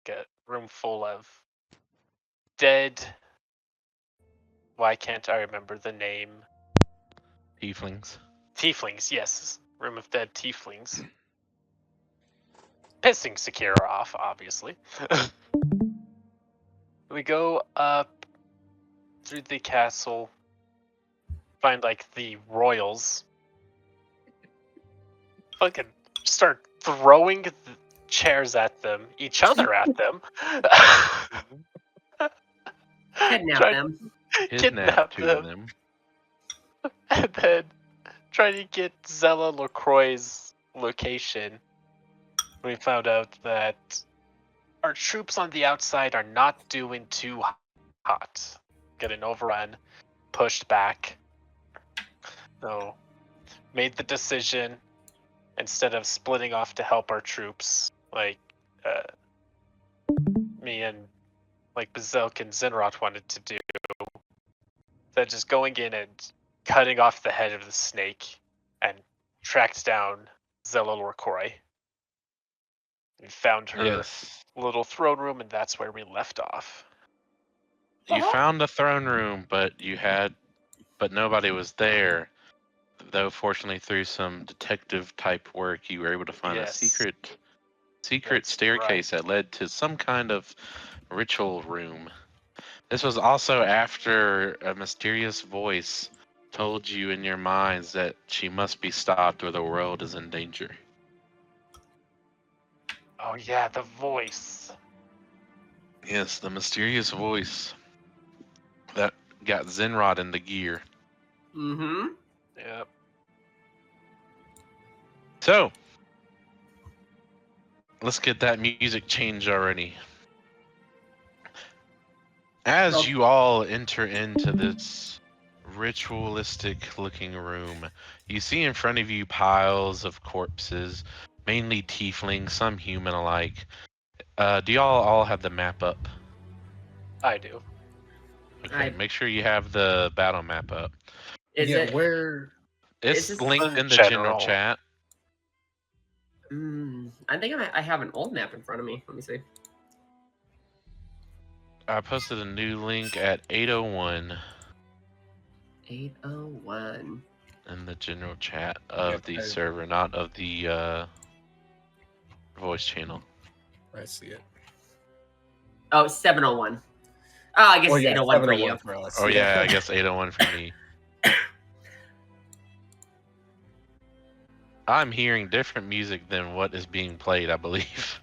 a room full of dead. Why can't I remember the name? Tieflings. Tieflings, yes. Room of dead tieflings. Pissing Sakira off, obviously. We go up through the castle, find like the royals. Fucking start throwing the chairs at them, each other at them. Kidnap Two of them. And then try to get Zella Lacroix's location. We found out that our troops on the outside are not doing too hot. Getting overrun, pushed back. So, made the decision, instead of splitting off to help our troops, like me and like Bazilk and Zinrot wanted to do, that just going in and cutting off the head of the snake and tracked down Zella Lacroix. We found her little throne room, and that's where we left off. You found the throne room, but nobody was there. Though fortunately through some detective type work, you were able to find a secret staircase that led to some kind of ritual room. This was also after a mysterious voice told you in your minds that she must be stopped or the world is in danger. Oh yeah, the voice. Yes, the mysterious voice that got Zinrod in the gear. Mm-hmm. Yep. So, let's get that music change already. As you all enter into this ritualistic looking room, you see in front of you piles of corpses, mainly tieflings, some human alike. Do y'all all have the map up? I do. Okay, make sure you have the battle map up. Where? It's linked in the general chat. I think I have an old map in front of me. Let me see. I posted a new link at 8:01. 8:01. In the general chat of the server, not of the voice channel. I see it. Oh, 7:01. Oh, I guess it's 8:01 for you. For us. Oh yeah, I guess 8:01 for me. I'm hearing different music than what is being played, I believe.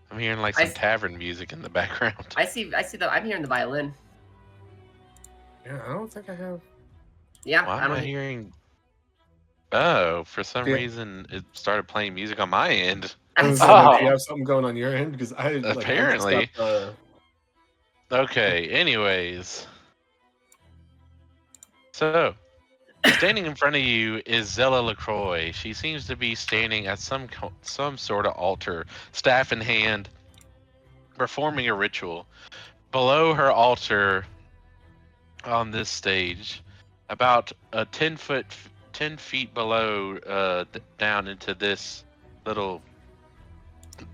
I'm hearing like some tavern music in the background. I see I'm hearing the violin. Yeah, I don't think I have. Yeah, Why am I hearing? Oh, for some reason it started playing music on my end. Do you have something going on your end? Because apparently. Okay. Anyways, so standing in front of you is Zella Lacroix. She seems to be standing at some sort of altar, staff in hand, performing a ritual. Below her altar, on this stage, about 10 feet below, down into this little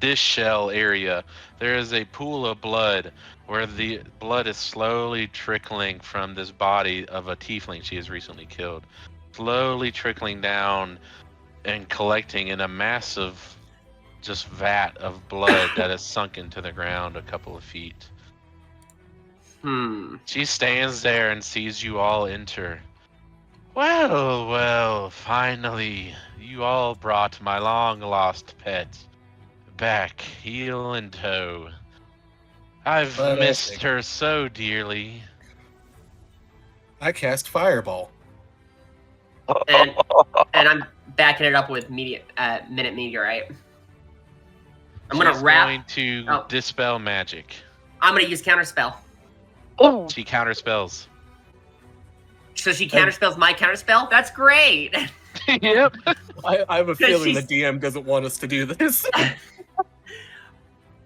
dish shell area, there is a pool of blood where the blood is slowly trickling from this body of a tiefling she has recently killed, slowly trickling down and collecting in a massive just vat of blood that has sunk into the ground a couple of feet. She stands there and sees you all enter. Well, finally, you all brought my long-lost pet back, heel and toe. I've missed her so dearly. I cast Fireball. And I'm backing it up with minute meteorite. I'm going to dispel magic. I'm going to use counterspell. Oh. She counterspells. So she counterspells my counterspell? That's great. Yep. I have a feeling the DM doesn't want us to do this.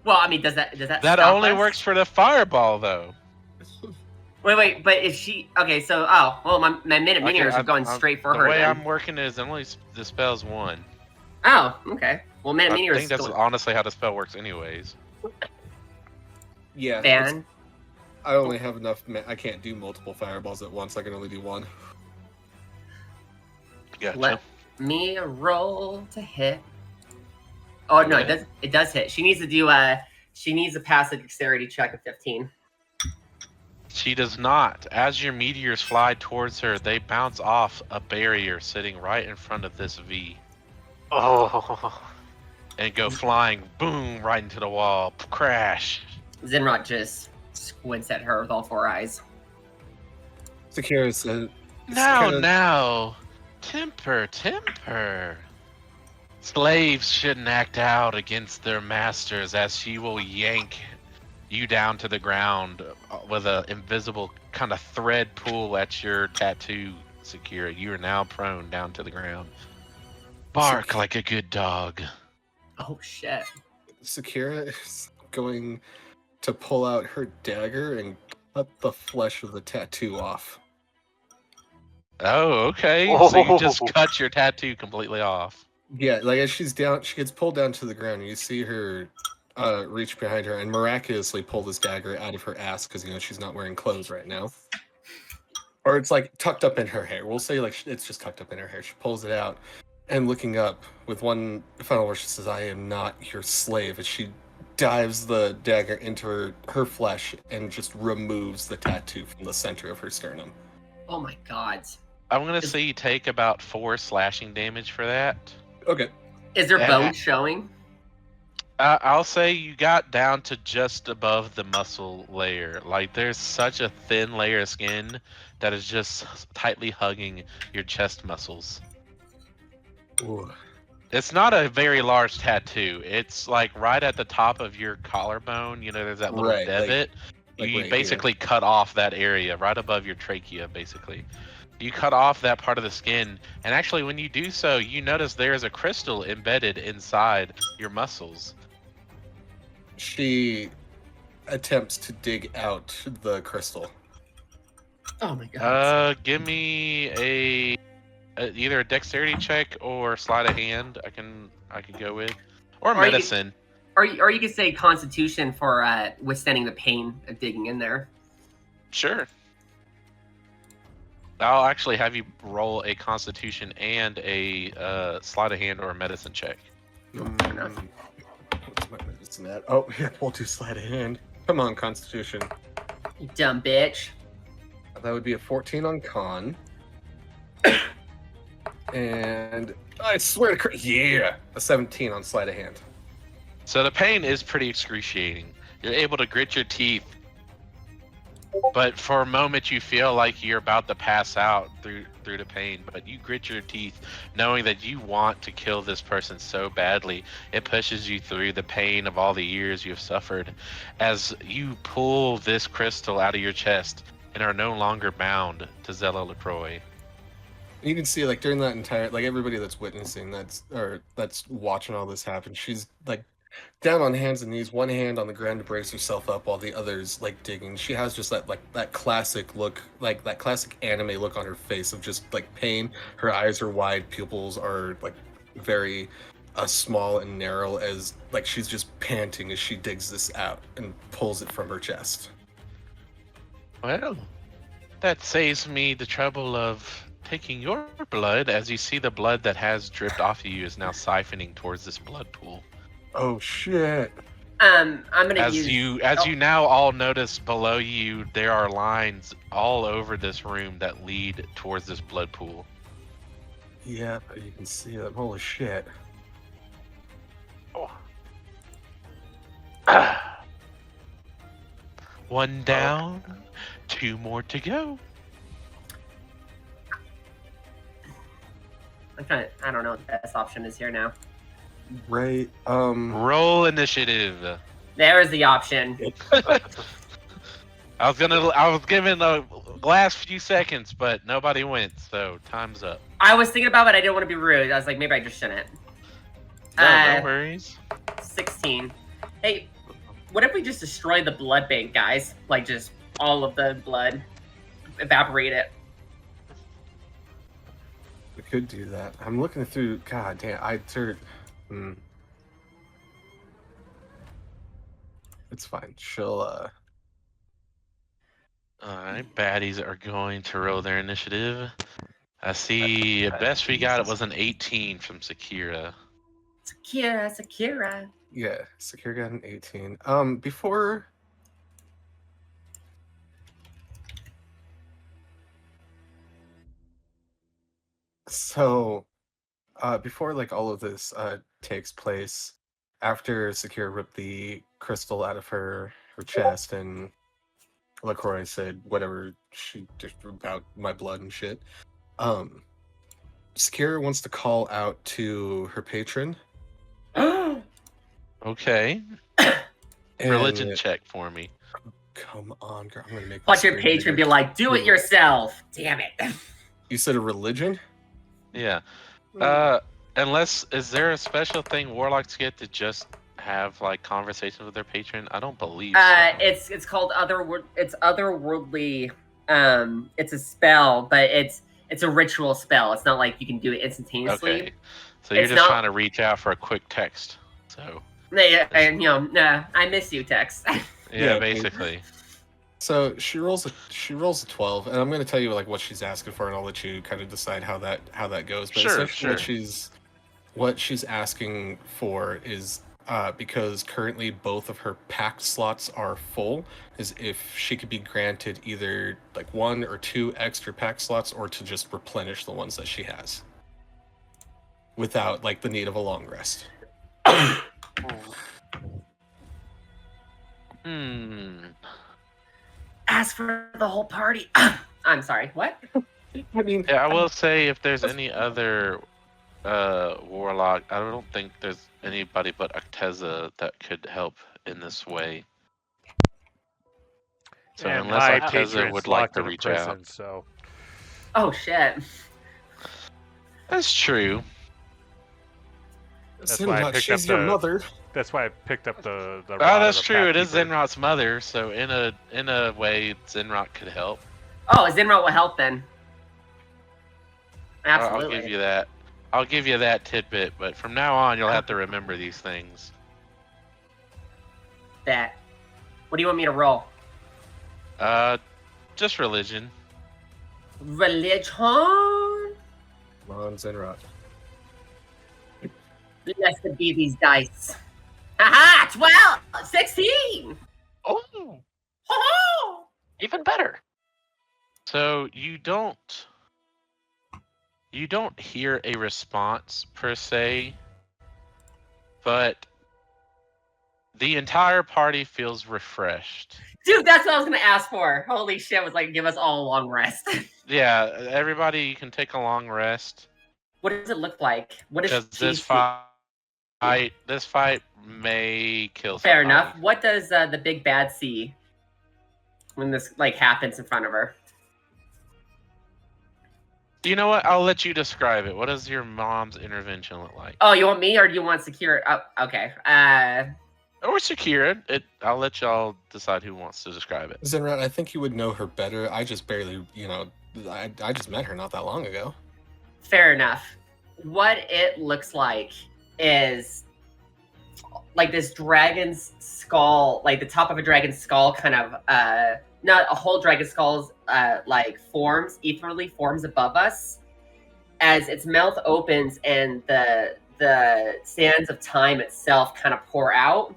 Well, I mean, does that That only works for the fireball, though. Wait, but if she... Okay, so... Oh, well, my minute meteors are going straight for her. The way I'm working is it only dispels one. Oh, okay. Well, I Meteor think that's honestly how the spell works, anyways. Yeah. ban. I only have enough. I can't do multiple fireballs at once. I can only do one. Gotcha. Let me roll to hit. Oh no, it does hit. She needs to do she needs to pass a dexterity check of 15. She does not. As your meteors fly towards her, they bounce off a barrier sitting right in front of this V. Oh. And go flying, boom, right into the wall. Crash. Zinrot just squints at her with all 4 eyes. Sakira said, Now. Temper. Slaves shouldn't act out against their masters, as she will yank you down to the ground with an invisible kind of thread pull at your tattoo, Sakira. You are now prone down to the ground. Bark like a good dog. Oh shit. Sakira is going to pull out her dagger and cut the flesh of the tattoo off. Oh, okay. So you just cut your tattoo completely off. Yeah, like as she's down, she gets pulled down to the ground, and you see her reach behind her and miraculously pull this dagger out of her ass because she's not wearing clothes right now, or it's like tucked up in her hair. We'll say like it's just tucked up in her hair. She pulls it out, and looking up with one final word, she says, "I am not your slave." As she dives the dagger into her flesh and just removes the tattoo from the center of her sternum. Oh my god. I'm gonna say you take about 4 slashing damage for that. Okay. Is there bone showing? I'll say you got down to just above the muscle layer. Like, there's such a thin layer of skin that is just tightly hugging your chest muscles. Ooh. It's not a very large tattoo. It's like right at the top of your collarbone. There's that little divot. Like you right basically cut off that area right above your trachea, basically. You cut off that part of the skin, and actually when you do so, you notice there is a crystal embedded inside your muscles. She attempts to dig out the crystal. Oh my god. Give me either a dexterity check or sleight of hand. I can go with, or medicine. Or you could say Constitution for withstanding the pain of digging in there. Sure. I'll actually have you roll a Constitution and a sleight of hand or a medicine check. What's my medicine at? Oh, yeah, we'll do sleight of hand. Come on, Constitution. You dumb bitch. That would be a 14 on con. And I swear to a 17 on sleight of hand. So the pain is pretty excruciating. You're able to grit your teeth, but for a moment you feel like you're about to pass out through the pain. But you grit your teeth, knowing that you want to kill this person so badly. It pushes you through the pain of all the years you've suffered, as you pull this crystal out of your chest and are no longer bound to Zella Lacroix. You can see, like, during that entire, like, everybody that's witnessing that's watching all this happen, she's like down on hands and knees, one hand on the ground to brace herself up while the other's like digging. She has just that classic look, like that classic anime look on her face of just like pain. Her eyes are wide, pupils are like very small and narrow, as like she's just panting as she digs this out and pulls it from her chest. Well, that saves me the trouble of taking your blood, as you see the blood that has dripped off of you is now siphoning towards this blood pool. Oh shit. I'm gonna as you now all notice below you, there are lines all over this room that lead towards this blood pool. Yeah, you can see them. Holy shit. Oh. One down, 2 more to go. I don't know what the best option is here now. Right. Roll initiative. There's the option. I was given the last few seconds, but nobody went, so time's up. I was thinking about it, I didn't want to be rude. I was like, maybe I just shouldn't. No worries. 16. Hey, what if we just destroy the blood bank, guys? Like, just all of the blood. Evaporate it. We could do that. I'm looking through. God damn, It's fine. She'll Alright, baddies are going to roll their initiative. I see best we got it was an 18 from Sakira. Sakira. yeah, Sakira got an 18. Before before like all of this takes place, after Sakira ripped the crystal out of her chest and Lacroix said whatever she did about my blood and shit, Sakira wants to call out to her patron. Okay. and Religion check for me. Come on, girl. I'm gonna make Watch this your screen patron bigger. be like, do it yourself. Damn it. You said a religion? Yeah. Unless, is there a special thing warlocks get to just have like conversations with their patron? I don't believe so. It's called it's otherworldly. It's a spell, but it's a ritual spell. It's not like you can do it instantaneously. Okay. So you're It's just not- trying to reach out for a quick text. So And nah, I miss you, text. yeah, basically. So she rolls a 12, and I'm going to tell you like what she's asking for, and I'll let you kind of decide how that goes. But Sure, essentially what she's asking for is because currently both of her pack slots are full, is if she could be granted either like 1 or 2 extra pack slots, or to just replenish the ones that she has without like the need of a long rest. Ask for the whole party. I'm sorry. What? I mean, Yeah, I will say if there's any other warlock, I don't think there's anybody but Acteza that could help in this way. So And unless my Acteza patron's would like locked to in a reach prison, out. So Oh shit. That's true. That's why I picked she's up your the- mother. that's why I picked up the Oh, rod that's of the true. It is packkeeper. Zenrot's mother, so in a way, Zenrot could help. Oh, Zinra will help then. Absolutely. I'll give you that. I'll give you that tidbit, but from now on, you'll have to remember these things. that. What do you want me to roll? Just religion. Religion. Come on, Zenrot. Blessed be these dice. Haha! 12! 16! Oh, Ho-ho! even better. So you don't hear a response per se, but the entire party feels refreshed. Dude, that's what I was gonna ask for. Holy shit, was like, give us all a long rest. Yeah, everybody can take a long rest What does it look like? What does because she this see? fight may kill Fair somebody. enough. What does the big bad see when this like happens in front of her? You know what? I'll let you describe it. What does your mom's intervention look like? Oh, you want me or do you want Sakira? Oh, okay. Or Sakira. I'll let y'all decide who wants to describe it. Zenrot, I think you would know her better. I just barely, I just met her not that long ago. Fair enough. What it looks like is like this dragon's skull, like the top of a dragon's skull, kind of not a whole dragon's skull's like forms, ethereally forms above us as its mouth opens and the sands of time itself kind of pour out.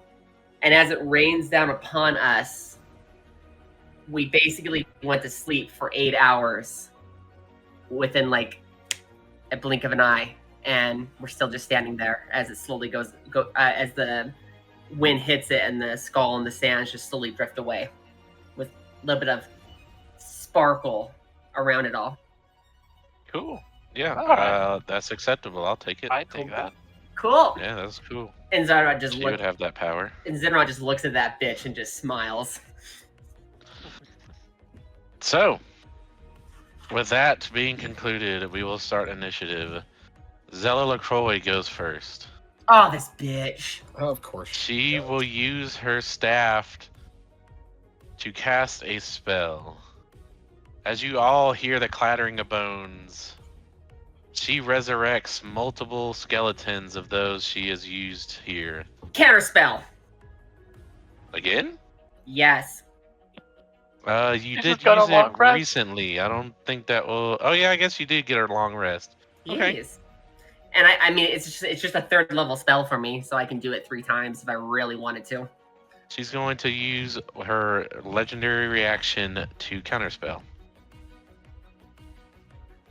And as it rains down upon us, we basically went to sleep for 8 hours within like a blink of an eye, and we're still just standing there as it slowly as the wind hits it and the skull and the sands just slowly drift away with a little bit of sparkle around it all. Cool. Yeah, Alright. that's acceptable. I'll take it. I take that. Cool. Yeah, that's cool. And Zenrod just She would have that power. looks at that bitch and just smiles. So, with that being concluded, we will start initiative. Zella Lacroix goes first. Oh, this bitch. Oh, of course. She will use her staff to cast a spell. As you all hear the clattering of bones, she resurrects multiple skeletons of those she has used here. Counterspell. Again? Yes. You You did just got a use it long rest. recently. I don't think that will. Oh yeah, I guess you did get a long rest. Okay. Yes. And I mean, it's just a 3rd level spell for me, so I can do it 3 times if I really wanted to. She's going to use her legendary reaction to counterspell.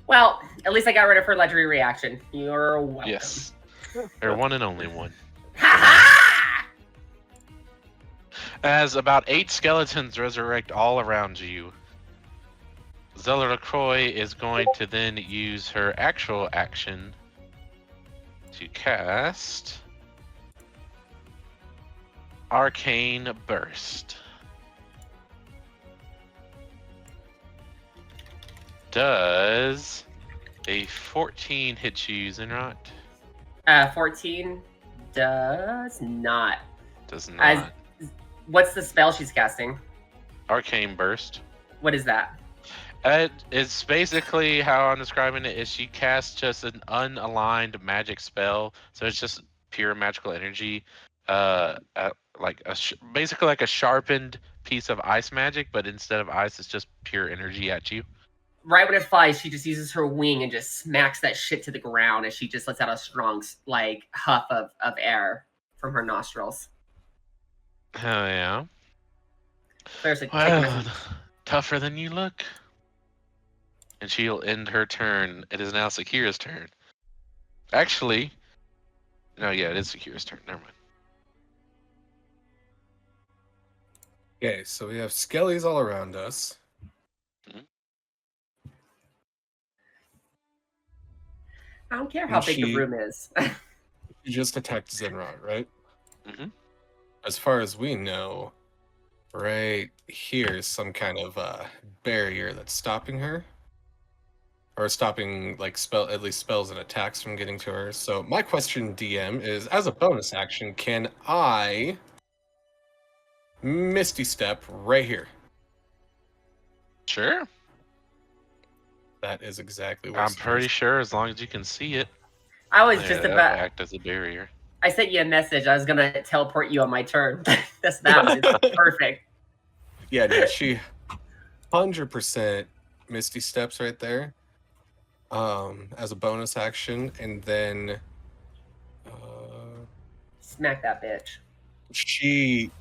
Well, at least I got rid of her legendary reaction. You're welcome. Yes. Her one and only one. Ha ha! As about 8 skeletons resurrect all around you, Zella Lacroix is going to then use her actual action to cast Arcane Burst. Does a 14 hit you, Zenrot? 14 does not. Does not. As- What's the spell she's casting? Arcane Burst. What is that? It's basically how I'm describing it is she casts just an unaligned magic spell, so it's just pure magical energy, like basically like a sharpened piece of ice magic, but instead of ice, it's just pure energy at you. Right when it flies, she just uses her wing and just smacks that shit to the ground, and she just lets out a strong like huff of air from her nostrils. Hell yeah. There's a Well, tougher than you look. And she'll end her turn. It is now Sakira's turn. Actually, no, yeah, it is Sakira's turn. Never mind. Okay, so we have skellies all around us. I don't care how And big the she- room is. You just attacked Zenrot, right? Mhm. As far as we know, right here is some kind of barrier that's stopping her. Or stopping like at least spells and attacks from getting to her. So my question, DM, is as a bonus action, can I Misty Step right here? Sure. That is exactly what I'm pretty sure as long as you can see it. I was Yeah, just that about. will act as a barrier. I sent you a message. I was gonna teleport you on my turn. that was perfect. Yeah, no, she 100% Misty Steps right there. As a bonus action, and then Smack that bitch. she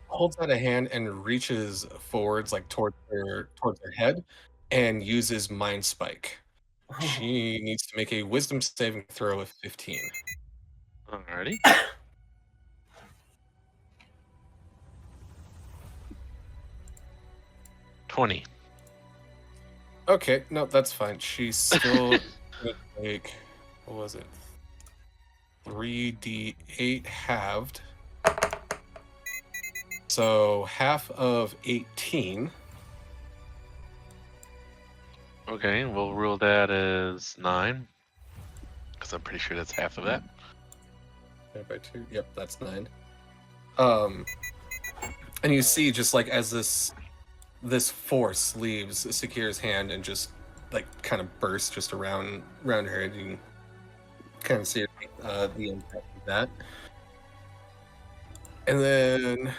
holds out a hand and reaches forwards like towards her head and uses Mind Spike. She needs to make a wisdom saving throw of 15. Alrighty. $20. Okay, no, that's fine. She's still gonna take, what was it? 3d8 halved. So half of 18. Okay, we'll rule that as 9. Because I'm pretty sure that's half of that. By 2. Yep, that's 9. And you see just like as this force leaves Sakira's hand and just like kind of bursts just around her head, you can kind of see the impact of that. And then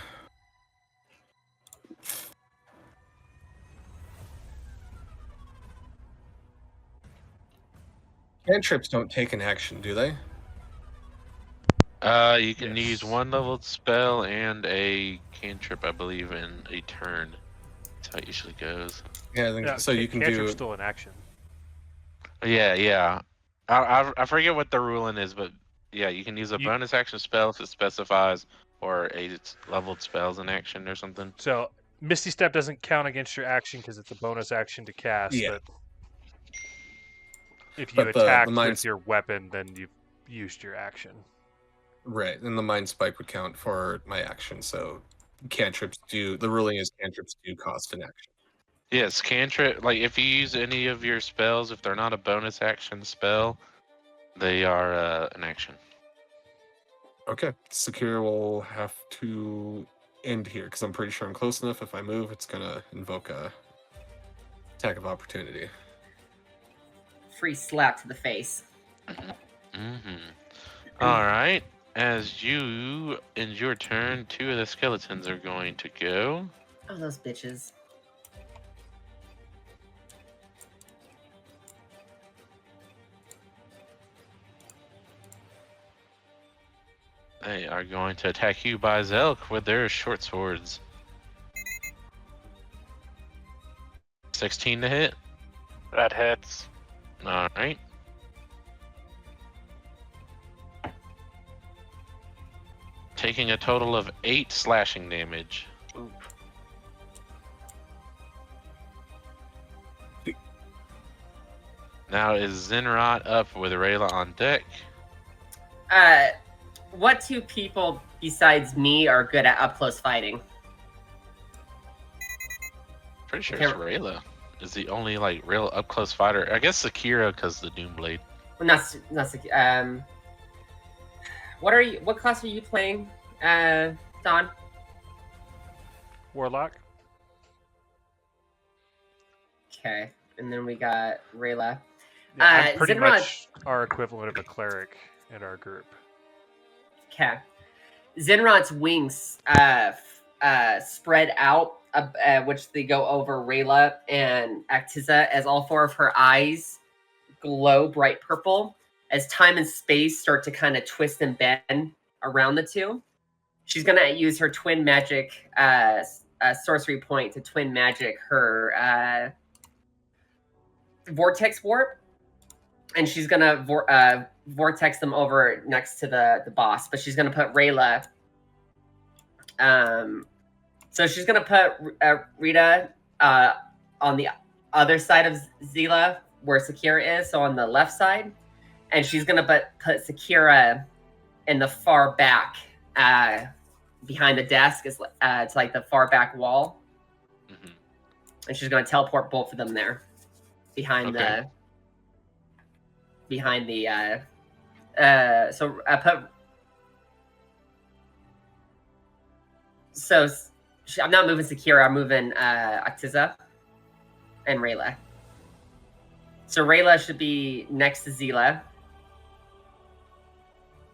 cantrips don't take an action, do they? You can Yes. use one leveled spell and a cantrip, I believe, in a turn. That's how it usually goes. Yeah, I think Yeah, so. You can do. cantrip's still in action. Yeah. I forget what the ruling is, but yeah, you can use a You- bonus action spell if it specifies, or a leveled spells in action or something. So Misty Step doesn't count against your action because it's a bonus action to cast. Yeah. But if you But the attack mind- with your weapon, then you've used your action. Right, and the Mind Spike would count for my action. So cantrips do. The ruling is cantrips do cost an action. Yes, cantrip. Like if you use any of your spells, if they're not a bonus action spell, they are an action. Okay, Sakira will have to end here because I'm pretty sure I'm close enough. If I move, it's gonna invoke a attack of opportunity. Free slap to the face. Mm-hmm. All right. As you end your turn, 2 of the skeletons are going to go. Oh, those bitches. They are going to attack you by Zelk with their short swords. 16 to hit. That hits. Alright. Taking a total of 8 slashing damage. Ooh. Now is Zenrot up with Rayla on deck. What 2 people besides me are good at up close fighting? Pretty sure Okay. it's Rayla is the only like real up close fighter. I guess Sakira because the Doomblade. Well, not what class are you playing, Don? Warlock. Okay, and then we got Rayla. Yeah, I'm pretty Zenrod- much our equivalent of a cleric in our group. Okay. Zenrod's wings spread out, which they go over Rayla and Acteza, as all 4 of her eyes glow bright purple as time and space start to kind of twist and bend around the 2. She's going to use her twin magic sorcery point to twin magic her vortex warp. And she's going to vortex them over next to the boss. But she's going to put Rayla... so she's going to put Rita on the other side of Zella, where Sakira is, so on the left side. And she's going to put Sakira in the far back, behind the desk. It's like the far back wall. Mm-hmm. And she's going to teleport both of them there, behind Okay. so I put. So I'm not moving Sakira. I'm moving Acteza and Rayla. So Rayla should be next to Zella.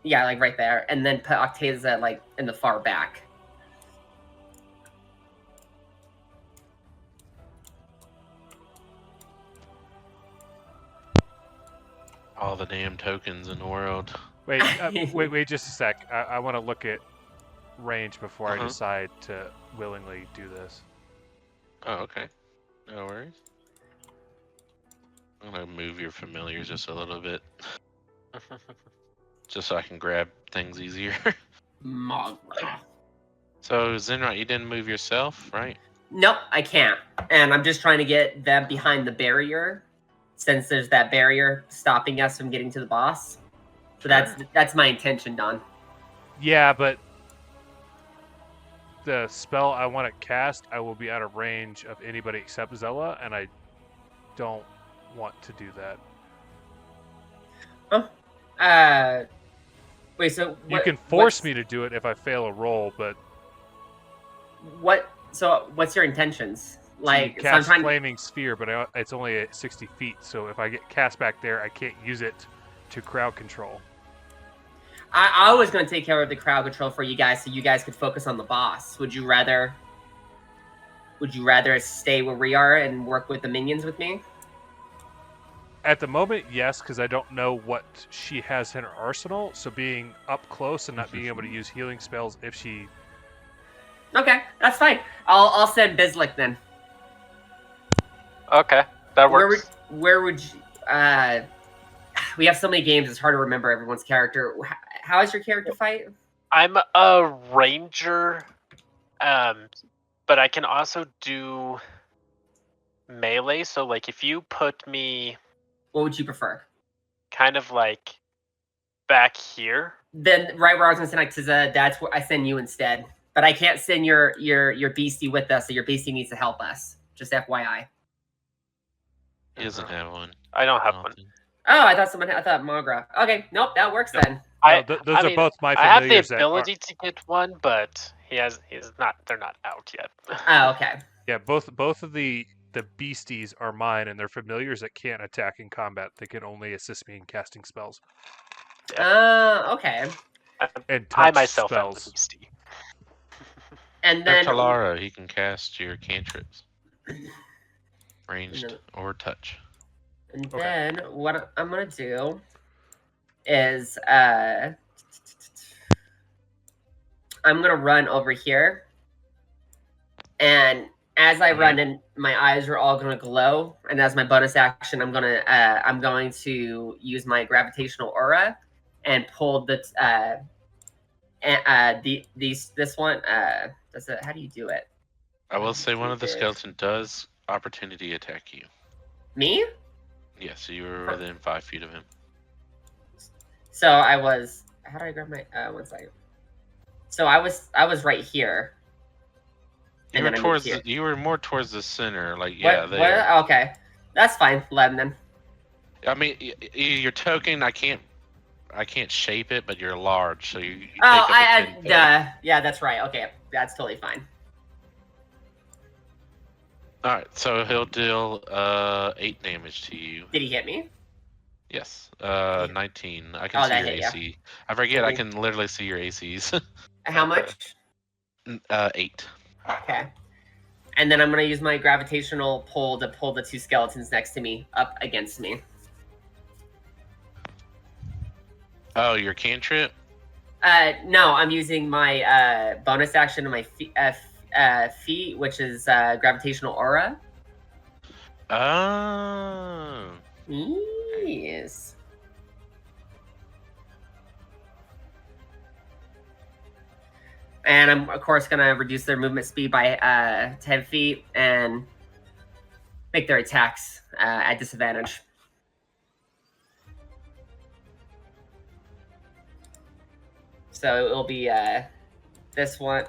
Yeah, like right there, and then put Acteza like in the far back. All the damn tokens in the world. Wait, wait, just a sec. I want to look at range before I Uh-huh. decide to willingly do this. Oh, okay. No worries. I'm gonna move your familiars just a little bit, just so I can grab things easier. Magra. So Zenrot, you didn't move yourself, right? Nope, I can't. And I'm just trying to get them behind the barrier, since there's that barrier stopping us from getting to the boss. So that's my intention, Don. Yeah, but the spell I want to cast, I will be out of range of anybody except Zella, and I don't want to do that. Wait, so You can force me to do it if I fail a roll, but what's your intentions? Like, cast sometimes Flaming Sphere, but it's only at 60 feet, so if I get cast back there, I can't use it to crowd control. I was going to take care of the crowd control for you guys, so you guys could focus on the boss. Would you rather stay where we are and work with the minions with me? At the moment, yes, because I don't know what she has in her arsenal, so being up close and not being able to use healing spells if she... Okay, that's fine. I'll send Bizlik then. Okay, that works. Where would you... we have so many games, it's hard to remember everyone's character. How is your character fight? I'm a ranger, but I can also do melee. So, like, if you put me What would you prefer? kind of like back here, Then right where I was going to send Acteza, that's where I send you instead. But I can't send your beastie with us, so your beastie needs to help us. Just FYI. He doesn't have one. I don't have I one. think. Oh, I thought Magra. Okay, nope, that works then. those are both my I have the familiars that are- ability to get one, but he's not. They're not out yet. Oh, okay. Yeah, both of the beasties are mine, and they're familiars that can't attack in combat. They can only assist me in casting spells. Okay. and I touch myself am the spells. beastie. And Then then Talara, he can cast your cantrips, ranged No. or touch. And Okay. then what I'm gonna do is I'm gonna run over here, and as I run in, my eyes are all gonna glow. And as my bonus action, I'm going to use my gravitational aura and pull this one. Does it? How do you do it? I will say one of the It is- skeleton does opportunity attack you. Me? Yes, you were within 5 feet of him. So I was. How do I grab my? 1 second. So I was right here. You And were then I moved towards here. you were more towards the center, like yeah, What? there. Okay, that's fine. 11 then. I mean, your token, I can't shape it, but you're large, so you take Oh, up a 10 foot. yeah, that's right. Okay, that's totally fine. All right, so he'll deal 8 damage to you. Did he hit me? Yes, 19. I can Oh, see that your hit ya. AC. I forget, I Cool. can literally see your ACs. How much? 8. Okay. And then I'm gonna use my gravitational pull to pull the 2 skeletons next to me up against me. Oh, your cantrip? No, I'm using my bonus action on my feet, which is gravitational aura. Oh. Yes. And I'm, of course, going to reduce their movement speed by 10 feet and make their attacks at disadvantage. So it'll be this one.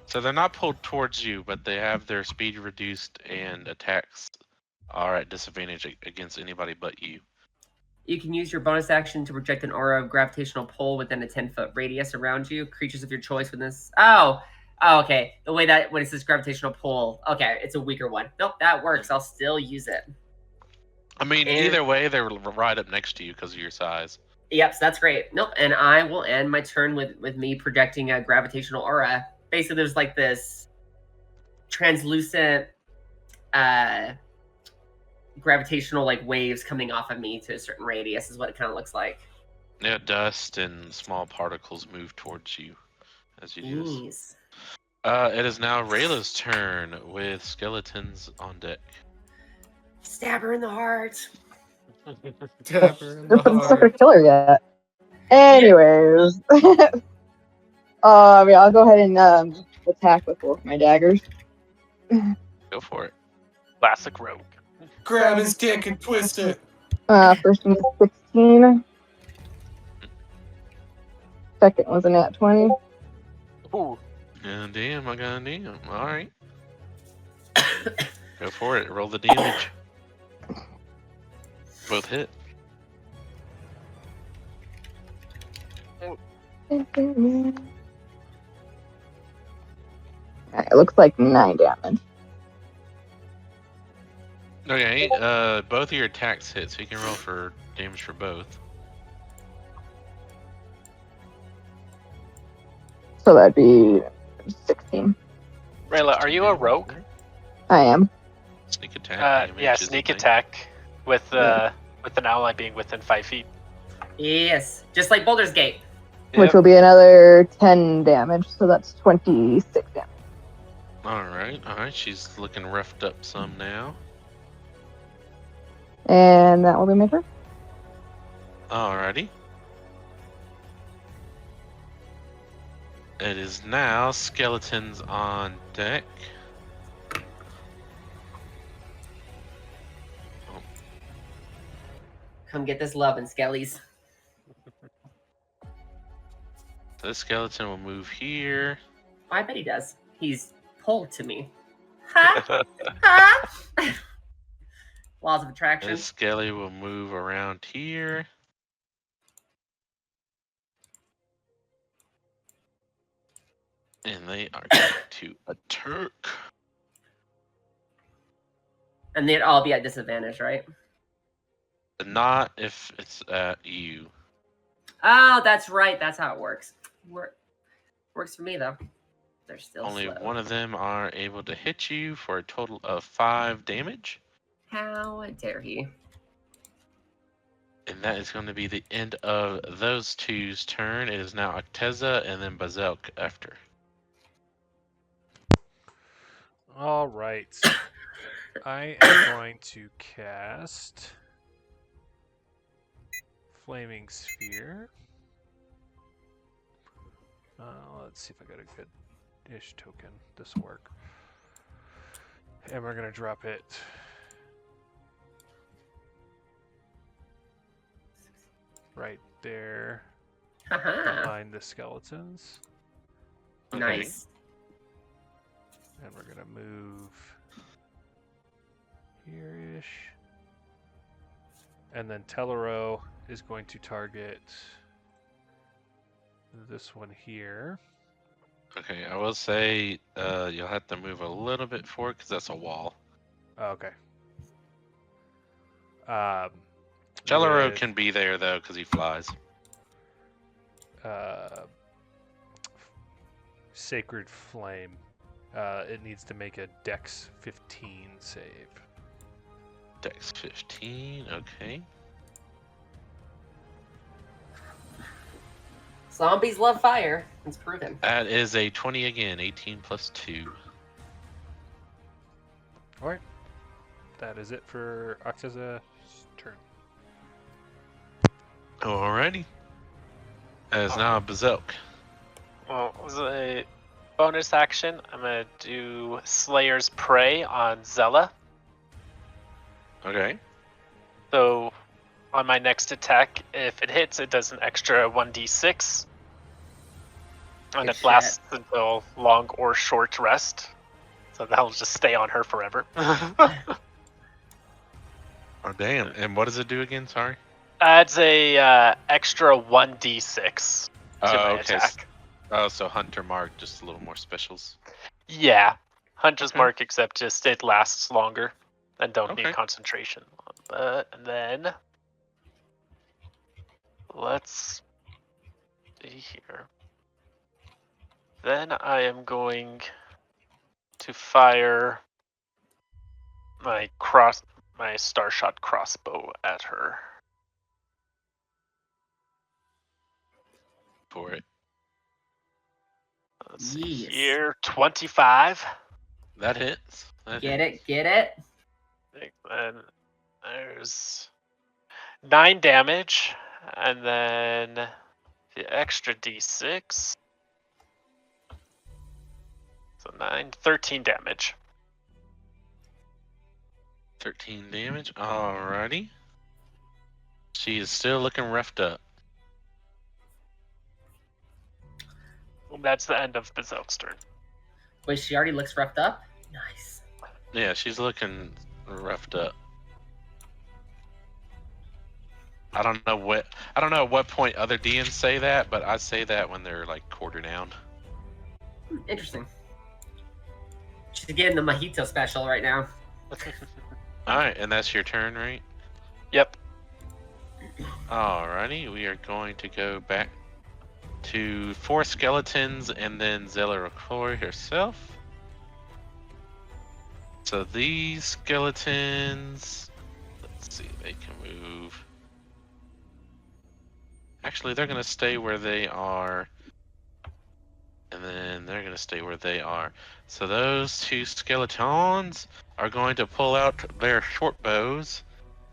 So they're not pulled towards you, but they have their speed reduced and attacks are at disadvantage against anybody but you. You can use your bonus action to project an aura of gravitational pull within a 10-foot radius around you. Creatures of your choice with this. Oh, okay. The way that when it says gravitational pull, okay, it's a weaker one. Nope, that works. I'll still use it. I mean, either way, they're right up next to you because of your size. Yep, so that's great. Nope, and I will end my turn with me projecting a gravitational aura. Basically, there's like this translucent gravitational like waves coming off of me to a certain radius is what it kind of looks like. Yeah, dust and small particles move towards you as you do this. It is now Rayla's turn with skeletons on deck. Stab her in the heart. Stab her in You're the not heart. gonna kill her yet. Anyways. I mean, I'll go ahead and attack with both my daggers. Go for it. Classic rogue. Grab his dick and twist it. First one was 16. Second was a nat 20. Ooh. Damn, I got a damn. All right. Go for it. Roll the damage. Both hit. Alright, it looks like 9 damage. Okay, both of your attacks hit, so you can roll for damage for both. So that'd be 16. Rayla, are you a rogue? I am. Sneak attack. damage Yeah, is a sneak thing. attack with an ally being within 5 feet. Yes, just like Boulder's Gate. Which will be another 10 damage, so that's 26 damage. Alright. She's looking roughed up some now. And that will be my turn. Alrighty. It is now skeletons on deck. Come get this love and skellies. This skeleton will move here. I bet he does. He's pulled to me. Ha! Ha! Laws of attraction. This skelly will move around here. And they are going to attack. And they'd all be at disadvantage, right? Not if it's at you. Oh, that's right. That's how it works. Works for me though. They're still Only slow. one of them are able to hit you for a total of 5 damage. How dare he? And that is going to be the end of those two's turn. It is now Acteza and then Bazelk after. All right. I am going to cast Flaming Sphere. Let's see if I got a good-ish token. This will work. And we're going to drop it right there Haha. behind the skeletons. Nice. And we're going to move here-ish. And then Tellero is going to target this one here. Okay, I will say you'll have to move a little bit forward because that's a wall. Oh, okay. Tellero With, can be there though because he flies. Sacred Flame. It needs to make a Dex 15 save. Dex 15, okay. Zombies love fire. It's proven. That is a 20 again, 18 plus 2. Alright. That is it for Acteza's turn. Alrighty. That is now Bazelk. Well, as a bonus action, I'm gonna do Slayer's Prey on Zella. Okay. So, on my next attack, if it hits, it does an extra 1d6. And Good it lasts until long or short rest. So that'll just stay on her forever. Oh, damn. And what does it do again? Sorry. Adds a extra 1d6 to my Okay. attack. Oh, so Hunter Mark, just a little more specials. Yeah. Hunter's Okay. Mark, except just it lasts longer and don't Okay. need concentration. And then let's see here. Then I am going to fire my Starshot crossbow at her. For it. Let's see Yes. here. 25. That hits. Get it? Get it? And there's 9 damage. And then the extra d6. So 13 damage. 13 damage. Alrighty. She is still looking roughed up. That's the end of Bazelk's turn. Wait, she already looks roughed up? Nice. Yeah, she's looking roughed up. I don't know at what point other DMs say that, but I say that when they're like quarter down. Interesting. She's getting the mojito special right now. Alright, and that's your turn, right? Yep. Alrighty, we are going to go back to 4 skeletons and then Zella Lacroix herself. So these skeletons, let's see, they can move. Actually, they're going to stay where they are. And then they're going to stay where they are. So those 2 skeletons are going to pull out their short bows.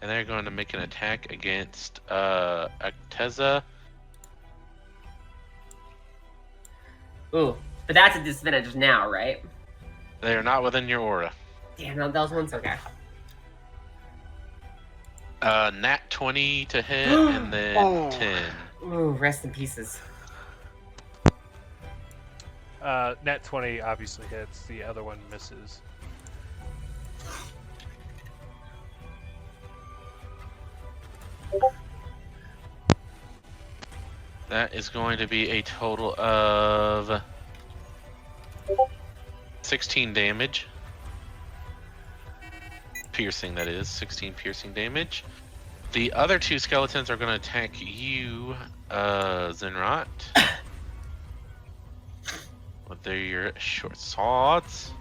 And they're going to make an attack against Acteza. Ooh, but that's a disadvantage now, right? They are not within your aura. Damn, no, those ones okay. Nat 20 to hit and then Oh. 10. Ooh, rest in pieces. Nat 20 obviously hits. The other one misses. That is going to be a total of 16 damage. Piercing, that is. 16 piercing damage. The other two skeletons are going to attack you, Zenrot. With their short swords.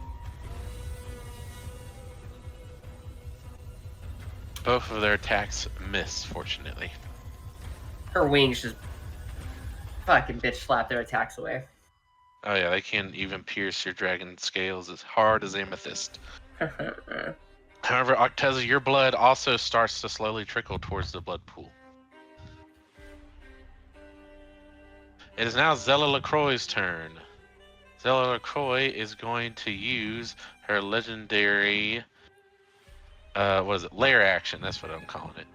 Both of their attacks miss, fortunately. Her wings just fucking bitch slap their attacks away. Oh yeah, they can't even pierce your dragon scales as hard as amethyst. However, Acteza, your blood also starts to slowly trickle towards the blood pool. It is now Zella Lacroix's turn. Zella Lacroix is going to use her legendary, what is it, lair action, that's what I'm calling it.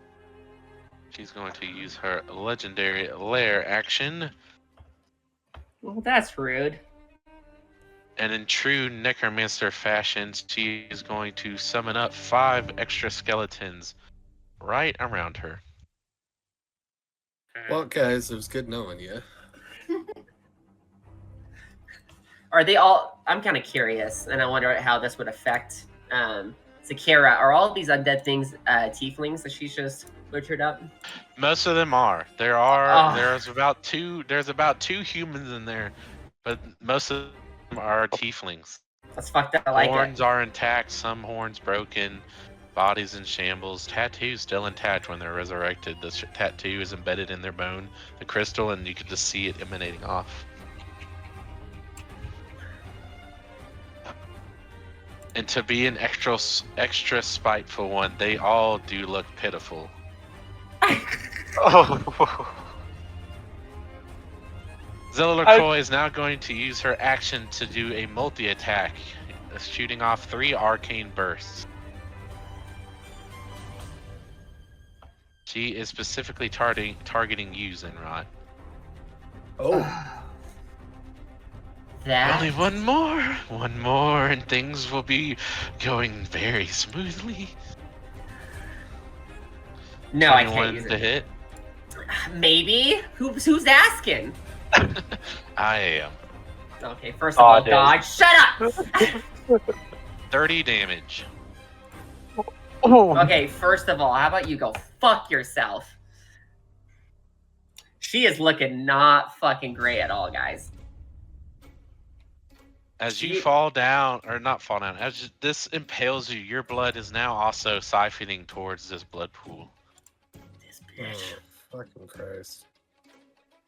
She's going to use her legendary lair action. Well, that's rude. And in true necromancer fashion, she is going to summon up 5 extra skeletons right around her. Well, guys, it was good knowing you. Are they all? I'm kind of curious, and I wonder how this would affect Sakira. Are all of these undead things tieflings that she's just butchered up? Most of them are. There's about two humans in there, but most of them are tieflings. That's fucked up. I like Horns it. are intact, some horns broken, bodies in shambles, tattoos still intact when they're resurrected. The tattoo is embedded in their bone, the crystal, and you can just see it emanating off. And to be an extra spiteful one, they all do look pitiful. Oh. Zella Lacroix is now going to use her action to do a multi-attack, shooting off 3 arcane bursts. She is specifically targeting you, Zenrot. Oh. That. Only one more, and things will be going very smoothly. No, I can't 21 use to it. hit. Maybe. Who's asking? I am. Okay, first of all, dude. dodge. Shut up. 30 damage. Okay, first of all, how about you go fuck yourself? She is looking not fucking great at all, guys. As you fall down, or not fall down, as this impales you, your blood is now also siphoning towards this blood pool. This bitch. Oh, fucking Christ.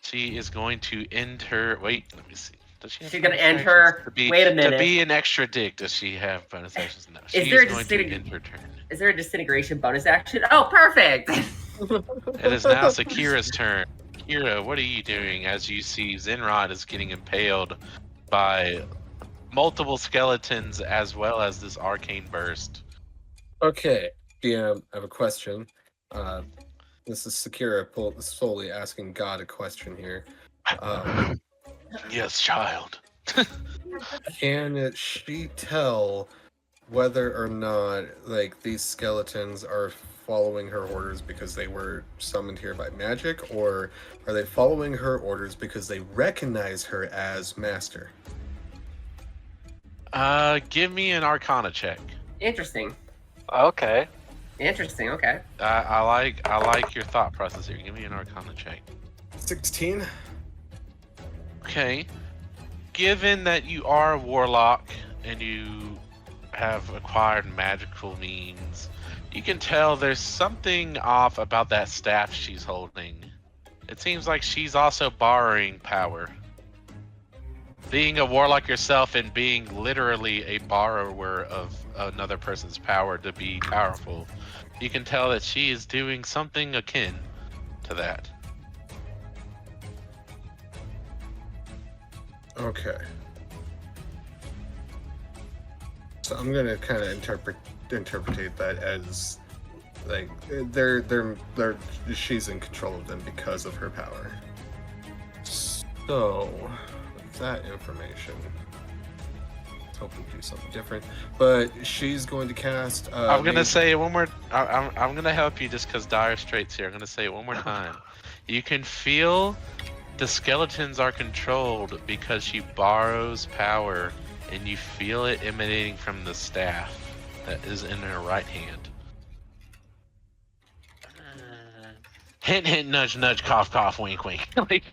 She is going to end her. Wait, let me see. Does she have She's gonna bonus end actions? her. Wait a To minute. be an extra dick, does she have bonus actions? No. She there is a going to distinct- end her turn. Is there a disintegration bonus action? Oh, perfect. It is now Sakira's turn. Sakira, what are you doing as you see Zenrot is getting impaled by multiple skeletons as well as this arcane burst? Okay, DM, I have a question. This is Sakira solely asking God a question here. Yes, child. Can she tell whether or not, like, these skeletons are following her orders because they were summoned here by magic, or are they following her orders because they recognize her as master? Give me an Arcana check. Interesting. Okay. Interesting. Okay. I like your thought process here. Give me an Arcana check. 16? Okay. Given that you are a warlock and you have acquired magical means, you can tell there's something off about that staff she's holding. It seems like she's also borrowing power. Being a warlock yourself and being literally a borrower of another person's power to be powerful, you can tell that she is doing something akin to that. Okay. So I'm gonna kind of interpretate that as, like, she's in control of them because of her power. So, with that information, I was hoping to do something different, but she's going to cast. I'm gonna say it one more. I'm gonna help you just because Dire Straits here. I'm gonna say it one more time. You can feel the skeletons are controlled because she borrows power, and you feel it emanating from the staff that is in her right hand. Hint, hint, nudge, nudge, cough, cough, wink, wink. Like,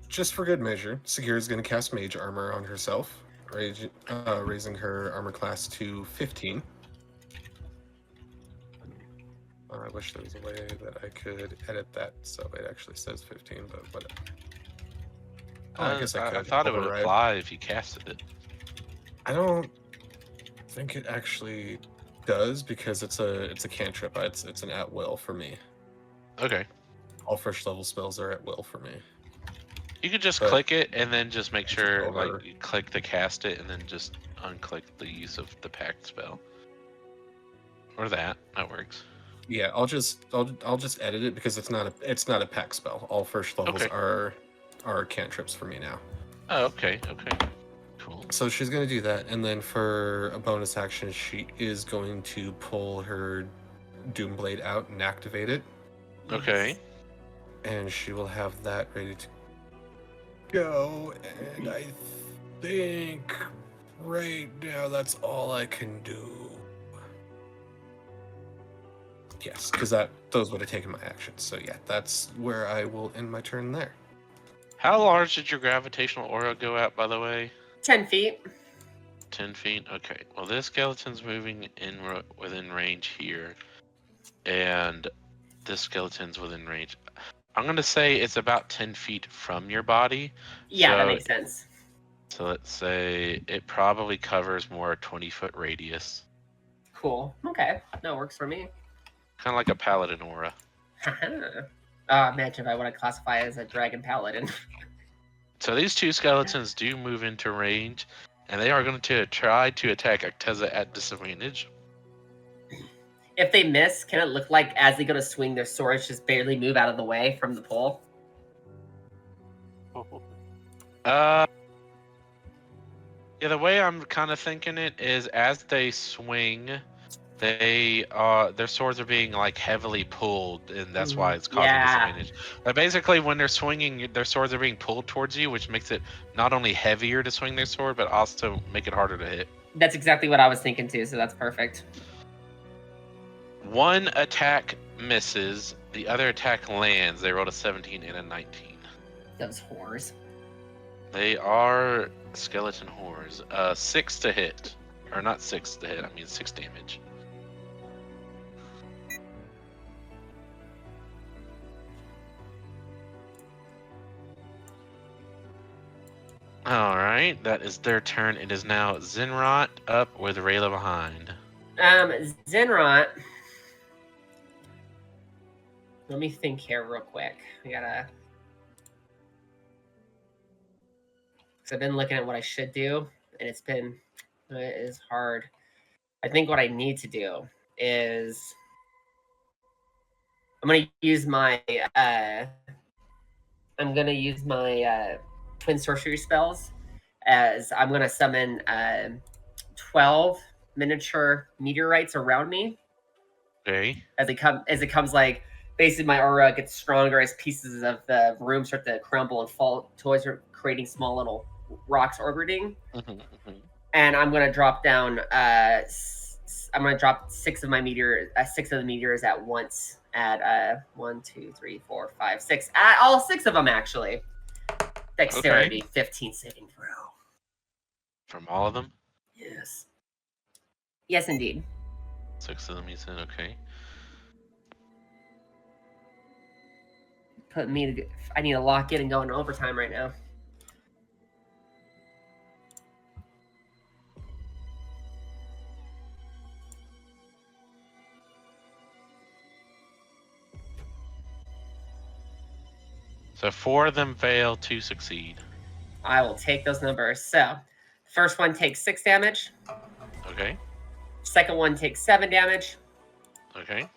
Just for good measure, Sakira's going to cast Mage Armor on herself, raising her armor class to 15. I wish there was a way that I could edit that so it actually says 15, but whatever. Oh, I guess I could. I thought it would override. apply if you casted it. I don't think it actually does because it's a cantrip. It's an at will for me. Okay. All first level spells are at will for me. You could just But- click it and then just make sure, Over. like, you click the cast it and then just unclick the use of the pact spell. Or that works. Yeah, I'll just edit it because it's not a pack spell. All first levels Okay. are cantrips for me now. Oh, okay, cool. So she's going to do that, and then for a bonus action, she is going to pull her Doomblade out and activate it, Okay. and she will have that ready to go. And I think right now that's all I can do. Yes, because those would have taken my actions. So yeah, that's where I will end my turn there. How large did your gravitational aura go out, by the way? 10 feet. 10 feet? Okay. Well, this skeleton's moving within range here. And this skeleton's within range. I'm going to say it's about 10 feet from your body. Yeah, that So- makes sense. So let's say it probably covers more a 20-foot radius. Cool. Okay, that works for me. Kind of like a paladin aura. Imagine if I want to classify as a dragon paladin. So these two skeletons do move into range, and they are going to try to attack Acteza at disadvantage. If they miss, can it look like as they go to swing, their swords just barely move out of the way from the pole? Yeah, the way I'm kind of thinking it is as they swing, their swords are being like heavily pulled, and that's why it's causing disadvantage. But basically, when they're swinging, their swords are being pulled towards you, which makes it not only heavier to swing their sword, but also make it harder to hit. That's exactly what I was thinking too, so that's perfect. One attack misses, the other attack lands. They rolled a 17 and a 19. Those whores. They are skeleton whores. 6 to hit. Or not 6 to hit, I mean 6 damage. Alright, that is their turn. It is now Zinrot up with Rayla behind. Zinrot. Let me think here real quick. I gotta. Because I've been looking at what I should do, and it is hard. I think what I need to do is I'm gonna use my twin sorcery spells as I'm gonna summon 12 miniature meteorites around me. Okay. As it comes like basically my aura gets stronger as pieces of the room start to crumble and fall towards her, creating small little rocks orbiting. And I'm gonna drop down. I'm gonna drop 6 of my meteors, 6 of the meteors at once. At 1, 2, 3, 4, 5, 6. All 6 of them actually. Dexterity, 15 saving throw. From all of them? Yes. Yes, indeed. 6 of them, you said? Okay. I need to lock in and go into overtime right now. So 4 of them fail, 2 succeed. I will take those numbers. So, first one takes 6 damage. Okay. Second one takes 7 damage. Okay.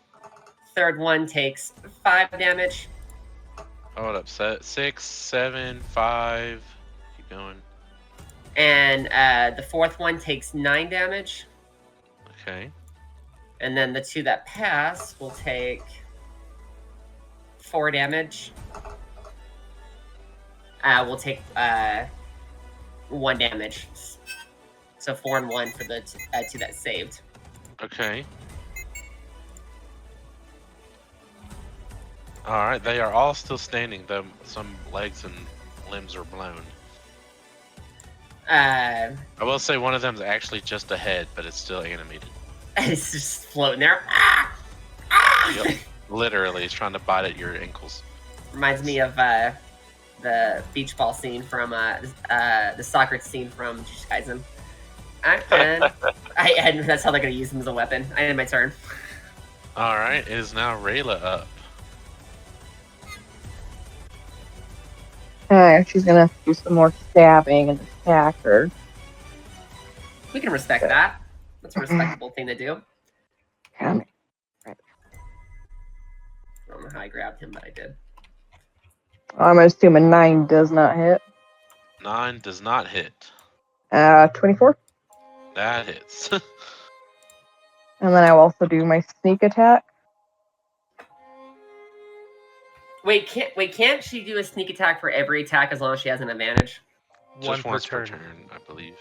Third one takes 5 damage. Hold up. 6, 7, 5. Keep going. And the fourth one takes 9 damage. Okay. And then the 2 that pass will take 4 damage. We'll take 1 damage. So 4 and 1 for the two that saved. Okay. All right, they are all still standing. Though some legs and limbs are blown. I will say one of them is actually just a head, but it's still animated. It's just floating there. Ah! Ah! Yep. Literally, it's trying to bite at your ankles. Reminds me of the beach ball scene from the soccer scene from Jujutsu Kaisen. And that's how they're going to use him as a weapon. I end my turn. All right, it is now Rayla up. Alright, she's gonna do some more stabbing and attack her. We can respect that. That's a respectable thing to do. Damn it. I don't know how I grabbed him, but I did. I'm assuming 9 does not hit. 9 does not hit. 24. That hits. And then I will also do my sneak attack. Wait, can't she do a sneak attack for every attack as long as she has an advantage? Just One once per per turn. turn, I believe.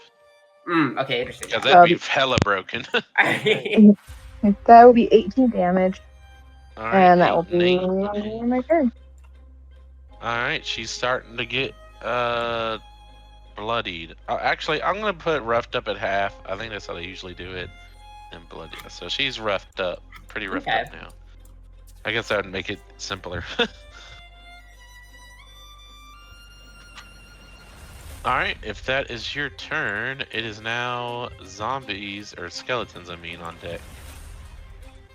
Okay, interesting. Yeah, that'd be hella broken. That will be 18 damage. All right, And that will 8 and be 8. Okay. my turn. All right, she's starting to get bloodied. Actually, I'm gonna put roughed up at half. I think that's how they usually do it. And bloody. So she's roughed up, pretty roughed up now. I guess that would make it simpler. All right, if that is your turn, it is now zombies or skeletons. I mean, on deck.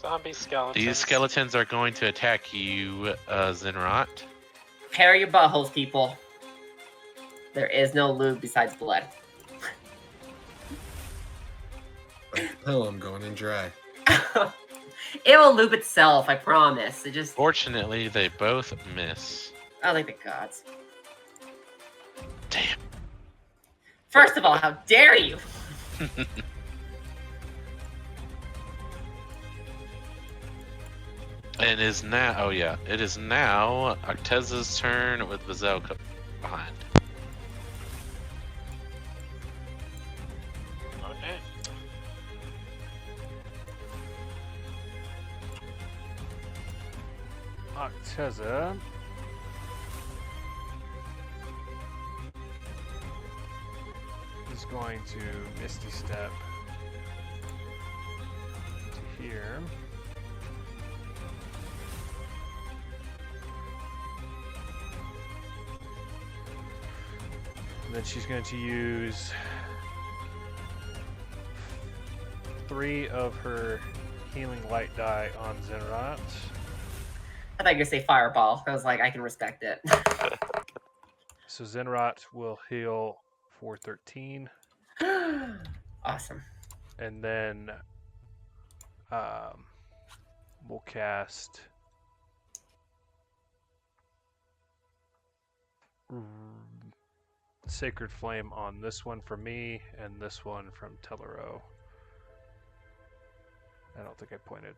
Zombie skeletons. These skeletons are going to attack you, Zenrot. Prepare your buttholes, people. There is no lube besides blood. Oh, I'm going in dry. It will lube itself, I promise. It just... Fortunately, they both miss. Oh, thank the gods. Damn. First of all, how dare you? And is now, oh yeah, it is now Acteza's turn with Zell behind. Okay. Acteza. Is going to Misty Step to here. And then she's going to use 3 of her healing light die on Zenrot. I thought you were going to say fireball. I was like, I can respect it. So Zenrot will heal for 13. Awesome. And then we'll cast Sacred Flame on this one for me and this one from Tellero. I don't think I pointed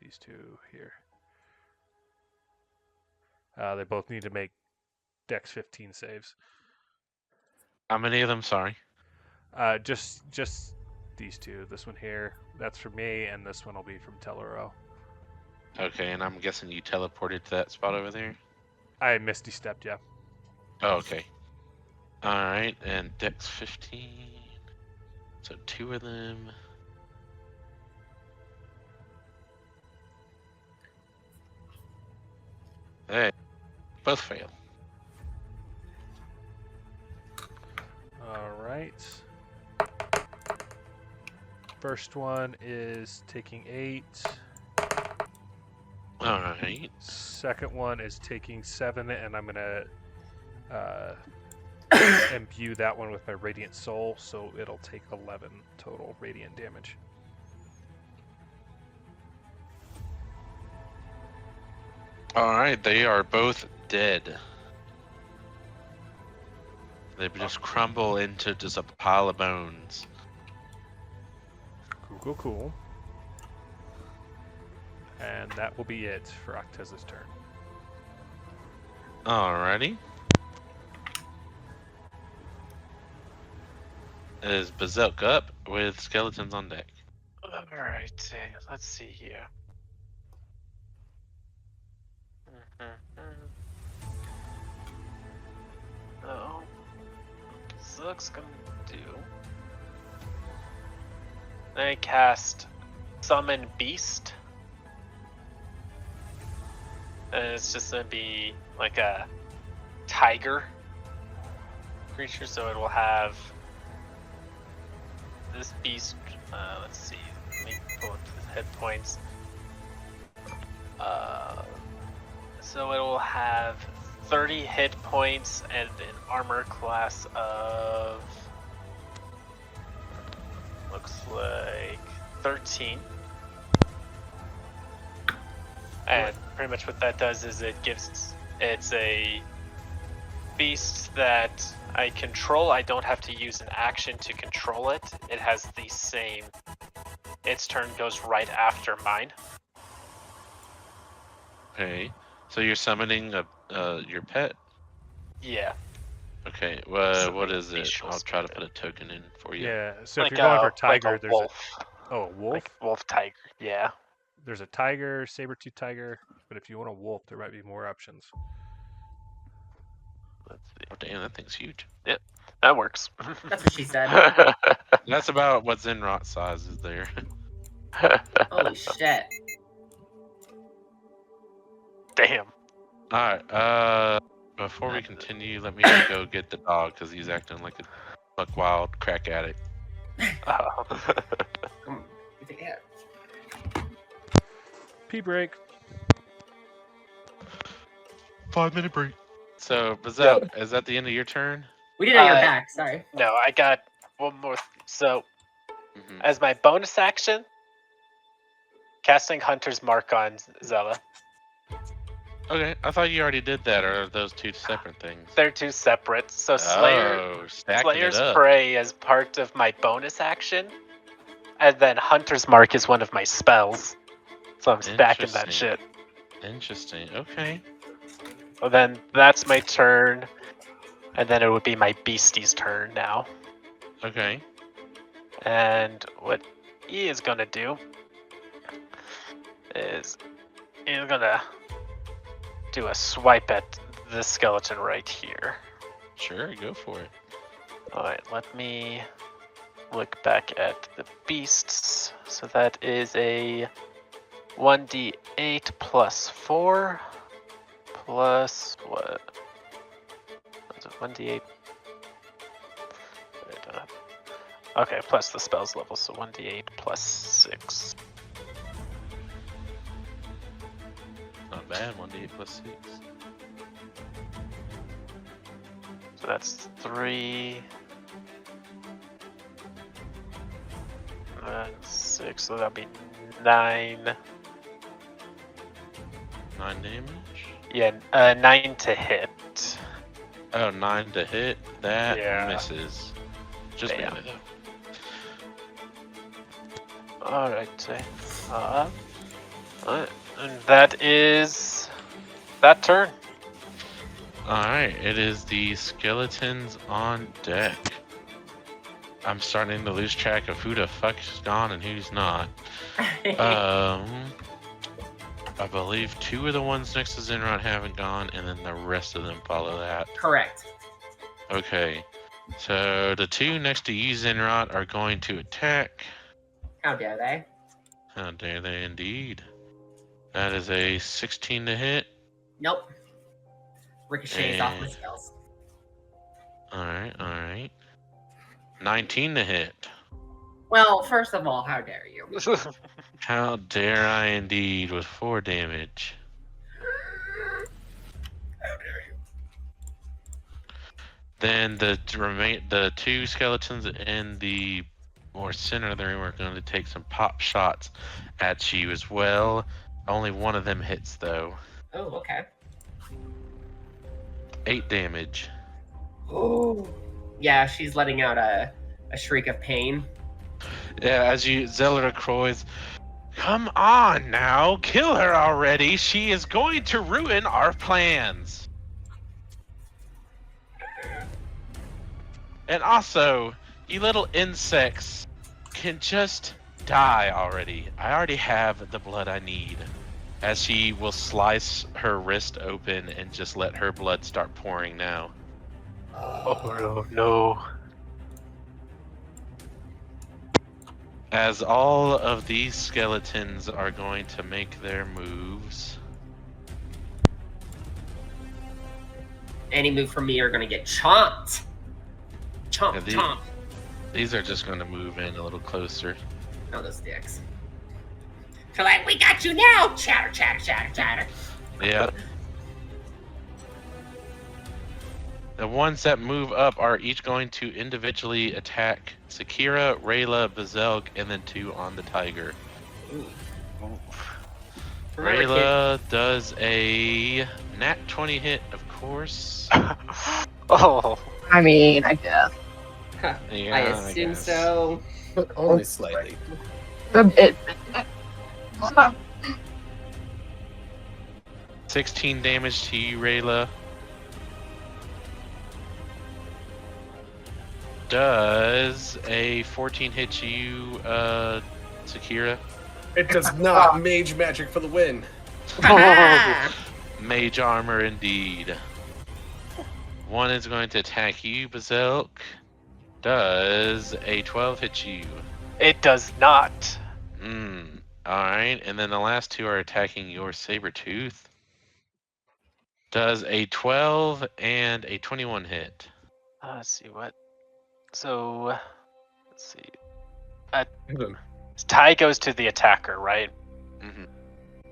these two here. They both need to make Dex 15 saves. How many of them? Sorry. Just these two. This one here, that's for me, and this one will be from Tellero. Okay, and I'm guessing you teleported to that spot over there? I Misty Stepped, yeah. Oh, okay. Alright, and Dex 15. So 2 of them. Hey, both fail. Alright. First one is taking 8. Alright. Second one is taking 7, and I'm gonna imbue that one with my Radiant Soul, so it'll take 11 total radiant damage. Alright, they are both dead. They just crumble into just a pile of bones. Cool. And that will be it for Acteza's turn. Alrighty. is Bazilk up with skeletons on deck. Alright, let's see here. Oh, Zook's gonna do. Then I cast Summon Beast. And it's just gonna be like a tiger creature, so it will have this beast. Let's see. Let me pull up the hit points. So it will have 30 hit points and an armor class of looks like 13. And pretty much what that does is it's a beast that I control. I don't have to use an action to control it. It has the same. Its turn goes right after mine. Okay, so you're summoning your pet. Yeah. Okay, So what is it? facial I'll try to skill. put a token in for you. Yeah. So Like if you're going for like tiger, a there's wolf. a wolf. Like wolf tiger. Yeah. There's a tiger, saber-tooth tiger, but if you want a wolf, there might be more options. Let's see. Oh damn, that thing's huge. That works. That's what she said. That's about what Zenrot size is there. Holy shit. Damn. Alright, before we continue, let me go get the dog because he's acting like a buck wild crack addict. Oh. Yeah. Pee break. 5-minute break. So, Bazell, is that the end of your turn? We did it on your Uh, back, sorry. No, I got one more. So, Mhm. as my bonus action, casting Hunter's Mark on Zella. Okay, I thought you already did that, or are those two separate things? They're two separate. So Oh, stacking Slayer's it up. Prey is part of my bonus action, and then Hunter's Mark is one of my spells. So I'm stacking that Interesting. shit. Interesting. Okay. Well, then that's my turn, and then it would be my beastie's turn now. Okay. And what he is gonna do is he's gonna do a swipe at this skeleton right here. Sure, go for it. Alright, let me look back at the beasts. So that is a 1d8 plus 4 plus what? Is it 1d8? Okay, plus the spells level, so 1d8 plus 6. Not bad. 1d8 plus 6. So that's 3. 6, so that'll be 9. 9 damage. Yeah, 9 to hit. Oh, 9 to hit. That Yeah. misses. Just Damn. barely though. Alright. And that is that turn. Alright, it is the skeletons on deck. I'm starting to lose track of who the fuck's gone and who's not. I believe 2 of the ones next to Zenrod haven't gone, and then the rest of them follow that. Correct. Okay, so the 2 next to you, Zenrod, are going to attack. How dare they? How dare they indeed. That is a 16 to hit. Nope. Ricochets off my spells. Alright. 19 to hit. Well, first of all, how dare you? How dare I indeed with 4 damage. Then the 2 skeletons in the more center of the room are going to take some pop shots at you as well. Only one of them hits though. Oh, okay. 8 damage. Oh. Yeah, she's letting out a shriek of pain. Yeah, as you, Zella Lacroix, come on now, kill her already. She is going to ruin our plans. And also, You little insects can just die already. I already have the blood I need. As she will slice her wrist open and just let her blood start pouring now. Oh no. As all of these skeletons are going to make their moves. Any move from me are gonna get chomped. Chomp, Yeah, chomp. These are just going to move in a little closer. Oh, those dicks. So like, we got you now! Chatter, chatter, chatter, chatter. Yeah. The ones that move up are each going to individually attack Sakira, Rayla, Bazelk, and then 2 on the tiger. Remember, Rayla does a nat 20 hit, of course. Oh. I mean, I guess. kid. Yeah, I assume guess. so. But only slightly. A bit. 16 damage to you, Rayla. Does a 14 hit you, Sakira? It does not. Mage magic for the win. Mage armor indeed. One is going to attack you, Bazelk. Does a 12 hit you? It does not. Alright, and then the last 2 are attacking your Sabertooth. Does a 12 and a 21 hit. Let's see what. So, let's see. Hit him. Tie goes to the attacker, right? Mm-hmm.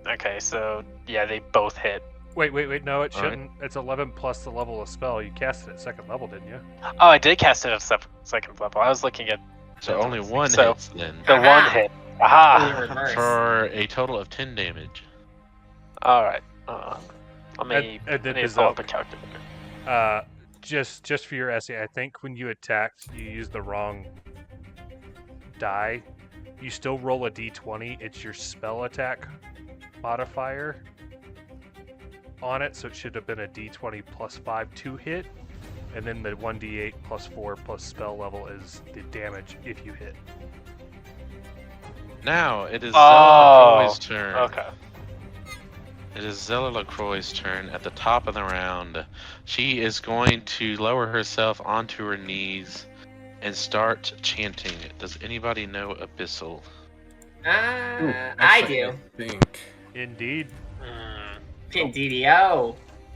Okay, so yeah, they both hit. Wait. No, it All right. shouldn't. It's 11 plus the level of spell. You cast it at 2nd level, didn't you? Oh, I did cast it at second level. I was looking at So only one So- hits then. the Aha. one hit. In Aha! reverse. For a total of 10 damage. All right. Let me And then pull up Bazelk. a calculator. Just for your essay, I think when you attacked, you used the wrong die. You still roll a d20. It's your spell attack modifier on it, so it should have been a d20 plus 5 to hit, and then the 1d8 plus 4 plus spell level is the damage if you hit. Now it is Oh, Zella Lacroix's turn. Okay. It is Zella Lacroix's turn at the top of the round. She is going to lower herself onto her knees and start chanting. Does anybody know Abyssal? I do. I think. Indeed. Mm, DDO.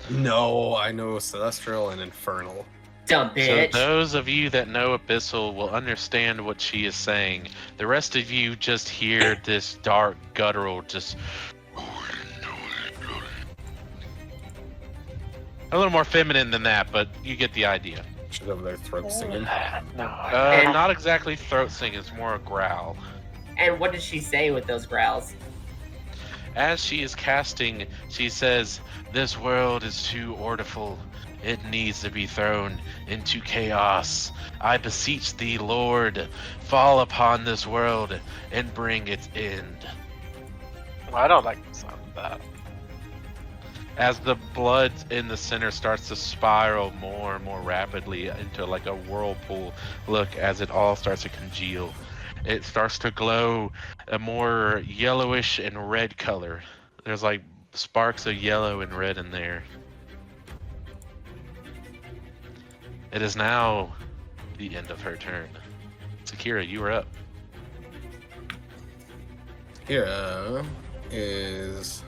No, I know Celestial and Infernal. Dumb bitch. So those of you that know Abyssal will understand what she is saying. The rest of you just hear this dark guttural just... A little more feminine than that, but you get the idea. She's over there throat singing. no. And- Not exactly throat sing, it's more a growl. And what does she say with those growls? As she is casting, she says, "This world is too orderful. It needs to be thrown into chaos. I beseech thee, Lord, fall upon this world and bring its end." I don't like the sound of that. As the blood in the center starts to spiral more and more rapidly into like a whirlpool look as it all starts to congeal. It starts to glow a more yellowish and red color. There's like sparks of yellow and red in there. It is now the end of her turn. Sakira, you are up. Here is...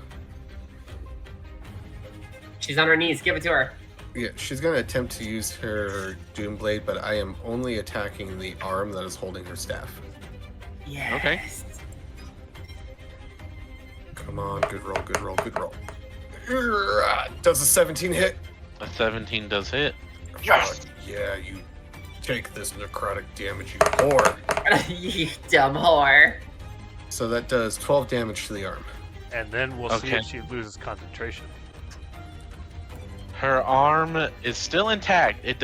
She's on her knees. Give it to her. Yeah, she's gonna attempt to use her Doom Blade, but I am only attacking the arm that is holding her staff. Yes. Okay. Come on, good roll, good roll, good roll. Does a 17 hit? A 17 does hit. Yes! Fuck yeah, you take this necrotic damage, you whore. You dumb whore. So that does 12 damage to the arm. And then we'll see Okay. if she loses concentration. Her arm is still intact. It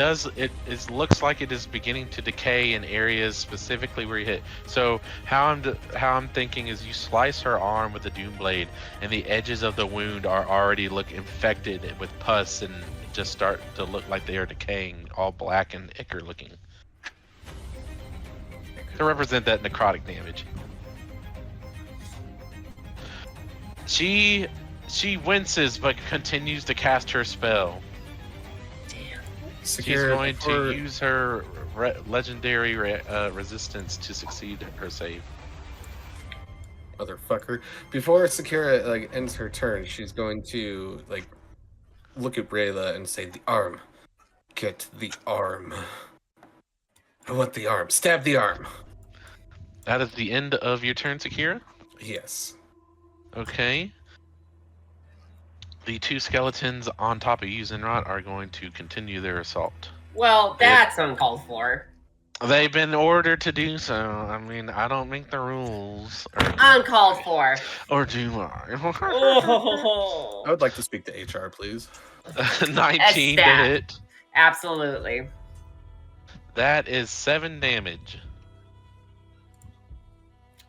looks like it is beginning to decay in areas specifically where you hit. So how I'm thinking is you slice her arm with the Doom Blade, and the edges of the wound are already look infected with pus and just start to look like they are decaying, all black and ichor looking. to represent that necrotic damage. She winces but continues to cast her spell. She's Sakira, going before- to use her legendary resistance to succeed her save. Motherfucker. Before Sakira like ends her turn, she's going to like look at Rayla and say, "The arm. Get the arm. I want the arm. Stab the arm." That is the end of your turn, Sakira. Yes. Okay. The two skeletons on top of you, Zenrot, are going to continue their assault. Well, that's uncalled for. They've been ordered to do so. I mean, I don't make the rules. Uncalled for. Or do I? Oh. I would like to speak to HR, please. 19 to stat. hit. Absolutely. That is 7 damage.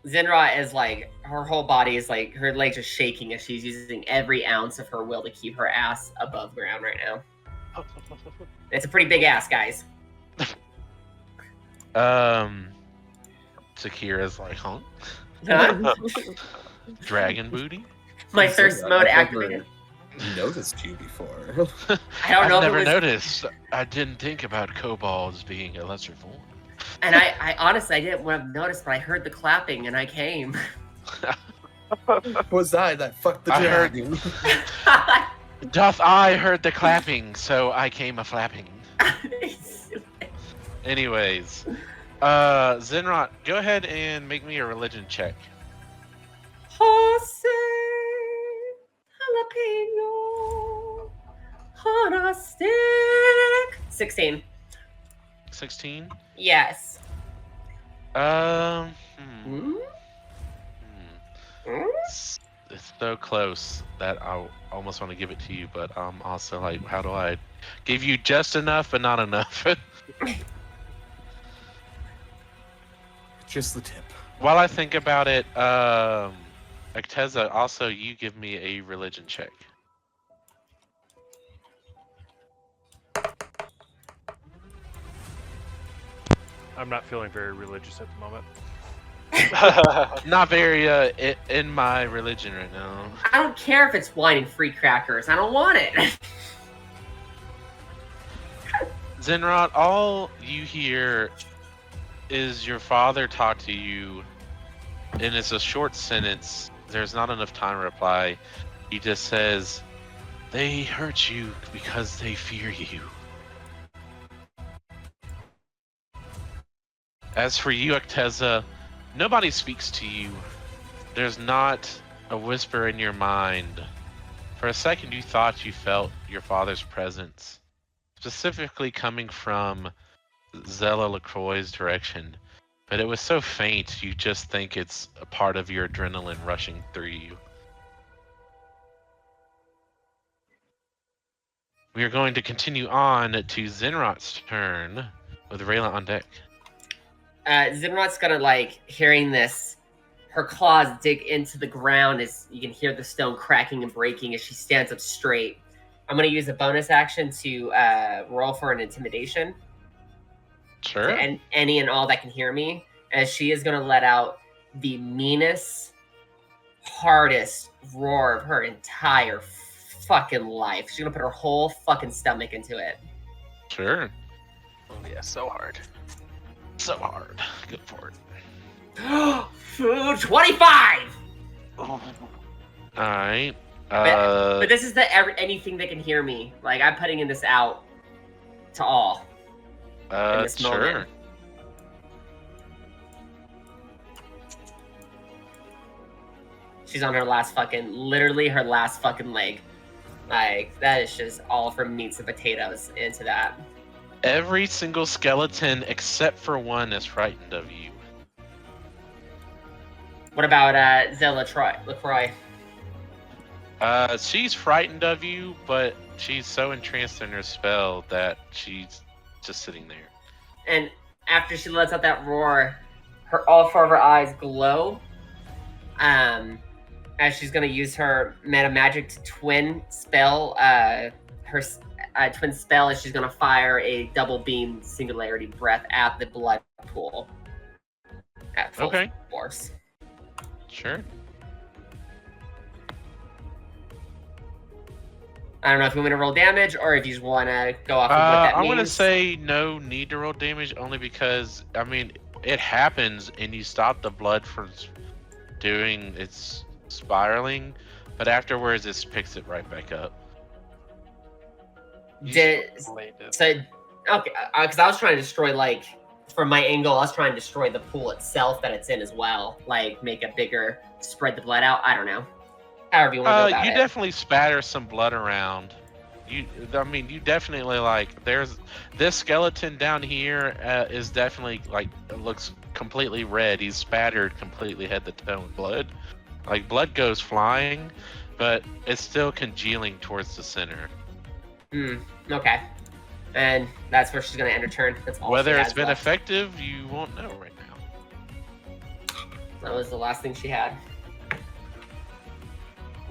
Zenra is like, her whole body is like, her legs are shaking as she's using every ounce of her will to keep her ass above ground right now. It's a pretty big ass, guys. Sakira's like, huh? Huh? Dragon booty? My thirst I've mode never activated. Noticed you before. I don't know I've if never it was, noticed. I didn't think about kobolds being a lesser form. and I honestly I didn't want to notice, but I heard the clapping and I came. Was I that fucked the I heard- dragon? Doth I heard the clapping, so I came a flapping. Anyways, Zenrot, go ahead and make me a religion check. Jose jalapeno on a stick. 16. 16. Yes. Hmm. Hmm? Hmm? It's so close that I almost want to give it to you, but I'm also like, how do I give you just enough but not enough? Just the tip. While I think about it, Acteza, also you give me a religion check. I'm not feeling very religious at the moment. Not very in my religion right now. I don't care if it's wine and free crackers. I don't want it. Zenrot, all you hear is your father talk to you, and it's a short sentence. There's not enough time to reply. He just says, "They hurt you because they fear you." As for you, Acteza, nobody speaks to you. There's not a whisper in your mind. For a second, you thought you felt your father's presence, specifically coming from Zella Lacroix's direction, but it was so faint you just think it's a part of your adrenaline rushing through you. We are going to continue on to Zenrot's turn with Rayla on deck. Zimrot's gonna like hearing this. Her claws dig into the ground as you can hear the stone cracking and breaking as she stands up straight. I'm gonna use a bonus action to roll for an intimidation. Sure. And any and all that can hear me, as she is gonna let out the meanest, hardest roar of her entire fucking life. She's gonna put her whole fucking stomach into it. Sure. Oh yeah, so hard. So hard. Go for it. 25. Alright. But this is the anything that can hear me. Like I'm putting in this out to all. in this Sure. moment. She's on her last fucking, literally her last fucking leg. Like, that is just all from meats and potatoes into that. Every single skeleton except for one is frightened of you. What about Zella Lacroix? She's frightened of you, but she's so entranced in her spell that she's just sitting there. And after she lets out that roar, all four of her eyes glow. As she's gonna use her meta magic to twin spell. Her twin spell is she's gonna fire a double beam singularity breath at the blood pool. at full Okay. force. Sure. I don't know if you want to roll damage or if you just want to go off of what that I'm means. gonna say no need to roll damage only because I mean it happens and you stop the blood from doing its spiraling, but afterwards it picks it right back up. Related. So, okay, because I was trying to destroy, like, from my angle, I was trying to destroy the pool itself that it's in as well. Like, make it bigger, spread the blood out. I don't know. However you want to go about You it. definitely spatter some blood around. You definitely like. There's this skeleton down here is definitely like looks completely red. He's spattered completely head to toe in blood. Like blood goes flying, but it's still congealing towards the center. Okay. And that's where she's going to end her turn. That's all Whether she it's has been left. effective, you won't know right now. That was the last thing she had.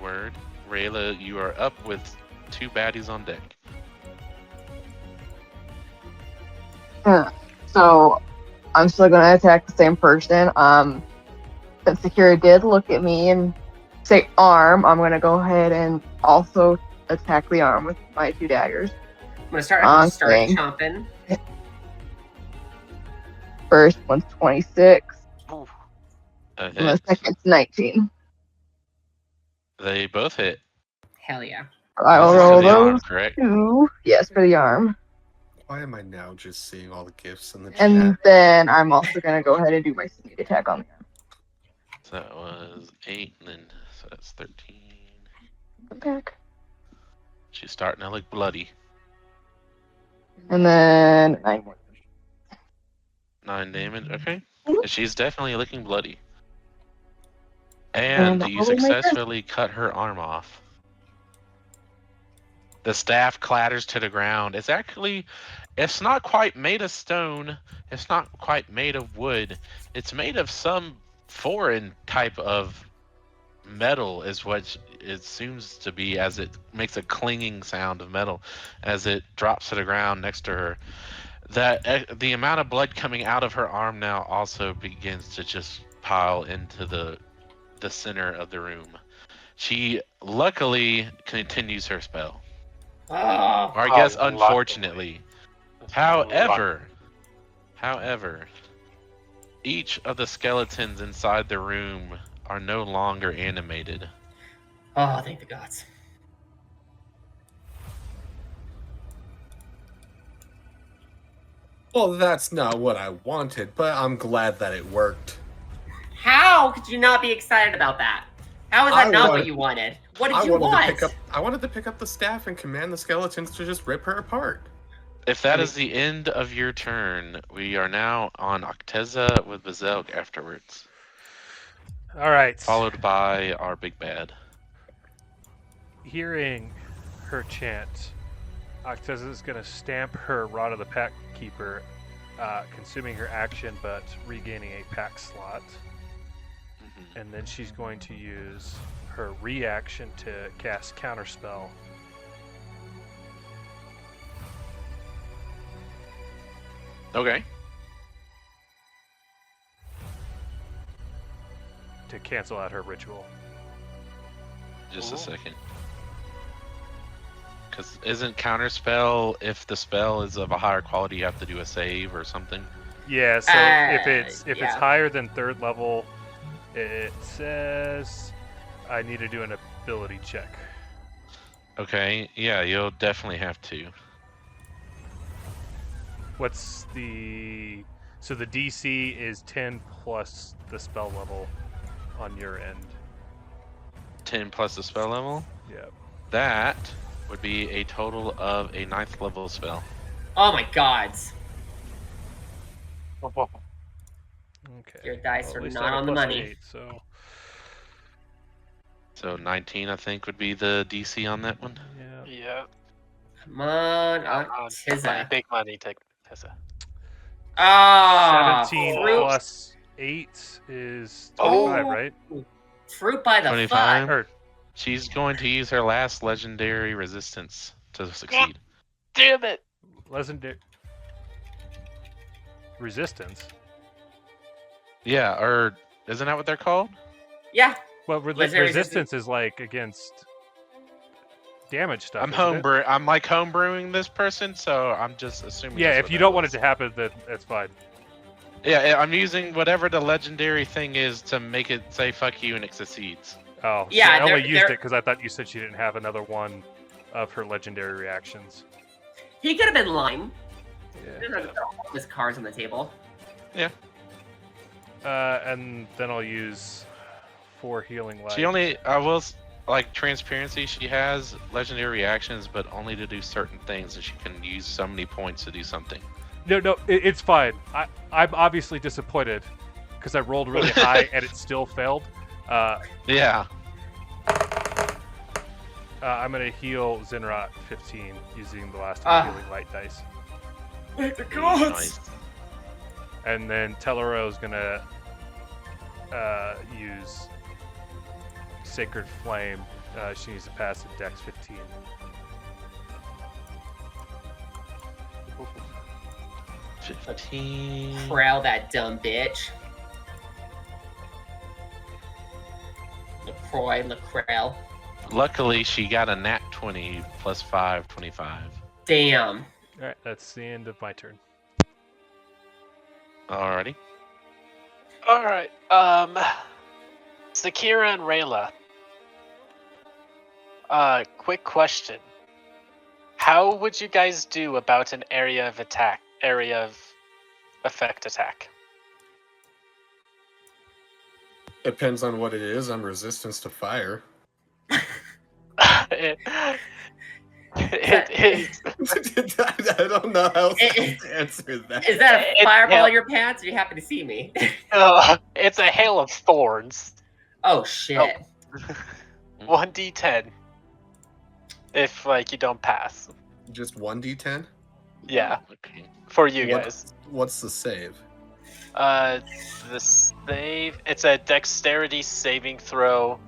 Word. Rayla, you are up with 2 baddies on deck. So I'm still gonna attack the same person. Since Sakira did look at me and say arm, I'm gonna go ahead and also attack the arm with my 2 daggers. I'm going to start Okay. chomping. First one's 26, Oof. A hit. and the second's 19. They both hit. Hell yeah. I will This is for roll the arm, those correct? 2. Yes, for the arm. Why am I now just seeing all the gifts in the chat? And then I'm also gonna go ahead and do my sneak attack on the arm. So that was 8, and then so that's 13. Come back. She's starting to look bloody. And then 9 more. 9 damage. Okay. Mhm. She's definitely looking bloody. And And you I'll roll my turn. successfully cut her arm off. The staff clatters to the ground. It's not quite made of stone. It's not quite made of wood. It's made of some foreign type of metal is what it seems to be, as it makes a clinging sound of metal as it drops to the ground next to her. That the amount of blood coming out of her arm now also begins to just pile into the center of the room. She luckily continues her spell. Oh. Or I guess luckily. unfortunately. However, each of the skeletons inside the room are no longer animated. Oh, thank the gods. Well, that's not what I wanted, but I'm glad that it worked. How could you not be excited about that? How is that I not wanted- what you wanted? What did I you wanted want? to pick up. I wanted to pick up the staff and command the skeletons to just rip her apart. If that is the end of your turn, we are now on Acteza with Bazelk afterwards, All right. followed by our big bad. Hearing her chant, Acteza is going to stamp her Rod of the Pack Keeper, consuming her action but regaining a pack slot. Mhm. And then she's going to use her reaction to cast Counterspell. Okay. To cancel out her ritual. Just Ooh. a second. Because isn't counterspell, if the spell is of a higher quality, you have to do a save or something? Yeah, so if it's yeah. higher than 3rd level, it says I need to do an ability check. Okay, yeah, you'll definitely have to. What's the... So the DC is 10 plus the spell level on your end. 10 plus the spell level? Yeah. That would be a total of a 9th level spell. Oh my gods. Okay. Your dice Well, are at least not I have a on the plus money. 8, so So 19, I think, would be the DC on that one. yeah. Yeah. Come on, Money, Acteza. big money, Tessa. Ah, 17 fruit, plus 8 is 25, Oh. right? fruit by the 25? foot. Or She's going to use her last legendary resistance to succeed. Damn it! legendary resistance. Yeah, or isn't that what they're called? Yeah. Well, Legendary resistance is like against damage stuff. I'm isn't it? I'm like homebrewing this person, so I'm just assuming. Yeah, that's if what you that don't want it was. to happen, then that's fine. Yeah, I'm using whatever the legendary thing is to make it say "fuck you" and it succeeds. Oh, Yeah, so I only they're- used it they're- because I thought you said she didn't have another one of her legendary reactions. He could have been lying. Yeah. There's all his cards on the table. And then I'll use 4 healing light. She only, like transparency. She has legendary reactions, but only to do certain things, and she can use so many points to do something. No, it's fine. I'm obviously disappointed because I rolled really high and it still failed. Yeah. I'm gonna heal Zinrat 15 using the last healing light dice, Nice. and then Tellero's gonna use Sacred Flame. She needs to pass a Dex 15. Corral that dumb bitch. Lacroix. Luckily, she got a nat 20 plus 5, 25. Damn. All right, that's the end of my turn. Alrighty. All right. Sakira and Rayla. Quick question. How would you guys do about an area of effect attack? Depends on what it is. I'm resistance to fire. it is. I don't know how else to answer that. Is that a It- fireball yeah. in your pants? Are you happy to see me? It's a hail of thorns. Oh shit. 1d10. If you don't pass. Just 1d10? Yeah, Okay. for you What- guys. What's the save? The save. It's a dexterity saving throw.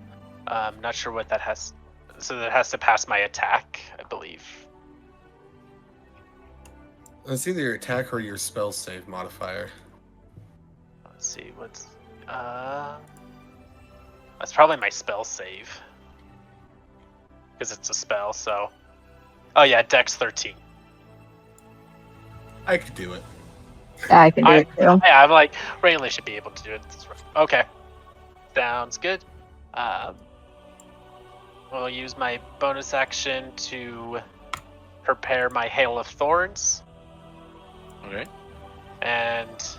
Not sure what that has. So that has to pass my attack, I believe. It's either your attack or your spell save modifier. Let's see what's. That's probably my spell save. Because it's a spell, so. Oh yeah, Dex 13. I could do it. Yeah, I can do it too. Yeah, I'm like, Rayleigh should be able to do it. Okay. Sounds good. I'll use my bonus action to prepare my Hail of Thorns Okay. and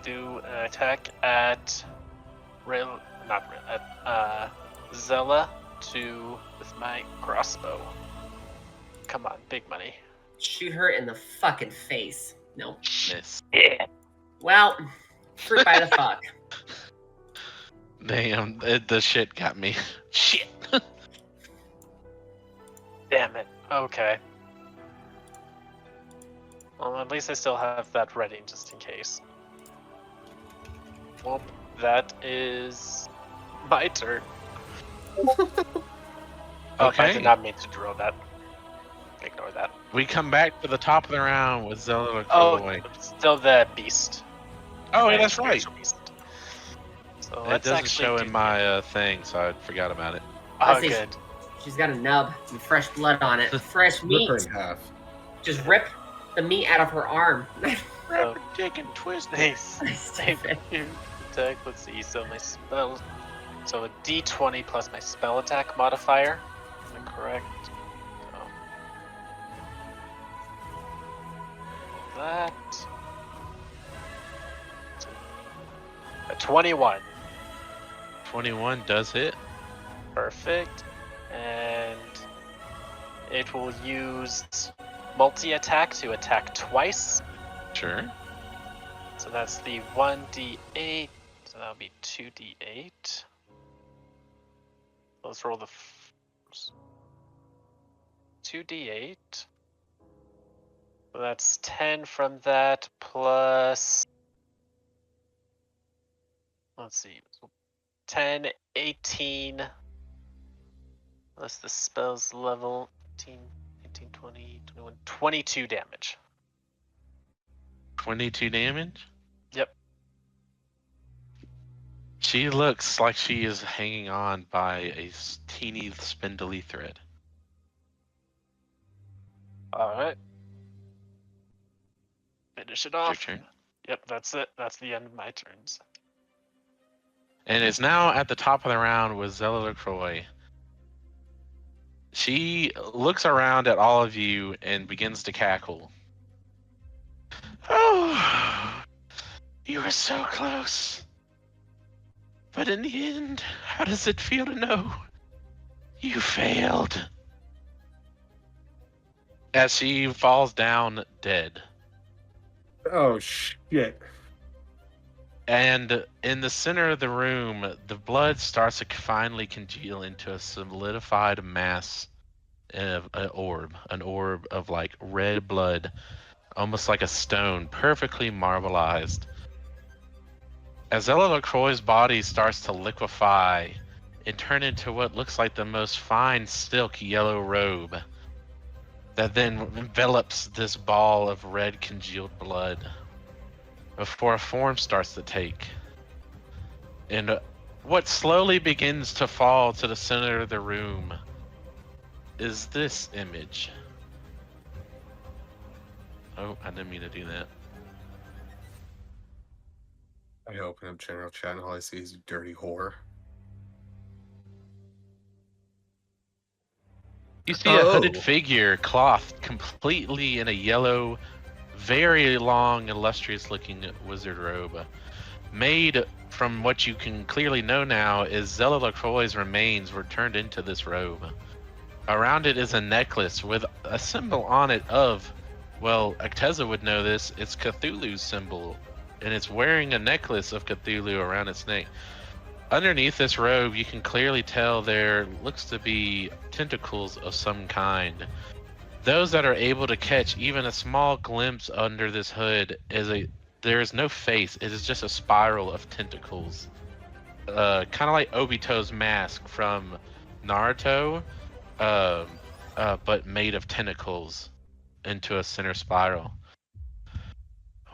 do an attack at Zella with my crossbow. Come on, big money. Shoot her in the fucking face. No. Miss. Yeah. Well, fruit by the fuck. Damn, the shit got me. Shit. Damn it. Okay. Well, at least I still have that ready just in case. Well, that is my turn. Oh, I Okay. did not mean to draw that. Ignore that. We come back to the top of the round with Zella Oh, Lacroix. still the beast. Oh, yeah, My that's right. spiritual beast. So It let's doesn't actually show do in my thing, so I forgot about it. Oh, I see. good. She's got a nub with fresh blood on it. Fresh Rip meat. her in half. Just rip the meat out of her arm. So, Chicken twist. nice. Attack. Let's see. So my spell. So a D20 plus my spell attack modifier. Is that correct? So, that. A 21. 21 does hit. Perfect. And it will use multi-attack to attack twice. Sure. So that's the 1d8. So that'll be 2d8. Let's roll the 2d8. So that's 10 from that plus. Let's see. 10, 18. That's the spell's level. 18, 20, 21, 22 damage. 22 damage? Yep. She looks like she is hanging on by a teeny spindly thread. Alright. Finish it It's your off. turn. Yep, that's it. That's the end of my turns. And it's now at the top of the round with Zella Lacroix. She looks around at all of you and begins to cackle. Oh, you were so close. But in the end, how does it feel to know you failed? As she falls down dead. Oh shit. And in the center of the room, the blood starts to finally congeal into a solidified mass of an orb of like red blood, almost like a stone, perfectly marbleized. As Zella Lacroix's body starts to liquefy and turn into what looks like the most fine silk yellow robe that then envelops this ball of red congealed blood before a form starts to take. And what slowly begins to fall to the center of the room is this image. Oh, I didn't mean to do that. I open up general chat and all I see is you dirty whore. You see a hooded Oh. figure clothed completely in a yellow, very long, illustrious looking wizard robe. Made from what you can clearly know now is Zella Lacroix's remains were turned into this robe. Around it is a necklace with a symbol on it of, well, Acteza would know this, it's Cthulhu's symbol. And it's wearing a necklace of Cthulhu around its neck. Underneath this robe, you can clearly tell there looks to be tentacles of some kind. Those that are able to catch even a small glimpse under this hood there is no face. It is just a spiral of tentacles, kind of like Obito's mask from Naruto, but made of tentacles into a center spiral.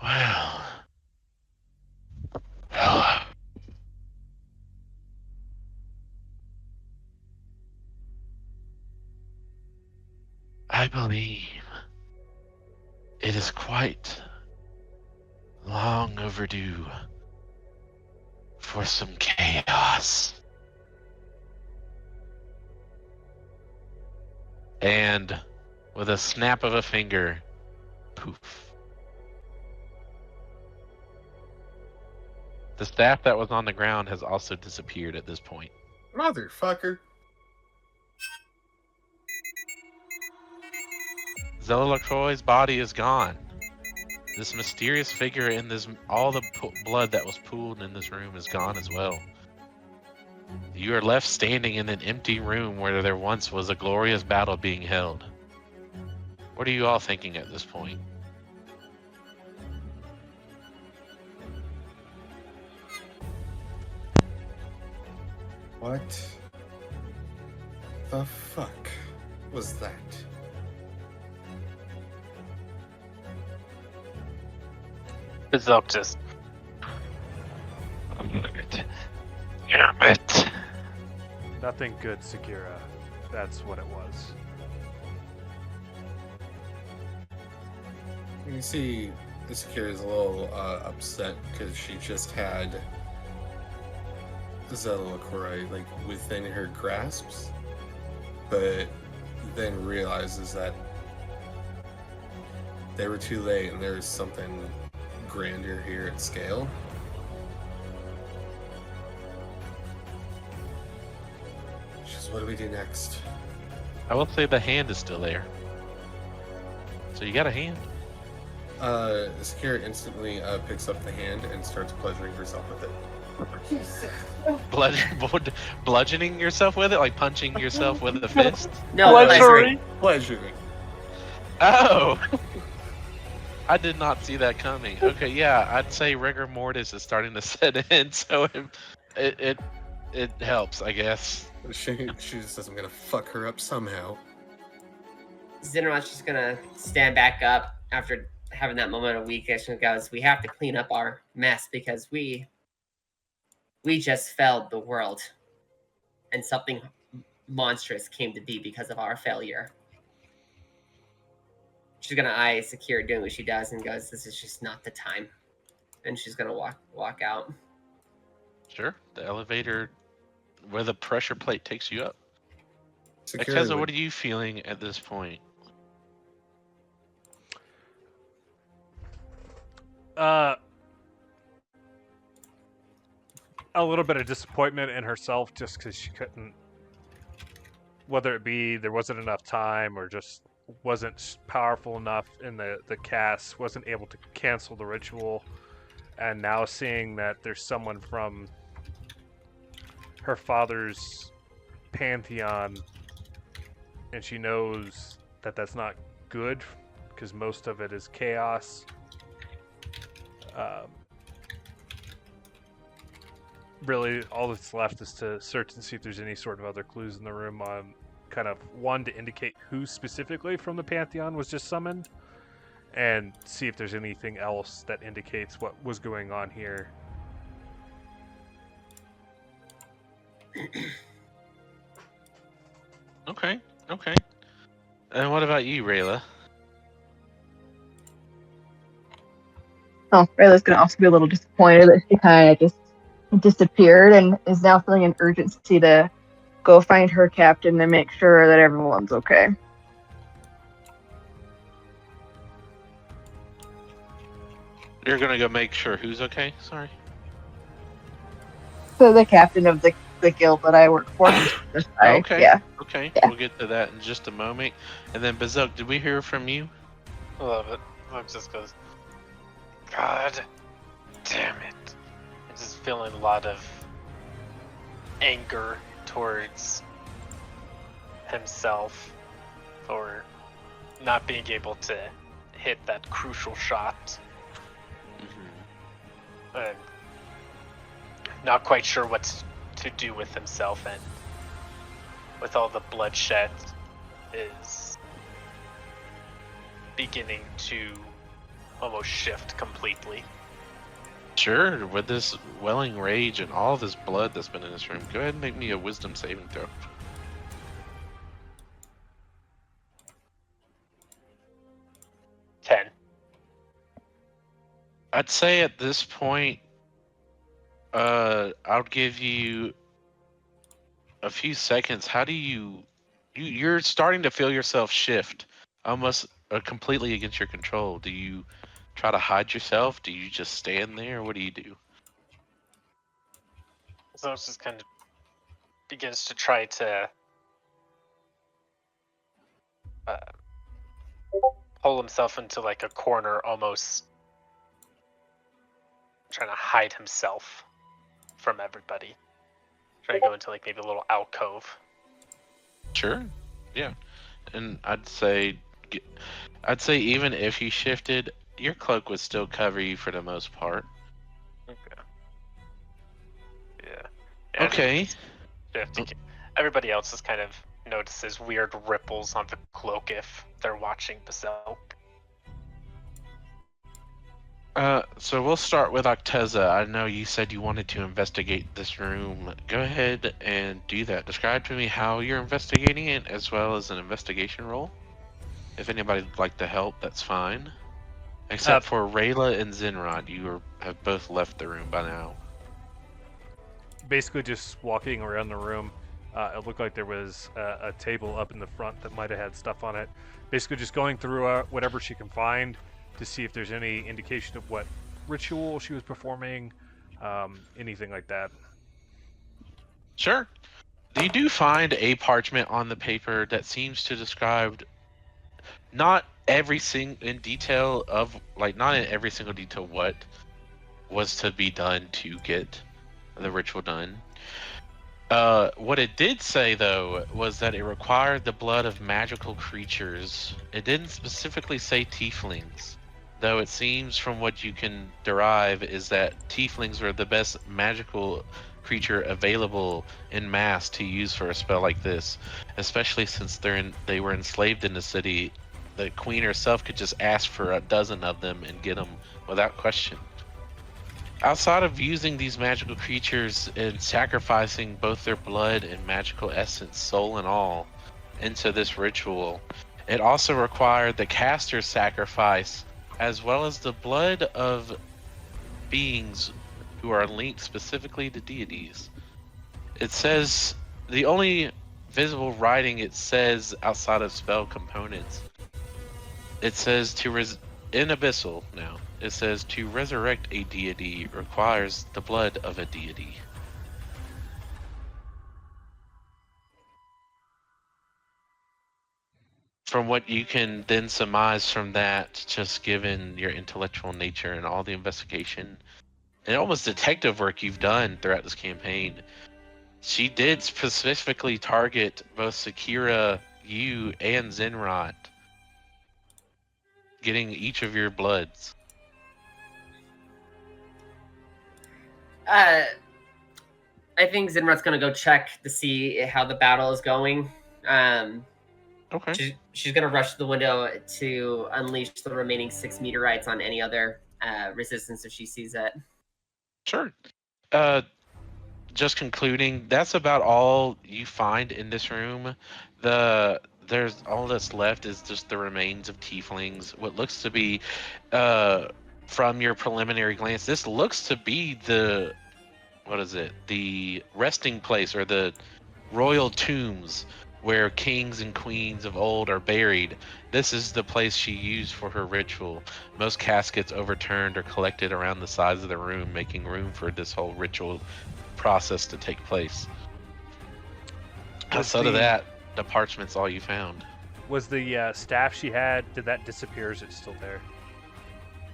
Well. I believe it is quite long overdue for some chaos. And with a snap of a finger, poof. The staff that was on the ground has also disappeared at this point. Motherfucker. Zella Lacroix's body is gone. This mysterious figure in this, all the blood that was pooled in this room is gone as well. You are left standing in an empty room where there once was a glorious battle being held. What are you all thinking at this point? What the fuck was that? Zelk just. Damn it. Nothing good, Sakira. That's what it was. You see, Sakira is a little upset because she just had Zella Lacroix like within her grasps, but then realizes that they were too late and there is something grander here at scale. She's, what do we do next? I will say the hand is still there. So you got a hand. Sakira instantly picks up the hand and starts pleasuring herself with it. Bludgeoning yourself with it? Like punching yourself with a fist? No, Pleasuring. Pleasuring. Oh! I did not see that coming. Okay, yeah, I'd say rigor mortis is starting to set in, so it helps, I guess. She just says, I'm gonna fuck her up somehow. Zinrat's just gonna stand back up after having that moment of weakness and goes, we have to clean up our mess because we We just failed the world, and something monstrous came to be because of our failure. She's gonna eye Sakira doing what she does and goes, "This is just not the time," and she's gonna walk out. Sure. The elevator where the pressure plate takes you up. Security Acteza, would- what are you feeling at this point? A little bit of disappointment in herself just because she couldn't, whether it be there wasn't enough time or just wasn't powerful enough in the cast, wasn't able to cancel the ritual, and now seeing that there's someone from her father's pantheon and she knows that that's not good because most of it is chaos. Really, all that's left is to search and see if there's any sort of other clues in the room on kind of one to indicate who specifically from the Pantheon was just summoned, and see if there's anything else that indicates what was going on here. Okay. And what about you, Rayla? Oh, Rayla's gonna also be a little disappointed that she kind of just disappeared and is now feeling an urgency to go find her captain and make sure that everyone's okay. You're gonna go make sure who's okay? Sorry. So the captain of the guild that I work for. Okay. Yeah. Okay, Yeah. we'll get to that in just a moment. And then Bazuk, did we hear from you? I love it. Luke just goes, God damn it. I'm just feeling a lot of anger towards himself for not being able to hit that crucial shot. And not quite sure what to do with himself, and with all the bloodshed is beginning to almost shift completely. Sure, with this welling rage and all this blood that's been in this room, go ahead and make me a wisdom saving throw. 10. I'd say at this point, I'll give you a few seconds. How do you're starting to feel yourself shift, almost completely against your control. Do you try to hide yourself? Do you just stand there? What do you do? So it's just kind of begins to try to pull himself into like a corner, almost trying to hide himself from everybody. Try to go into like maybe a little alcove. Sure. Yeah. And I'd say even if you shifted, your cloak would still cover you for the most part. Okay. Yeah. Okay. Everybody else just kind of notices weird ripples on the cloak if they're watching Bazuk. So we'll start with Acteza. I know you said you wanted to investigate this room. Go ahead and do that. Describe to me how you're investigating it, as well as an investigation roll. If anybody'd like to help, that's fine. Except for Rayla and Zinrod, you have both left the room by now. Basically just walking around the room. It looked like there was a table up in the front that might have had stuff on it. Basically just going through whatever she can find to see if there's any indication of what ritual she was performing, anything like that. Sure. You do find a parchment on the paper that seems to describe not every in detail of, like, not in every single detail what was to be done to get the ritual done. What it did say, though, was that it required the blood of magical creatures. It didn't specifically say tieflings, though it seems from what you can derive is that tieflings were the best magical creature available in mass to use for a spell like this, especially since they were enslaved in the city. The queen herself could just ask for a dozen of them and get them without question. Outside of using these magical creatures and sacrificing both their blood and magical essence, soul and all, into this ritual, it also required the caster's sacrifice, as well as the blood of beings who are linked specifically to deities. It says, the only visible writing it says outside of spell components, it says in Abyssal now, it says to resurrect a deity requires the blood of a deity. From what you can then surmise from that, just given your intellectual nature and all the investigation and almost detective work you've done throughout this campaign, she did specifically target both Sakira, you, and Zenrot, getting each of your bloods. I think Zenrot's gonna go check to see how the battle is going. Okay. She's gonna rush to the window to unleash the remaining 6 meteorites on any other resistance if she sees it. Sure. Just concluding, that's about all you find in this room. There's all that's left is just the remains of tieflings. What looks to be, from your preliminary glance, this looks to be the resting place or the royal tombs where kings and queens of old are buried. This is the place she used for her ritual. Most caskets overturned or collected around the sides of the room, making room for this whole ritual process to take place. Outside of that, the parchment's all you found. Was the staff she had, did that disappear or is it still there?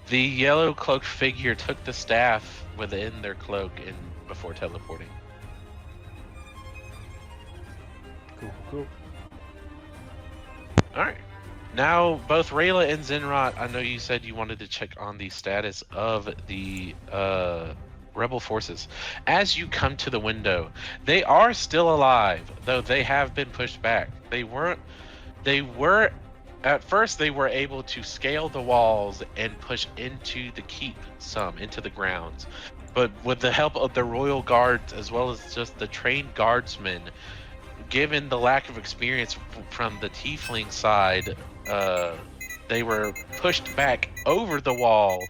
The yellow cloaked figure took the staff within their cloak before teleporting. Cool. Alright. Now, both Rayla and Zenrot, I know you said you wanted to check on the status of the rebel forces. As you come to the window, they are still alive, though they have been pushed back. At first they were able to scale the walls and push into the keep into the grounds. But with the help of the royal guards, as well as just the trained guardsmen, given the lack of experience from the tiefling side, they were pushed back over the wall,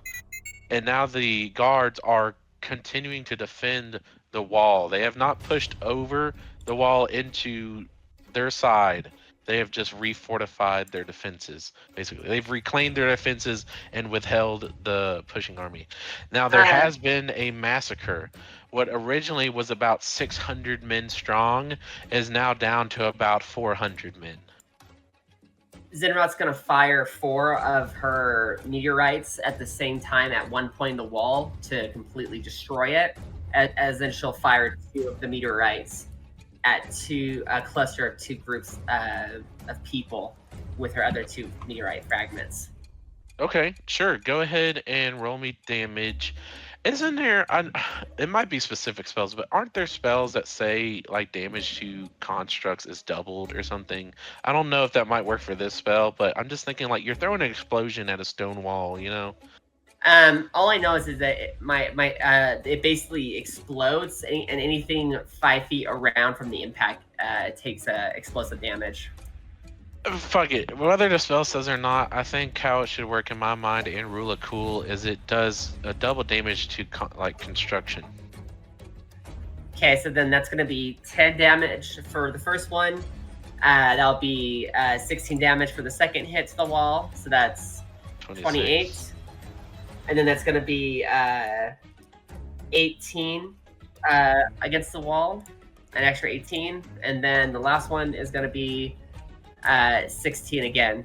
and now the guards are continuing to defend the wall. They have not pushed over the wall into their side. They have just refortified their defenses. Basically, they've reclaimed their defenses and withheld the pushing army. Now, there has been a massacre. What originally was about 600 men strong is now down to about 400 men. Zenrot's gonna fire 4 of her meteorites at the same time at one point in the wall to completely destroy it. As then she'll fire 2 of the meteorites at a cluster of 2 groups of people with her other 2 meteorite fragments. Okay, sure. Go ahead and roll me damage. Isn't there? It might be specific spells, but aren't there spells that say like damage to constructs is doubled or something? I don't know if that might work for this spell, but I'm just thinking like you're throwing an explosion at a stone wall, you know? All I know is that it basically explodes, and anything 5 feet around from the impact takes explosive damage. Fuck it. Whether the spell says or not, I think how it should work in my mind in Rule of Cool is it does a double damage to construction. Okay, so then that's going to be 10 damage for the first one. That'll be 16 damage for the second hit to the wall, so that's 28. And then that's going to be 18 against the wall, an extra 18. And then the last one is going to be 16 again.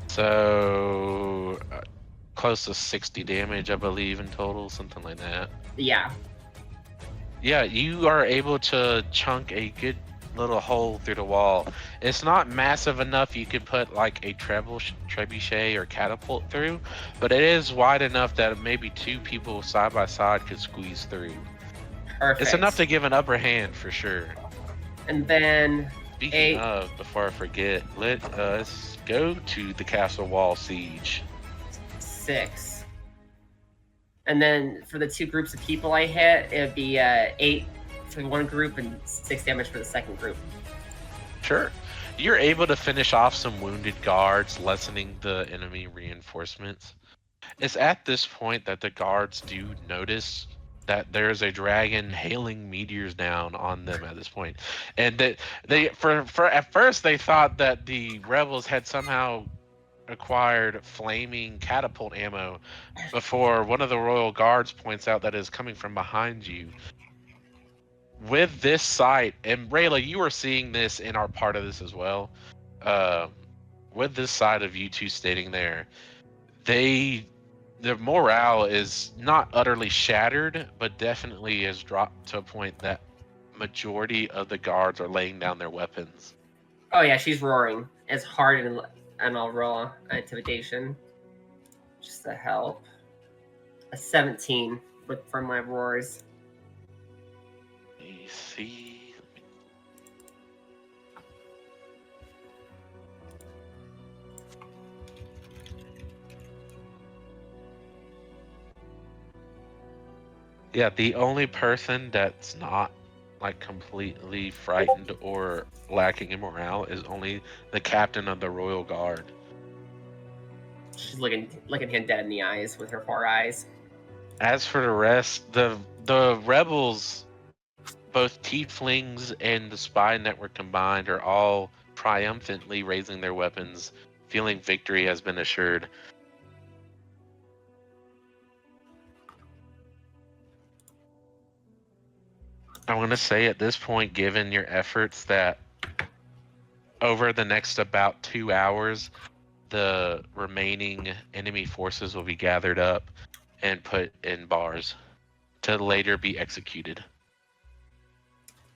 So close to 60 damage, I believe, in total, something like that. Yeah. Yeah, you are able to chunk a good little hole through the wall. It's not massive enough you could put like a trebuchet or catapult through, but it is wide enough that maybe 2 people side by side could squeeze through. Perfect. It's enough to give an upper hand for sure. And then Speaking of, before I forget, let us go to the castle wall siege. 6. And then for the 2 groups of people I hit, it would be 8 for one group and 6 damage for the second group. Sure. You're able to finish off some wounded guards, lessening the enemy reinforcements. It's at this point that the guards do notice that there's a dragon hailing meteors down on them at this point. And that they for at first they thought that the rebels had somehow acquired flaming catapult ammo before one of the royal guards points out that is coming from behind you. With this sight, and Rayla, you are seeing this in our part of this as well. With this sight of you two standing there, the morale is not utterly shattered, but definitely has dropped to a point that majority of the guards are laying down their weapons. Oh yeah, she's roaring as hard, and I'll roll intimidation just to help. A 17 from my roars. Let me see. Yeah, the only person that's not like completely frightened or lacking in morale is only the captain of the Royal Guard. She's looking him dead in the eyes with her 4 eyes. As for the rest, the rebels, both tieflings and the spy network combined, are all triumphantly raising their weapons, feeling victory has been assured. I want to say at this point, given your efforts, that over the next about 2 hours, the remaining enemy forces will be gathered up and put in bars to later be executed.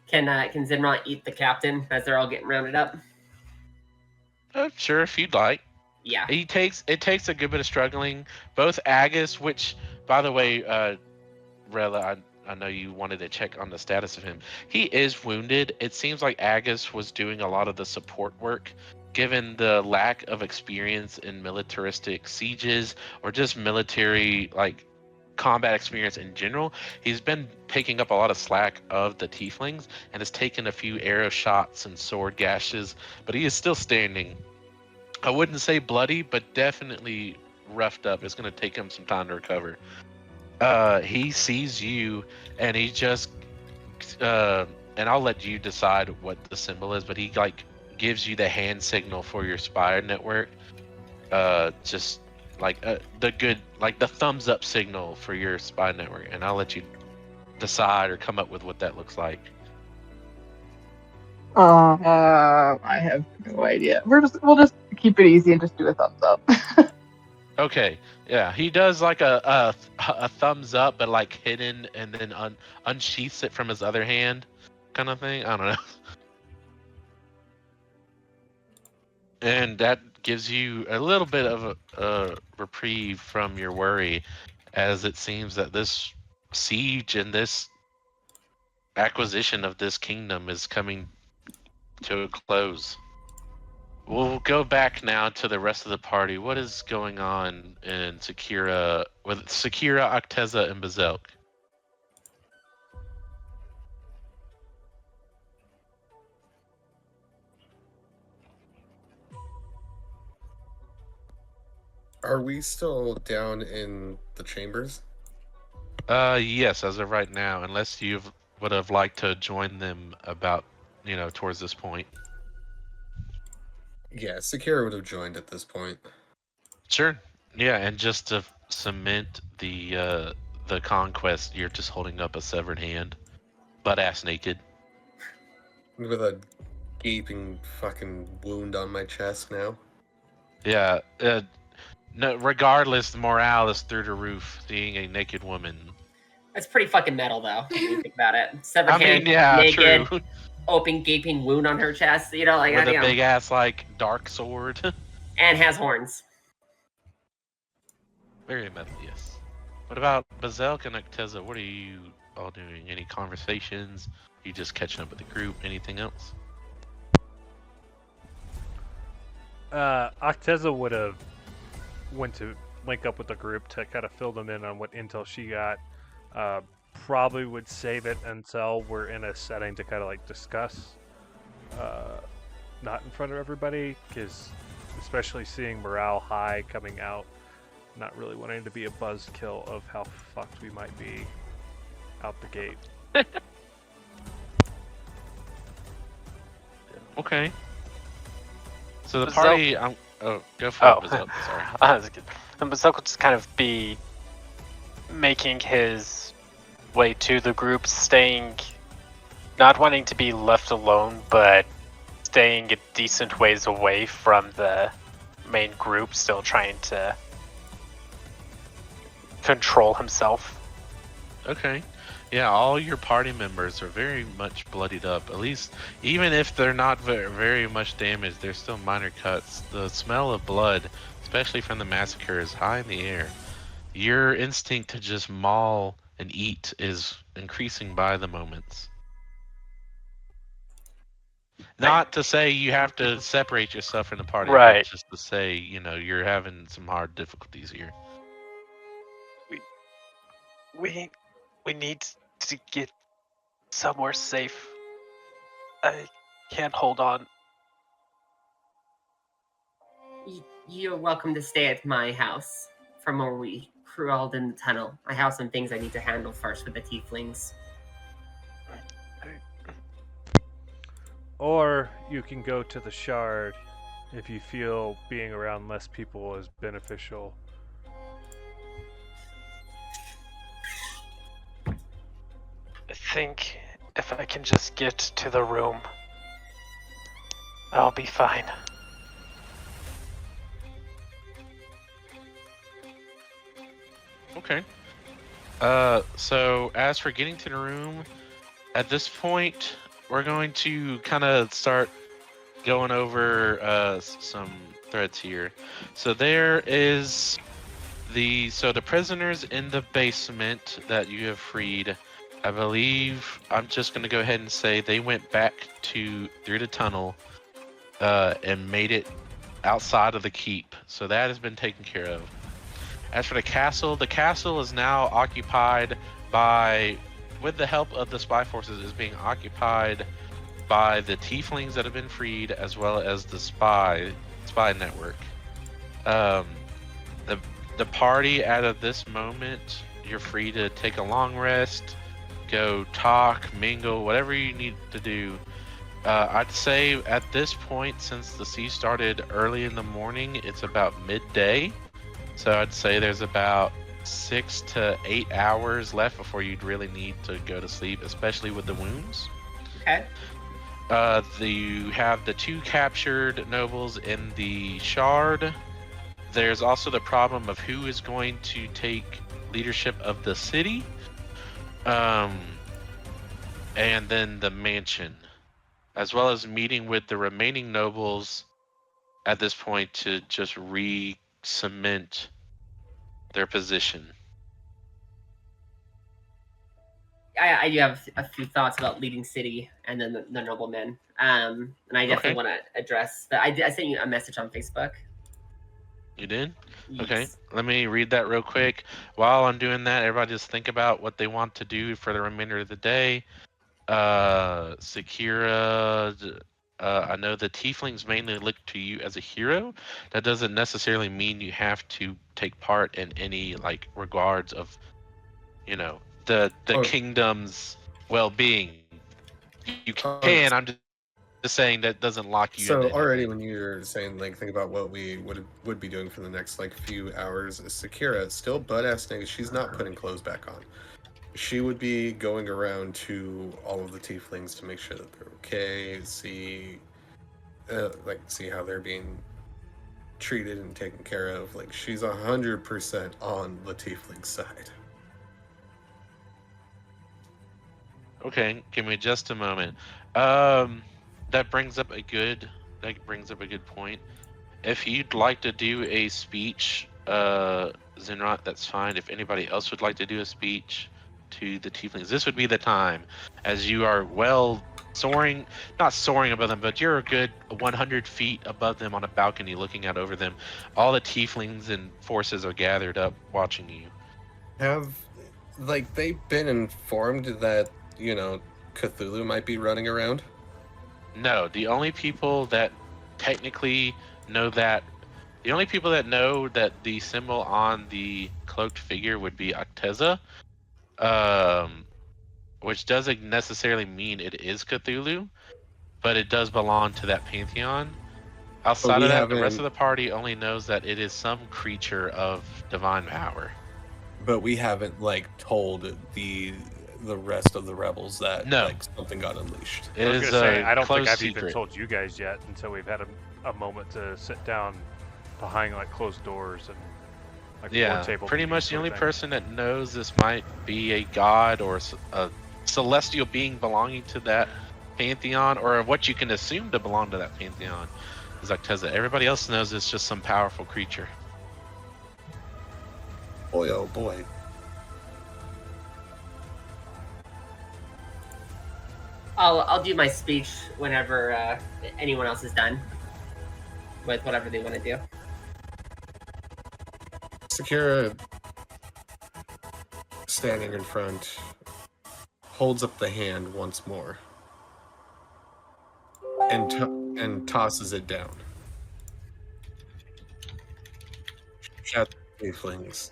Can Zinra eat the captain as they're all getting rounded up? Sure, if you'd like. Yeah. It takes a good bit of struggling. Both Agus, which, by the way, Rella, I know you wanted to check on the status of him. He is wounded. It seems like Agus was doing a lot of the support work, given the lack of experience in militaristic sieges or just military combat experience in general. He's been picking up a lot of slack of the tieflings and has taken a few arrow shots and sword gashes, but he is still standing. I wouldn't say bloody, but definitely roughed up. It's going to take him some time to recover. He sees you, and he just, and I'll let you decide what the symbol is, but he gives you the hand signal for your spy network. Just the thumbs up signal for your spy network, and I'll let you decide or come up with what that looks like. I have no idea. We'll just keep it easy and just do a thumbs up. Okay, yeah, he does a thumbs up, but hidden, and then unsheaths it from his other hand, kind of thing. I don't know. And that gives you a little bit of a reprieve from your worry, as it seems that this siege and this acquisition of this kingdom is coming to a close. We'll go back now to the rest of the party. What is going on in Sakira, with Sakira, Acteza, and Bazelk? Are we still down in the chambers? Yes, as of right now, unless you would have liked to join them about, towards this point. Yeah, Sakira would have joined at this point. Sure. Yeah, and just to cement the conquest, you're just holding up a severed hand, butt ass naked. With a gaping fucking wound on my chest now. Yeah. No, regardless, the morale is through the roof. Seeing a naked woman. That's pretty fucking metal, though. When you think about it. Severed hand, yeah, naked, true. open gaping wound on her chest. With a big ass dark sword. And has horns. Very metal, yes. What about Bazelk and Acteza? What are you all doing? Any conversations? You just catching up with the group? Anything else? Acteza would have went to link up with the group to kind of fill them in on what intel she got. Probably would save it until we're in a setting to kind of like discuss, not in front of everybody, because especially seeing morale high coming out, not really wanting to be a buzzkill of how fucked we might be out the gate. Okay. So the Was party. Go for it. Sorry. That's good. And Bazzoka will just kind of be making his way to the group, staying, not wanting to be left alone, but staying a decent ways away from the main group, still trying to control himself. Okay. Yeah, all your party members are very much bloodied up. At least, even if they're not very much damaged, they're still minor cuts. The smell of blood, especially from the massacre, is high in the air. Your instinct to just maul and eat is increasing by the moments. Not to say you have to separate yourself from the party, Right. but just to say, you're having some hard difficulties here. We need to get somewhere safe. I can't hold on. You're welcome to stay at my house from where we crawled in the tunnel. I have some things I need to handle first with the tieflings. Or you can go to the shard if you feel being around less people is beneficial. I think if I can just get to the room, I'll be fine. Okay. So as for getting to the room, at this point, we're going to kind of start going over some threads here. So there is the prisoners in the basement that you have freed. I believe I'm just going to go ahead and say they went back through the tunnel and made it outside of the keep. So that has been taken care of. As for the castle is now occupied by, with the help of the spy forces, is being occupied by the tieflings that have been freed, as well as the spy network. The party, out of this moment, you're free to take a long rest, go talk, mingle, whatever you need to do. I'd say at this point, since the siege started early in the morning, it's about midday. So I'd say there's about 6 to 8 hours left before you'd really need to go to sleep, especially with the wounds. Okay. You have the 2 captured nobles in the shard. There's also the problem of who is going to take leadership of the city. And then the mansion, as well as meeting with the remaining nobles at this point to just re-cement their position. I do have a few thoughts about leading city and then the noblemen. And I definitely want to address that. I sent you a message on Facebook. You did? Yes. Okay, let me read that real quick. While I'm doing that, everybody just think about what they want to do for the remainder of the day. Sakira, I know the tieflings mainly look to you as a hero. That doesn't necessarily mean you have to take part in any regards of, the kingdom's well-being. You can. I'm just saying that doesn't lock you. So into already, anything. when you're saying think about what we would be doing for the next few hours, Sakira still butt-ass naked. She's not putting clothes back on. She would be going around to all of the tieflings to make sure that they're okay, see how they're being treated and taken care of. She's 100% on the tiefling side. Okay, give me just a moment. That brings up a good point. If you'd like to do a speech, Zenrot, that's fine. If anybody else would like to do a speech to the tieflings, this would be the time, as you are well soaring, not soaring above them, but you're a good 100 feet above them on a balcony looking out over them. All the tieflings and forces are gathered up watching you. Have, like, they been informed that, you know, Cthulhu might be running around? No, the only people that technically know that, the only people that know that the symbol on the cloaked figure would be Acteza, which doesn't necessarily mean it is Cthulhu, but it does belong to that pantheon. Outside we of that, the rest haven't- of the party only knows that it is some creature of divine power. But we haven't, like, told the rest of the rebels that, No. like, something got unleashed. It I was is gonna say, a I don't think closed I've secret. even told you guys yet until we've had a moment to sit down behind like closed doors and like a Yeah, board table. pretty meeting much the sort only of thing. person that knows this might be a god or a celestial being belonging to that pantheon, or what you can assume to belong to that pantheon, is Acteza. Everybody else knows it's just some powerful creature. Boy, oh boy. I'll do my speech whenever anyone else is done with whatever they want to do. Sakira, standing in front, holds up the hand once more and tosses it down. Shout, tieflings.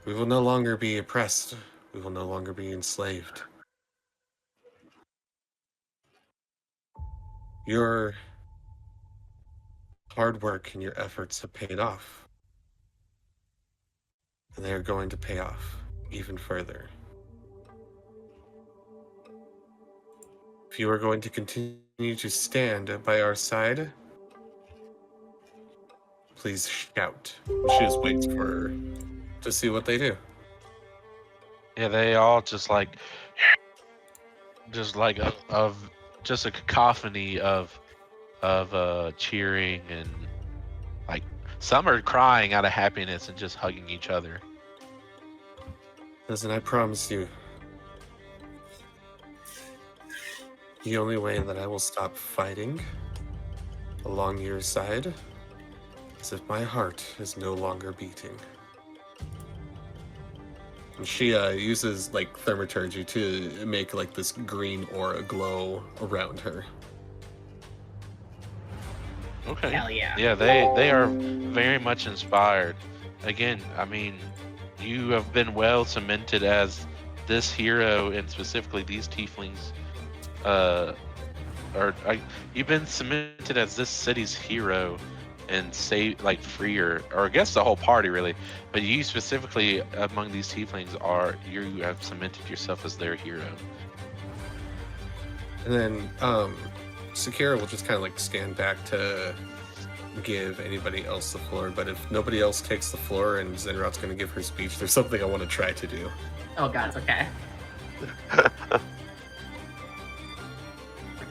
We will no longer be oppressed. We will no longer be enslaved. Your hard work and your efforts have paid off. And they are going to pay off even further. If you are going to continue to stand by our side, please shout. She just waits for to see what they do. Yeah, they all just like just a cacophony of cheering, and like some are crying out of happiness and just hugging each other. Listen, I promise you, the only way that I will stop fighting along your side is if my heart is no longer beating. And she uses like thaumaturgy to make like this green aura glow around her. Okay. Hell yeah. Yeah, they are very much inspired. Again, I mean, you have been well cemented as this hero, and specifically these tieflings. You've been cemented as this city's hero, and freer, or I guess the whole party really. But you specifically among these tieflings you have cemented yourself as their hero. And then Sakira will just kind of like stand back to give anybody else the floor. But if nobody else takes the floor and Zenrat's going to give her speech, there's something I want to try to do. Oh god, it's okay.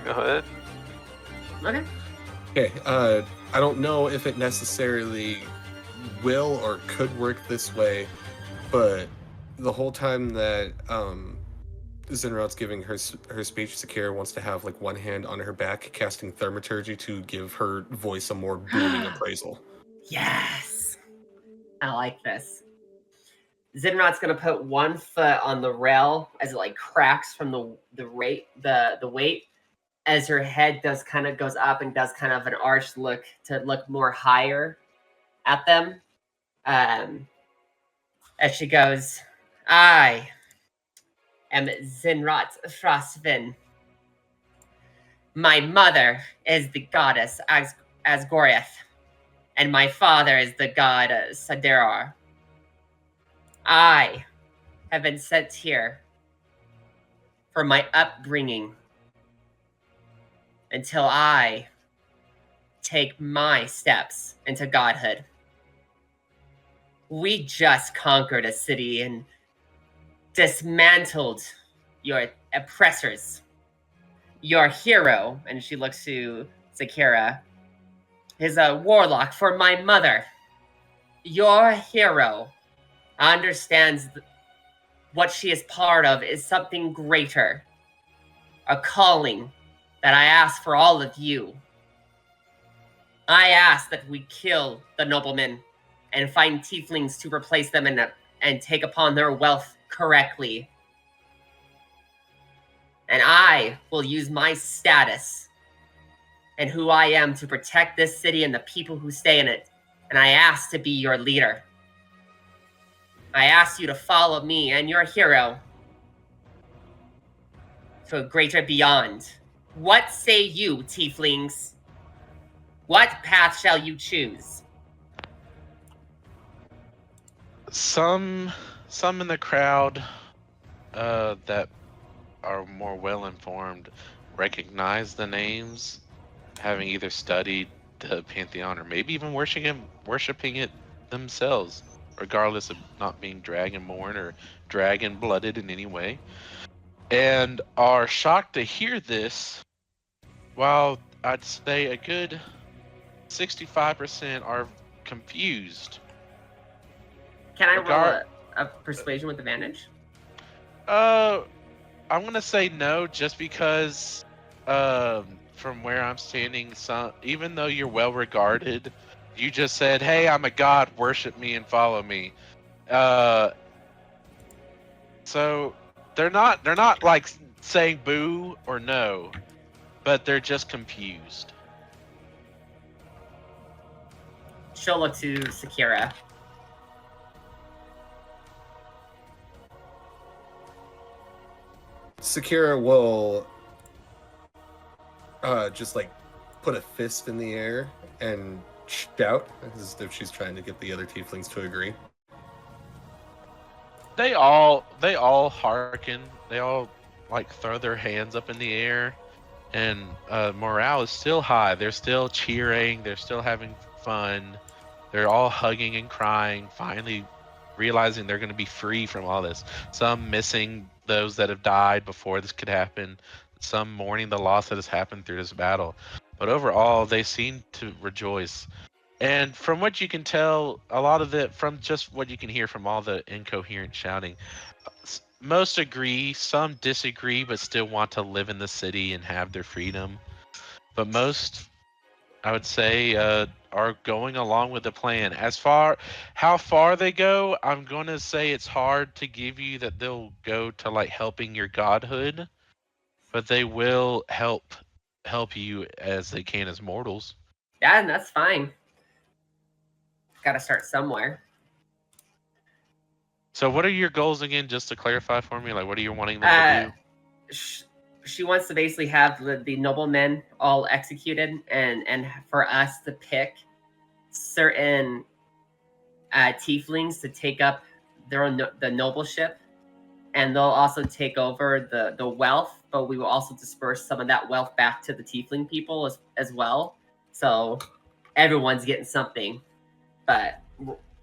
Go ahead. Okay. Okay, I don't know if it necessarily will or could work this way, but the whole time that Zenrat's giving her speech, Sakira wants to have like one hand on her back, casting thaumaturgy to give her voice a more booming appraisal. Yes. I like this. Zenrat's gonna put one foot on the rail as it like cracks from the weight, as her head goes up and does kind of an arched look to look more higher at them. As she goes, I am Zenrat Frostfin. My mother is the goddess Asgoriath, and my father is the god Saderar. I have been sent here for my upbringing until I take my steps into godhood. We just conquered a city and dismantled your oppressors. Your hero, and she looks to Sakira, is a warlock for my mother. Your hero understands what she is part of is something greater. a calling that I ask for all of you. I ask that we kill the noblemen and find tieflings to replace them and take upon their wealth correctly. And I will use my status and who I am to protect this city and the people who stay in it. And I ask to be your leader. I ask you to follow me and your hero to a greater beyond. What say you, tieflings? What path shall you choose? Some in the crowd that are more well informed recognize the names, having either studied the pantheon or maybe even worshiping it themselves, regardless of not being dragonborn or dragon blooded in any way, and are shocked to hear this, while I'd say a good 65% are confused. Can I roll a persuasion with advantage? I'm gonna say no, just because from where I'm standing, even though you're well regarded, you just said, "Hey, I'm a god, worship me and follow me." So they're not like saying boo or no, but they're just confused. She'll look to Sakira. Sakira will just like put a fist in the air and shout as if she's trying to get the other tieflings to agree. They all hearken. They all like throw their hands up in the air, and morale is still high. They're still cheering. They're still having fun. They're all hugging and crying, finally realizing they're going to be free from all this. Some missing those that have died before this could happen. Some mourning the loss that has happened through this battle. But overall, they seem to rejoice. And from what you can tell, a lot of it, from just what you can hear from all the incoherent shouting, most agree, some disagree, but still want to live in the city and have their freedom. But most, I would say, are going along with the plan. How far they go, I'm going to say it's hard to give you that they'll go to like helping your godhood, but they will help you as they can as mortals. Yeah, and that's fine. Gotta start somewhere. So what are your goals again, just to clarify for me? Like, what are you wanting them to do? She wants to basically have the noblemen all executed, and for us to pick certain tieflings to take up the nobleship, and they'll also take over the wealth, but we will also disperse some of that wealth back to the tiefling people as well. So everyone's getting something. But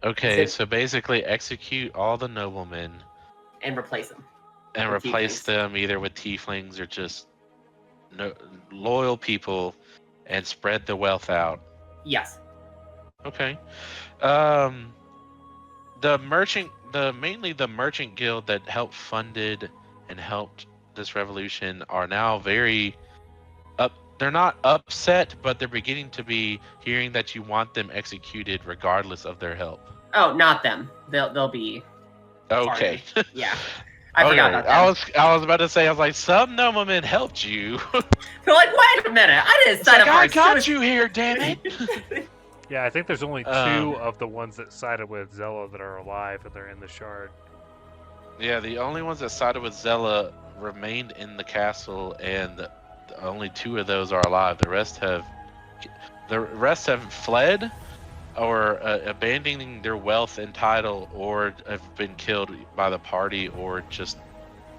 okay, so basically execute all the noblemen and replace them. And replace them either with tieflings or just loyal people, and spread the wealth out. Yes. Okay. Mainly the merchant guild that helped funded and helped this revolution are now very they're not upset, but they're beginning to be hearing that you want them executed regardless of their help. Oh, not them. They'll be. Okay. Yeah. I forgot about that. I was about to say, I was like, some noblemen helped you. They're like, wait a minute, I didn't sign up for I got you here, damn it. Yeah, I think there's only two of the ones that sided with Zella that are alive, and they're in the shard. Yeah, the only ones that sided with Zella remained in the castle, and only two of those are alive. The rest have fled, or abandoning their wealth and title, or have been killed by the party, or just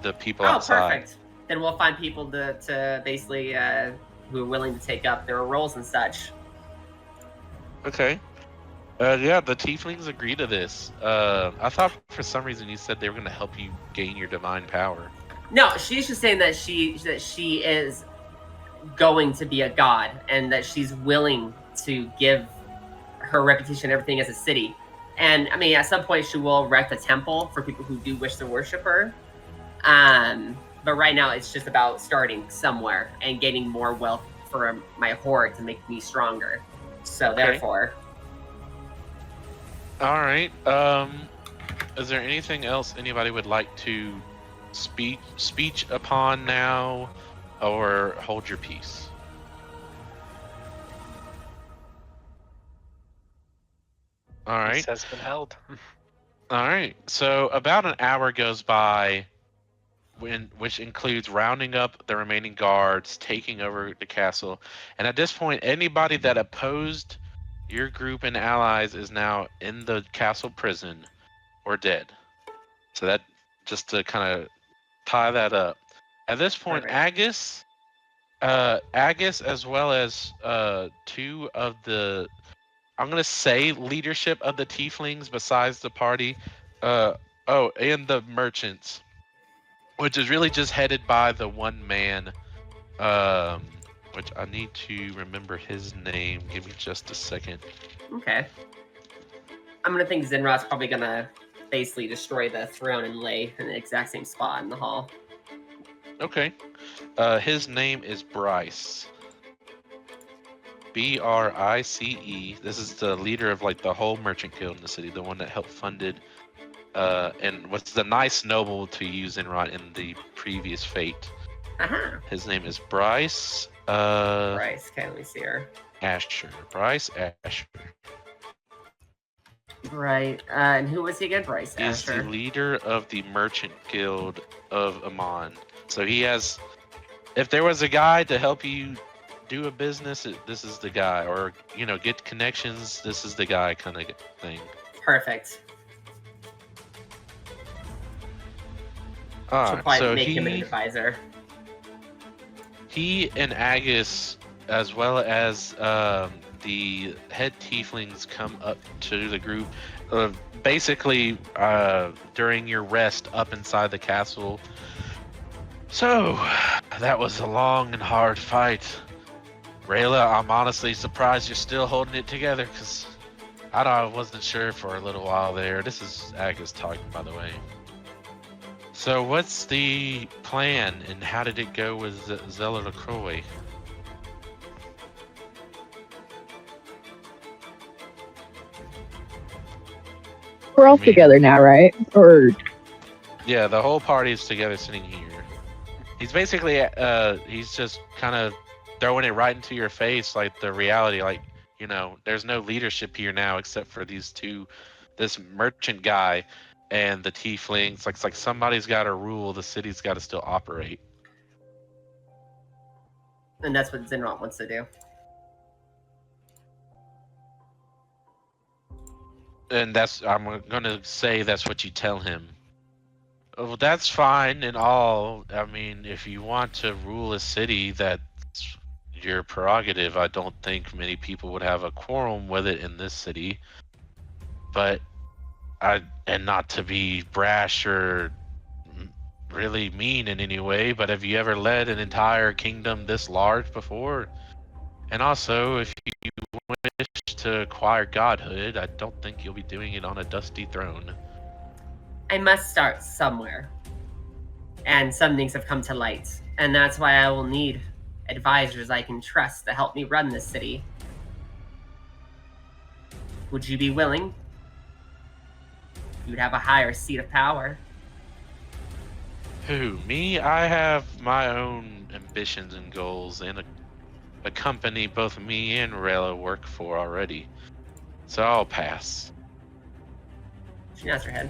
the people outside. Oh, perfect. Then we'll find people to basically who are willing to take up their roles and such. Okay. Yeah, the tieflings agree to this. I thought for some reason you said they were going to help you gain your divine power. No, she's just saying that she is going to be a god, and that she's willing to give her reputation and everything as a city. And I mean, at some point she will erect a temple for people who do wish to worship her. But right now, it's just about starting somewhere and getting more wealth for my horde to make me stronger. So Okay. therefore, All right. Is there anything else anybody would like to speech upon now, or hold your peace? All right. Peace has been held. All right. So about an hour goes by, which includes rounding up the remaining guards, taking over the castle, and at this point, anybody that opposed your group and allies is now in the castle prison or dead. So that, just to kind of tie that up. At this point, Perfect. Agus, as well as two of the, I'm gonna say, leadership of the tieflings besides the party, and the merchants, which is really just headed by the one man, which I need to remember his name. Give me just a second. Okay. I'm gonna think Zinra's probably gonna basically destroy the throne and lay in the exact same spot in the hall. Okay. His name is Bryce. Brice. This is the leader of like the whole merchant guild in the city, the one that helped funded and was the nice noble to use Zinra in the previous fate. Uh-huh. His name is Bryce. Bryce, okay, let me see her. Asher. Bryce Asher. Right. And who was he again? Bryce He's the Asher. leader of the merchant guild of Amon. So he has, if there was a guy to help you do a business, this is the guy, or get connections, this is the guy, kind of thing. Perfect. All She'll right, probably so make him an advisor. he and Agus, as well as the head tieflings, come up to the group. Basically, during your rest up inside the castle. So, that was a long and hard fight. Rayla, I'm honestly surprised you're still holding it together, because I wasn't sure for a little while there. This is Agus talking, by the way. So what's the plan, and how did it go with Zella Lacroix? We're all together now, right? Or Yeah, the whole party is together sitting here. He's basically, he's just kind of throwing it right into your face, like the reality, like, there's no leadership here now except for these two, this merchant guy and the tieflings. It's like somebody's got to rule, the city's got to still operate. And that's what Zinra wants to do. And I'm going to say that's what you tell him. Well, that's fine and all. I mean, if you want to rule a city, that's your prerogative. I don't think many people would have a quorum with it in this city. But and not to be brash or really mean in any way, but have you ever led an entire kingdom this large before? And also, if you wish to acquire godhood, I don't think you'll be doing it on a dusty throne. I must start somewhere. And some things have come to light. And that's why I will need advisors I can trust to help me run this city. Would you be willing? You'd have a higher seat of power. Who, me? I have my own ambitions and goals, and a company both me and Rayla work for already. So I'll pass. She nods her head.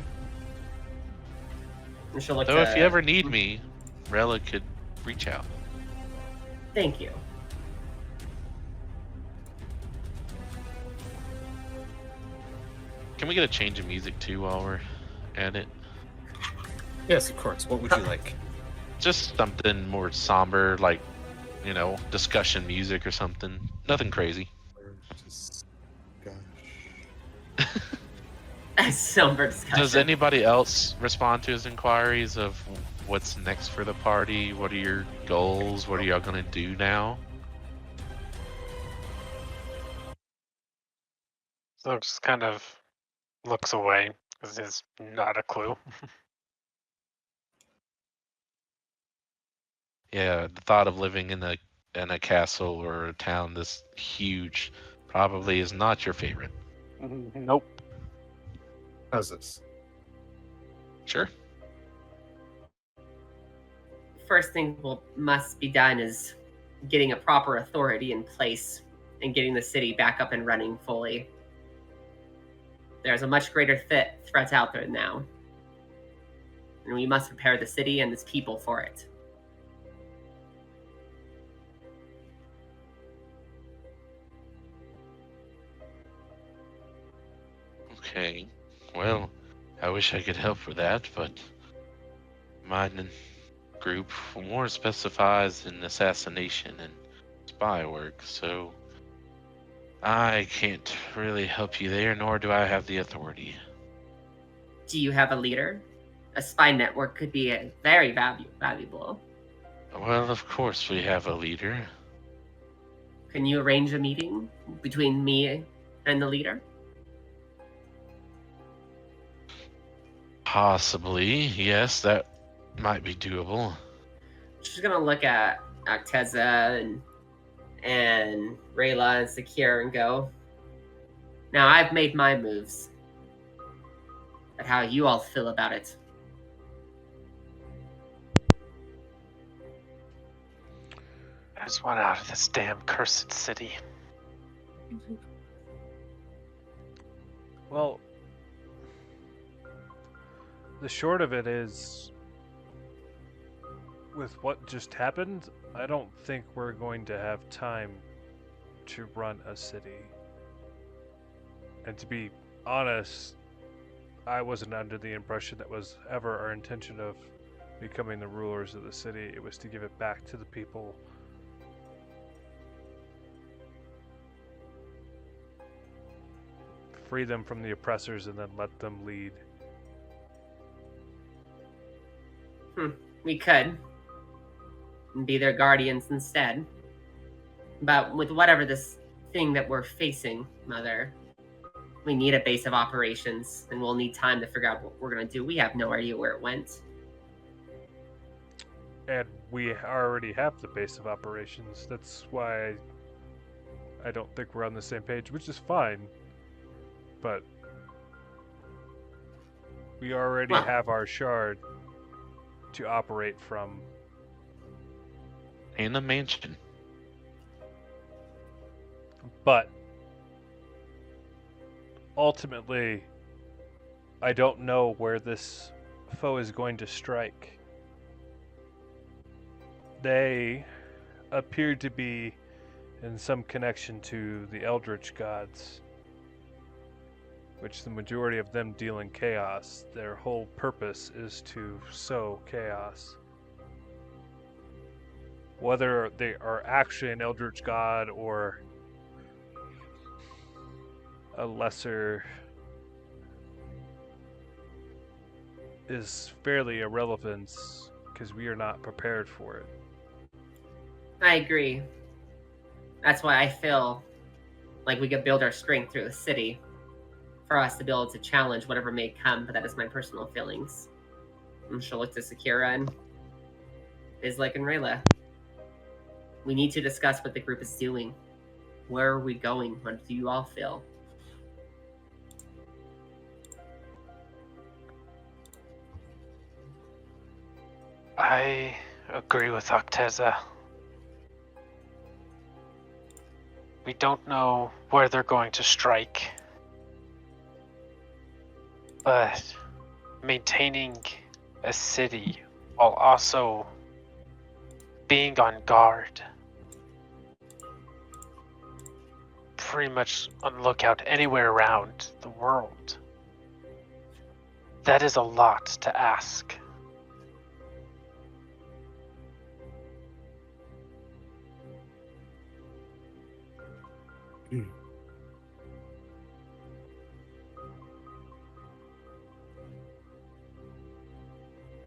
And she'll look Though if you ever need me, Rayla could reach out. Thank you. Can we get a change of music too while we're at it? Yes, of course. What would you like? Just something more somber, like, discussion music or something. Nothing crazy. Gosh. Somber discussion. Does anybody else respond to his inquiries of what's next for the party? What are your goals? What are y'all gonna do now? So just kind of looks away because he's not a clue. Yeah, the thought of living in a castle or a town this huge probably is not your favorite. Nope. How's this? Sure. First thing must be done is getting a proper authority in place and getting the city back up and running fully. There's a much greater threat out there now, and we must prepare the city and its people for it. Okay. Well, I wish I could help with that, but my group more specifies in assassination and spy work, so I can't really help you there, nor do I have the authority. Do you have a leader? A spy network could be very valuable. Well, of course we have a leader. Can you arrange a meeting between me and the leader? Possibly, yes, that might be doable. She's gonna look at Acteza and Rayla and Sakira and go, now I've made my moves. But how you all feel about it? I just want out of this damn cursed city. Well, the short of it is, with what just happened, I don't think we're going to have time to run a city. And to be honest, I wasn't under the impression that was ever our intention of becoming the rulers of the city. It was to give it back to the people. Free them from the oppressors and then let them lead. We could. And be their guardians instead. But with whatever this thing that we're facing, Mother, we need a base of operations, and we'll need time to figure out what we're going to do. We have no idea where it went. And we already have the base of operations. That's why I don't think we're on the same page, which is fine. But we already have our shard to operate from. In a mansion. But ultimately, I don't know where this foe is going to strike. They appear to be in some connection to the Eldritch gods, which the majority of them deal in chaos. Their whole purpose is to sow chaos. Whether they are actually an Eldritch god or a lesser is fairly irrelevant because we are not prepared for it. I agree. That's why I feel like we could build our strength through the city for us to be able to challenge whatever may come, but that is my personal feelings. And she'll look to Sakira and Izlik and Rayla. We need to discuss what the group is doing. Where are we going? What do you all feel? I agree with Acteza. We don't know where they're going to strike. But maintaining a city while also being on guard, pretty much on lookout anywhere around the world, that is a lot to ask.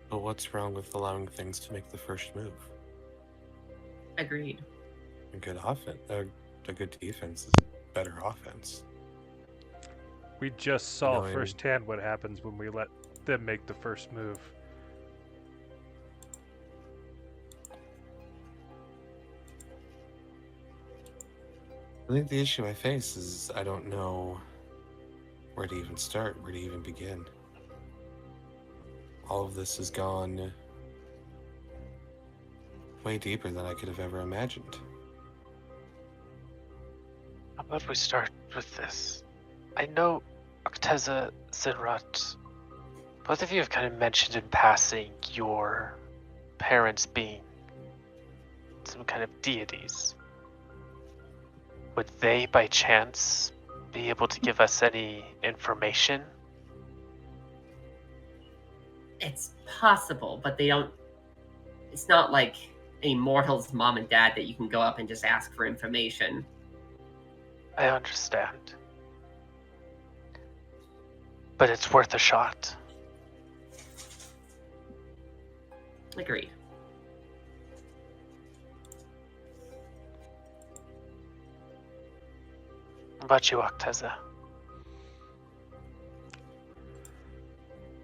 But what's wrong with allowing things to make the first move? Agreed. A good offense, a good defense is a better offense. We just saw Knowing- firsthand what happens when we let them make the first move. I think the issue I face is I don't know where to even start, where to even begin. All of this has gone way deeper than I could have ever imagined. How about we start with this? I know Acteza, Zinrat, both of you have kind of mentioned in passing your parents being some kind of deities. Would they, by chance, be able to give us any information? It's possible, but they don't. It's not like a mortal's mom and dad that you can go up and just ask for information. I understand. But it's worth a shot. Agreed. What about you, Acteza?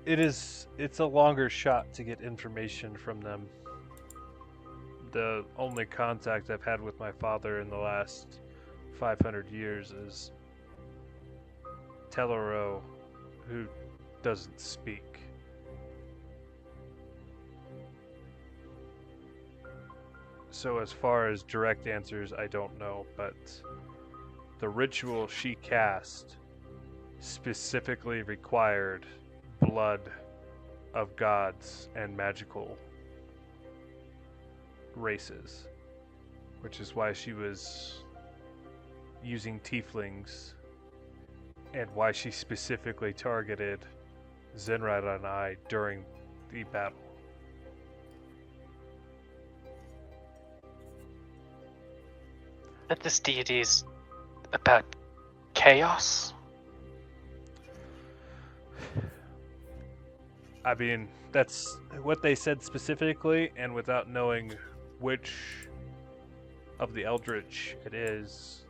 It's a longer shot to get information from them. The only contact I've had with my father in the last 500 years is Telero, who doesn't speak. So as far as direct answers, I don't know, but the ritual she cast specifically required blood of gods and magical races, which is why she was using tieflings and why she specifically targeted Zinrat and I during the battle. That this deity is about chaos? I mean, that's what they said specifically, and without knowing which of the Eldritch it is,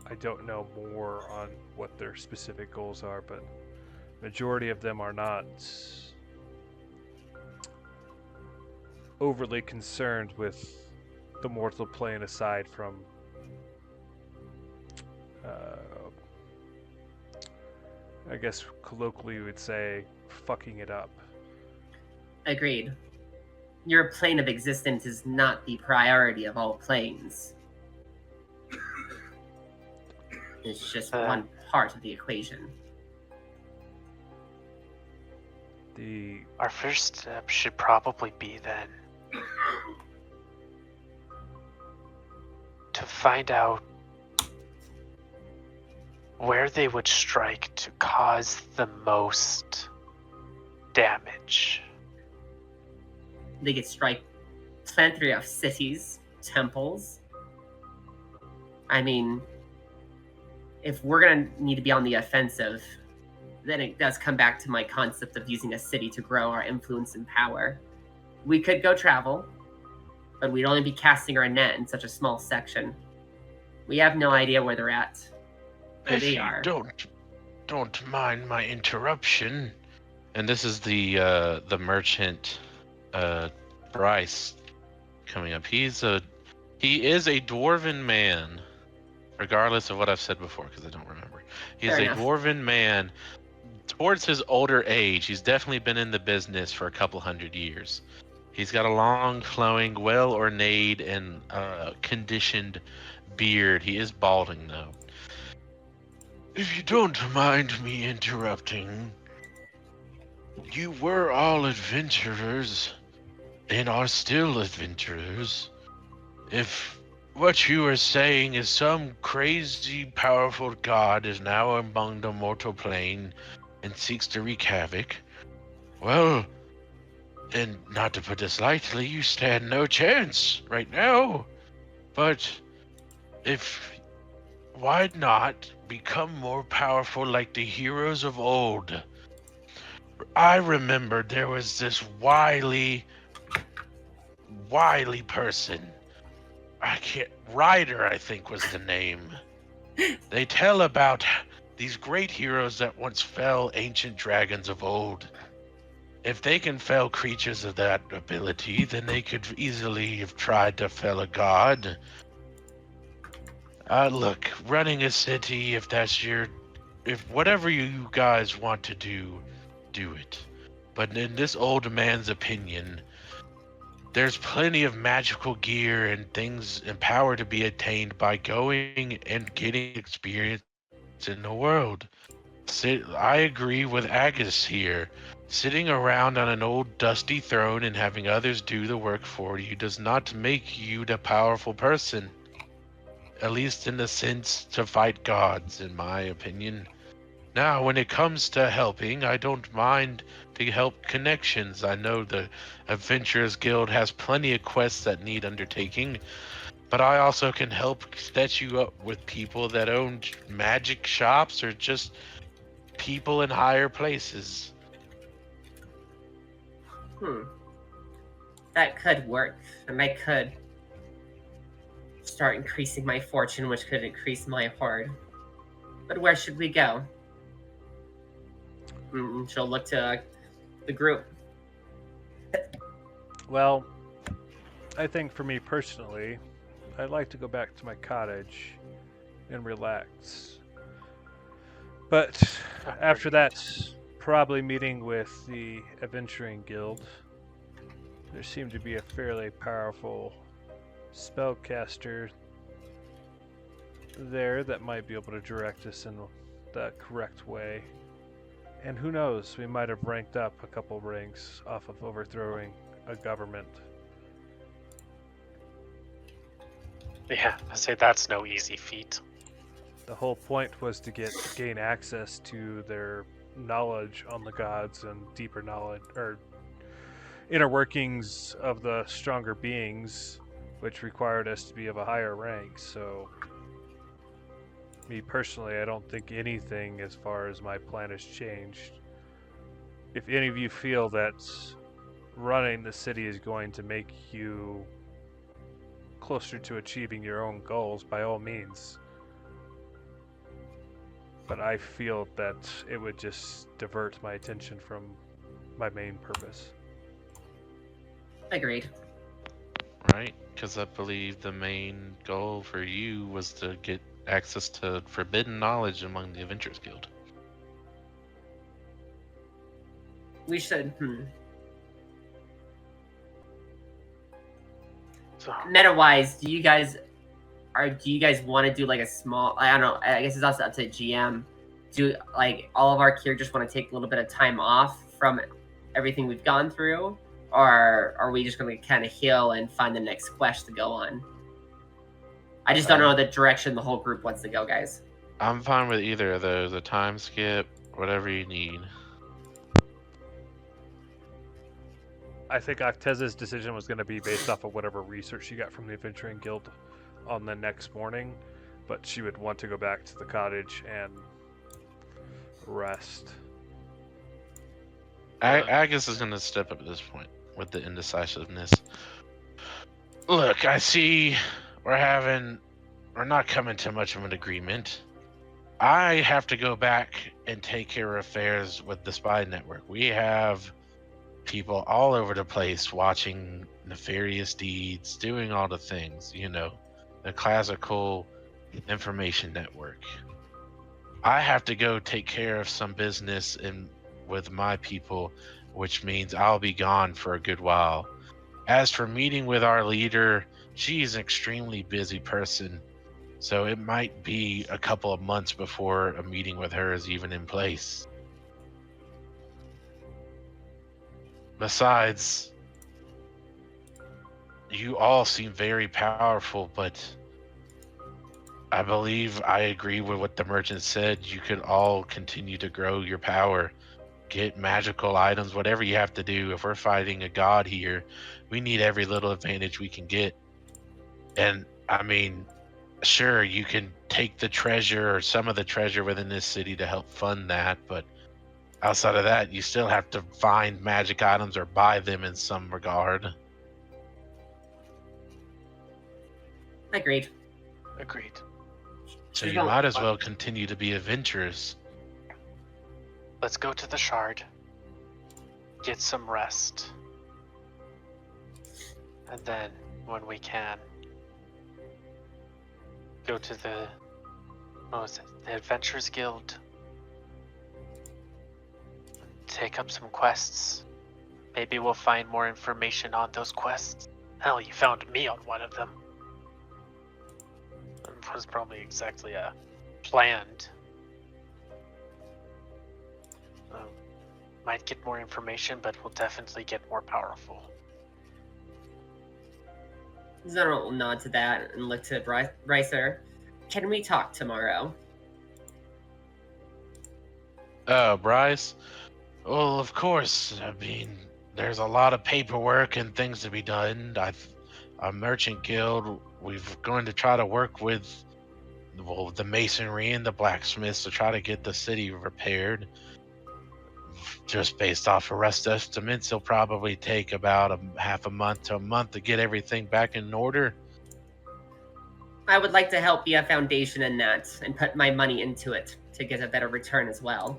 I don't know more on what their specific goals are, but majority of them are not overly concerned with the mortal plane aside from I guess colloquially we would say fucking it up. Agreed. Your plane of existence is not the priority of all planes. It's just one part of the equation. Our first step should probably be then to find out where they would strike to cause the most damage. They could strike plenty of cities, temples. I mean, if we're gonna need to be on the offensive, then it does come back to my concept of using a city to grow our influence and power. We could go travel, but we'd only be casting our net in such a small section. We have no idea where they're at. Where they are. Don't mind my interruption. And this is the merchant Bryce coming up. He is a dwarven man, regardless of what I've said before, because I don't remember. He's Fair a enough. dwarven man. Towards his older age, he's definitely been in the business for a couple hundred years. He's got a long, flowing, well-ornate, and conditioned beard. He is balding, though. If you don't mind me interrupting, you were all adventurers, and are still adventurers. If what you are saying is some crazy, powerful god is now among the mortal plane and seeks to wreak havoc, well, and not to put this lightly, you stand no chance right now. But why not become more powerful like the heroes of old? I remember there was this wily person. Ryder, I think was the name. They tell about these great heroes that once fell ancient dragons of old. If they can fell creatures of that ability, then they could easily have tried to fell a god. Look, running a city, if whatever you guys want to do it. But in this old man's opinion, there's plenty of magical gear and things and power to be attained by going and getting experience in the world. I agree with Agus here. Sitting around on an old dusty throne and having others do the work for you does not make you the powerful person. At least in the sense to fight gods, in my opinion. Now, when it comes to helping, I don't mind to help connections. I know the Adventurers Guild has plenty of quests that need undertaking, but I also can help set you up with people that own magic shops or just people in higher places. That could work, and I could start increasing my fortune, which could increase my hoard. But where should we go? She'll look to the group. Well, I think for me personally, I'd like to go back to my cottage and relax. But after that, probably meeting with the Adventuring Guild. There seemed to be a fairly powerful spellcaster there that might be able to direct us in the correct way. And who knows, we might have ranked up a couple ranks off of overthrowing a government. Yeah, I say that's no easy feat. The whole point was to gain access to their knowledge on the gods and deeper knowledge, or inner workings of the stronger beings, which required us to be of a higher rank. So, me personally, I don't think anything as far as my plan has changed. If any of you feel that running the city is going to make you closer to achieving your own goals, by all means. But I feel that it would just divert my attention from my main purpose. Agreed. Right? Because I believe the main goal for you was to get access to forbidden knowledge among the Adventurers Guild. We should. So, Meta-wise, do you guys want to do like a small? I don't know. I guess it's also up to GM. Do like all of our characters want to take a little bit of time off from everything we've gone through, or are we just going to kind of heal and find the next quest to go on? I just don't know the direction the whole group wants to go, guys. I'm fine with either of those. A time skip, whatever you need. I think Acteza's decision was going to be based off of whatever research she got from the Adventuring Guild on the next morning, but she would want to go back to the cottage and rest. Agus is going to step up at this point with the indecisiveness. Look, I see we're not coming to much of an agreement. I have to go back and take care of affairs with the spy network. We have people all over the place watching nefarious deeds, doing all the things, the classical information network. I have to go take care of some business with my people, which means I'll be gone for a good while. As for meeting with our leader, she's an extremely busy person, so it might be a couple of months before a meeting with her is even in place. Besides, you all seem very powerful, but I believe I agree with what the merchant said. You could all continue to grow your power, get magical items, whatever you have to do. If we're fighting a god here, we need every little advantage we can get. And I mean, sure, you can take the treasure or some of the treasure within this city to help fund that, but outside of that, you still have to find magic items or buy them in some regard. Agreed. So you might as well continue to be adventurous. let's go to the shard, get some rest, and then, when we can, go to the the Adventurers Guild. Take up some quests. Maybe we'll find more information on those quests. Hell, you found me on one of them. It was probably exactly planned. Might get more information, but we'll definitely get more powerful. Zara will nod to that and look to Brycer. Can we talk tomorrow? Bryce? Well, of course. I mean, there's a lot of paperwork and things to be done. A merchant guild, we're going to try to work with the masonry and the blacksmiths to try to get the city repaired. Just based off of rough estimates, it'll probably take about half a month to a month to get everything back in order. I would like to help be a foundation in that and put my money into it to get a better return as well.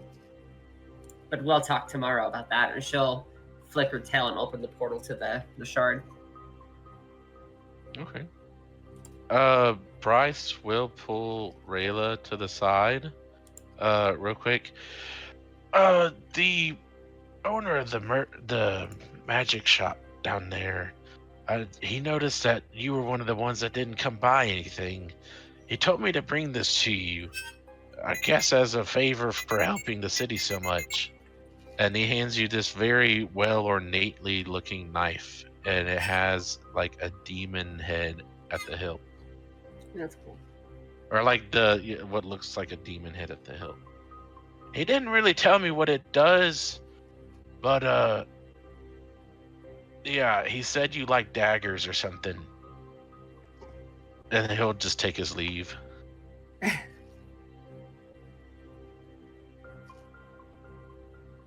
But we'll talk tomorrow about that, and she'll flick her tail and open the portal to the shard. Okay. Bryce will pull Rayla to the side, real quick. The owner of the magic shop down there, he noticed that you were one of the ones that didn't come by anything. He told me to bring this to you, I guess as a favor for helping the city so much. And he hands you this very well ornately looking knife, and it has like a demon head at the hilt. That's cool. Or like what looks like a demon head at the hilt. He didn't really tell me what it does, but yeah, he said you like daggers or something. And he'll just take his leave.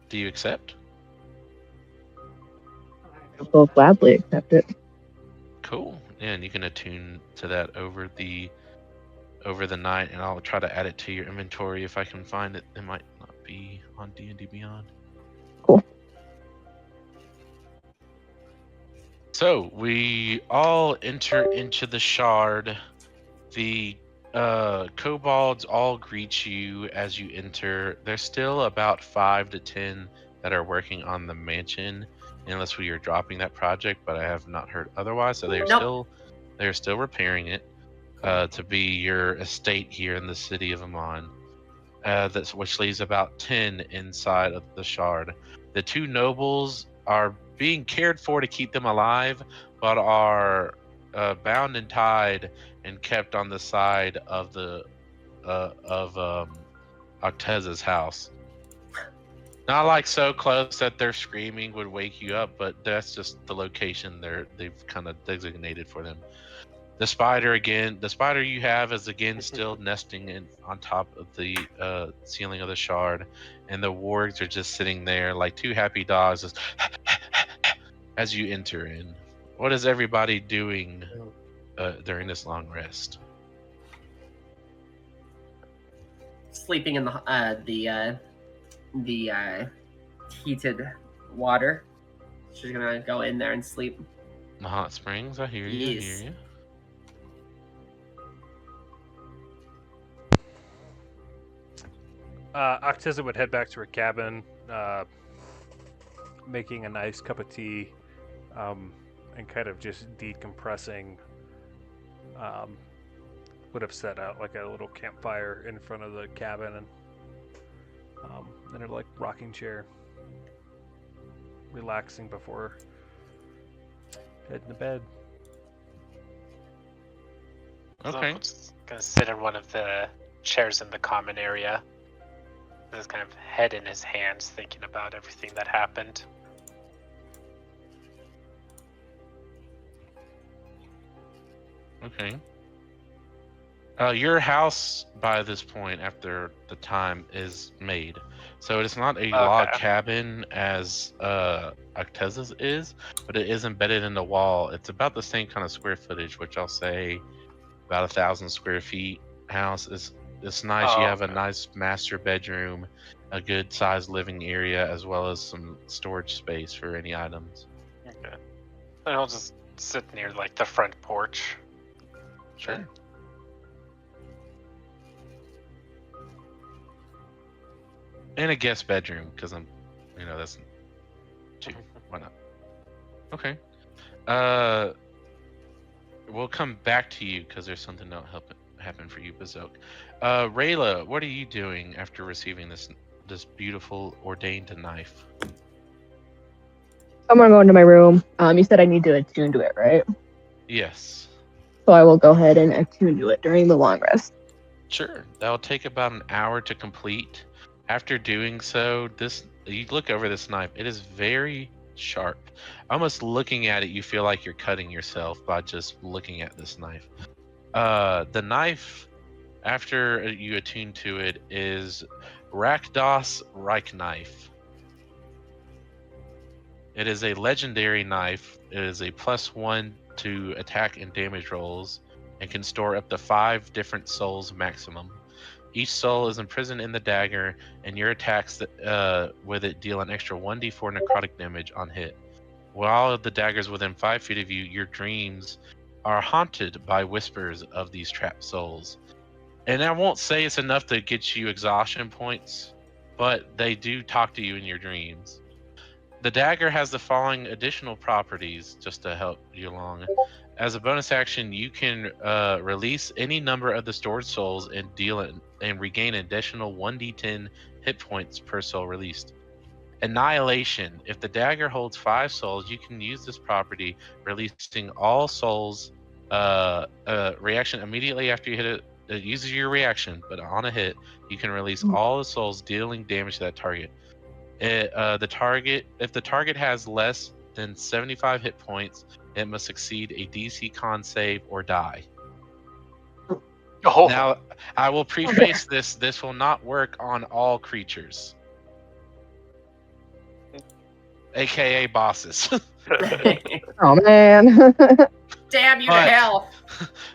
Do you accept? I will gladly accept it. Cool. Yeah, and you can attune to that over the night, and I'll try to add it to your inventory if I can find it. It might not be on D&D Beyond. Cool. So we all enter into the shard. The kobolds all greet you as you enter. There's still about 5 to 10 that are working on the mansion, unless we are dropping that project, but I have not heard otherwise. So they're still repairing it to be your estate here in the city of Amon. Which leaves about 10 inside of the shard. The 2 nobles are being cared for to keep them alive, but are bound and tied and kept on the side of Acteza's house. Not like so close that their screaming would wake you up, but that's just the location they've kind of designated for them. The spider you have is again still nesting on top of the ceiling of the shard, and the wargs are just sitting there like 2 happy dogs as you enter in. What is everybody doing during this long rest? Sleeping in the heated water. She's gonna go in there and sleep. The hot springs, I hear you. Yes. I hear you. Acteza would head back to her cabin, making a nice cup of tea, and kind of just decompressing. Would have set out like a little campfire in front of the cabin, and in her like rocking chair, relaxing before heading to bed. Okay. I'm just gonna sit in one of the chairs in the common area. His kind of head in his hands, thinking about everything that happened. Okay. Your house, by this point, after the time, is made. So it's not a log cabin as Acteza's is, but it is embedded in the wall. It's about the same kind of square footage, which I'll say about 1,000 square feet. House is it's nice. You have a nice master bedroom, a good sized living area, as well as some storage space for any items. Okay. And I'll just sit near like the front porch. Sure. In a guest bedroom, because I'm, that's 2. Why not? Okay. We'll come back to you because there's something that'll happen for you, Bazok. Rayla, what are you doing after receiving this beautiful ordained knife? I'm gonna go into my room. You said I need to attune to it, right? Yes. So I will go ahead and attune to it during the long rest. Sure. That'll take about an hour to complete. After doing so, you look over this knife. It is very sharp. Almost looking at it, you feel like you're cutting yourself by just looking at this knife. The knife, after you attune to it, is Rakdos Reich knife. It is a legendary knife. It is a +1 to attack and damage rolls and can store up to 5 different souls maximum. Each soul is imprisoned in the dagger, and your attacks with it deal an extra 1d4 necrotic damage on hit. While the dagger is within 5 feet of you, your dreams are haunted by whispers of these trapped souls. And I won't say it's enough to get you exhaustion points, but they do talk to you in your dreams. The dagger has the following additional properties just to help you along. As a bonus action, you can release any number of the stored souls and regain additional 1d10 hit points per soul released. Annihilation. If the dagger holds 5 souls, you can use this property, releasing all souls reaction immediately after you hit it. It uses your reaction, but on a hit, you can release all the souls dealing damage to that target. If the target has less than 75 hit points, it must succeed a DC con save or die. Oh. Now, I will preface this. This will not work on all creatures, aka bosses. Oh man. Damn you to But- hell!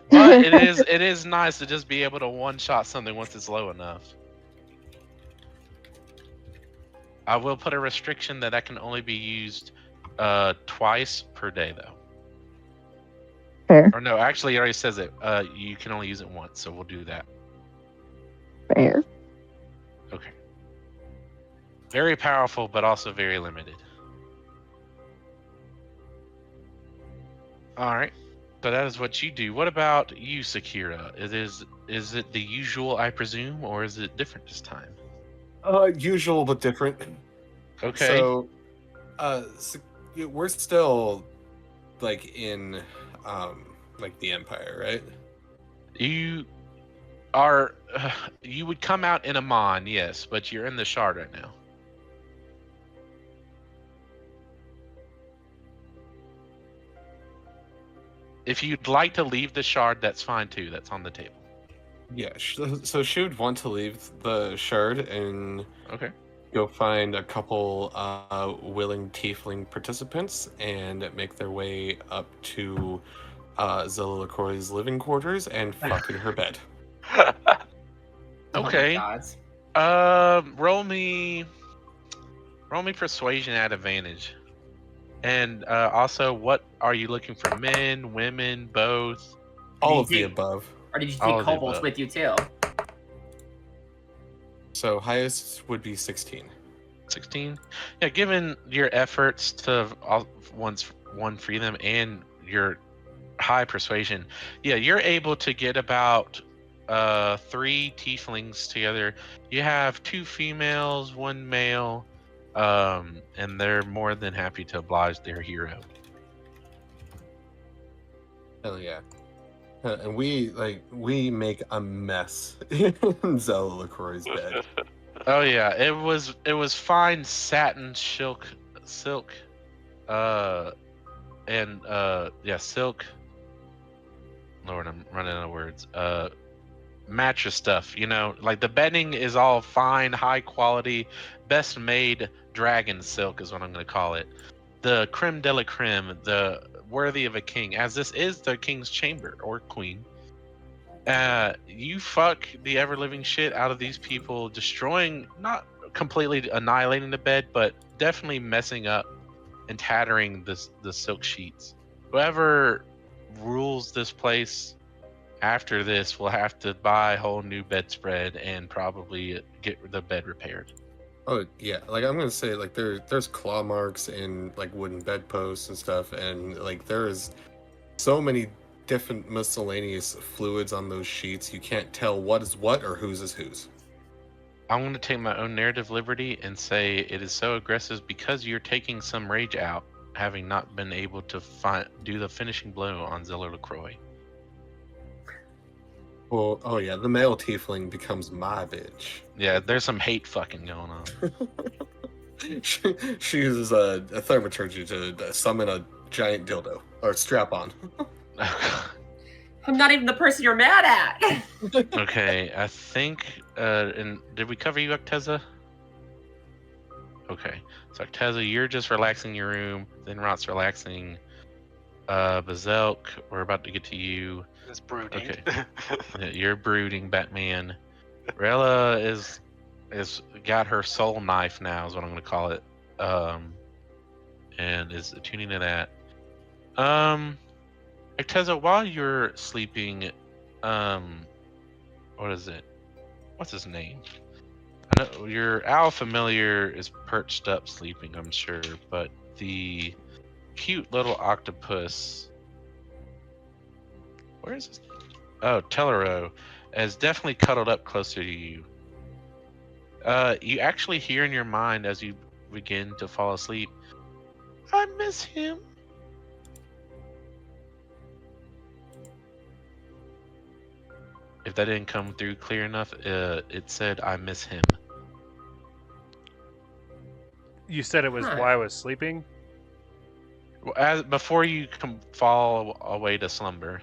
But it is nice to just be able to one-shot something once it's low enough. I will put a restriction that can only be used twice per day, though. Fair. Or no, actually, it already says it. You can only use it once, so we'll do that. Fair. Okay. Very powerful, but also very limited. All right. So that is what you do. What about you, Sakira? Is it the usual, I presume, or is it different this time? Usual but different. Okay. So, we're still like in like the Empire, right? You are. You would come out in Amon, yes, but you're in the Shard right now. If you'd like to leave the Shard, that's fine too. That's on the table. Yeah. So she would want to leave the Shard and Okay. go find a couple willing tiefling participants and make their way up to Zella Lacroix's living quarters and fuck in her bed. Okay. Oh my God. Roll me persuasion at advantage. And also, what are you looking for? Men, women, both? All of Did the you- above. Or did you All take of the kobolds above. with you too? So highest would be 16. 16. Yeah, given your efforts to one free them and your high persuasion, yeah, you're able to get about 3 tieflings together. You have 2 females, 1 male, and they're more than happy to oblige their hero. Hell yeah. And we make a mess in Zella Lacroix's bed. Oh yeah, it was fine satin silk, and silk. Lord, I'm running out of words. Mattress stuff, like the bedding is all fine, high quality, best made dragon silk is what I'm gonna call it. The creme de la creme, the worthy of a king, as this is the king's chamber or queen. You fuck the ever living shit out of these people, destroying, not completely annihilating the bed, but definitely messing up and tattering the silk sheets. Whoever rules this place after this will have to buy a whole new bedspread and probably get the bed repaired. Oh yeah, like I'm gonna say like there's claw marks in like wooden bedposts and stuff, and like there's so many different miscellaneous fluids on those sheets. You can't tell what is what or whose is whose. I'm going to take my own narrative liberty and say it is so aggressive because you're taking some rage out, having not been able to do the finishing blow on Zella Lacroix. Well, oh yeah, the male tiefling becomes my bitch. Yeah, there's some hate fucking going on. She uses a thaumaturgy to summon a giant dildo or strap on. I'm not even the person you're mad at. Okay, I think. And did we cover you, Acteza? Okay, so Acteza, you're just relaxing your room. Then Rot's relaxing. Bazelk, we're about to get to you. It's brooding. Okay. Yeah, you're brooding, Batman. Rella is got her soul knife now, is what I'm gonna call it. And is attuning to that. Acteza, while you're sleeping, what is it? What's his name? I know your owl familiar is perched up sleeping, I'm sure, but the cute little octopus. Where is his name? Oh, Tellero is definitely cuddled up closer to you. You actually hear in your mind as you begin to fall asleep, I miss him. If that didn't come through clear enough, it said, I miss him. You said it was Huh. while I was sleeping? Before you fall away to slumber.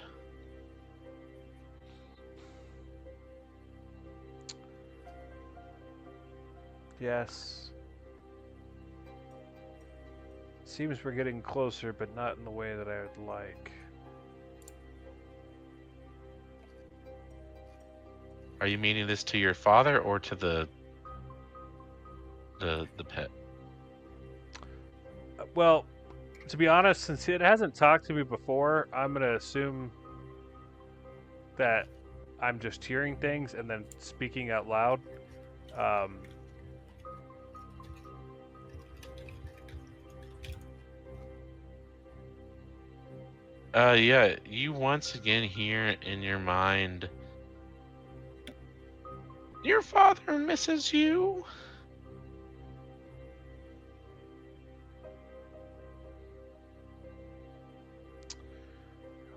Yes. Seems we're getting closer, but not in the way that I would like. Are you meaning this to your father or to the pet? Well, to be honest, since it hasn't talked to me before, I'm going to assume that I'm just hearing things and then speaking out loud. Yeah, you once again hear in your mind, your father misses you.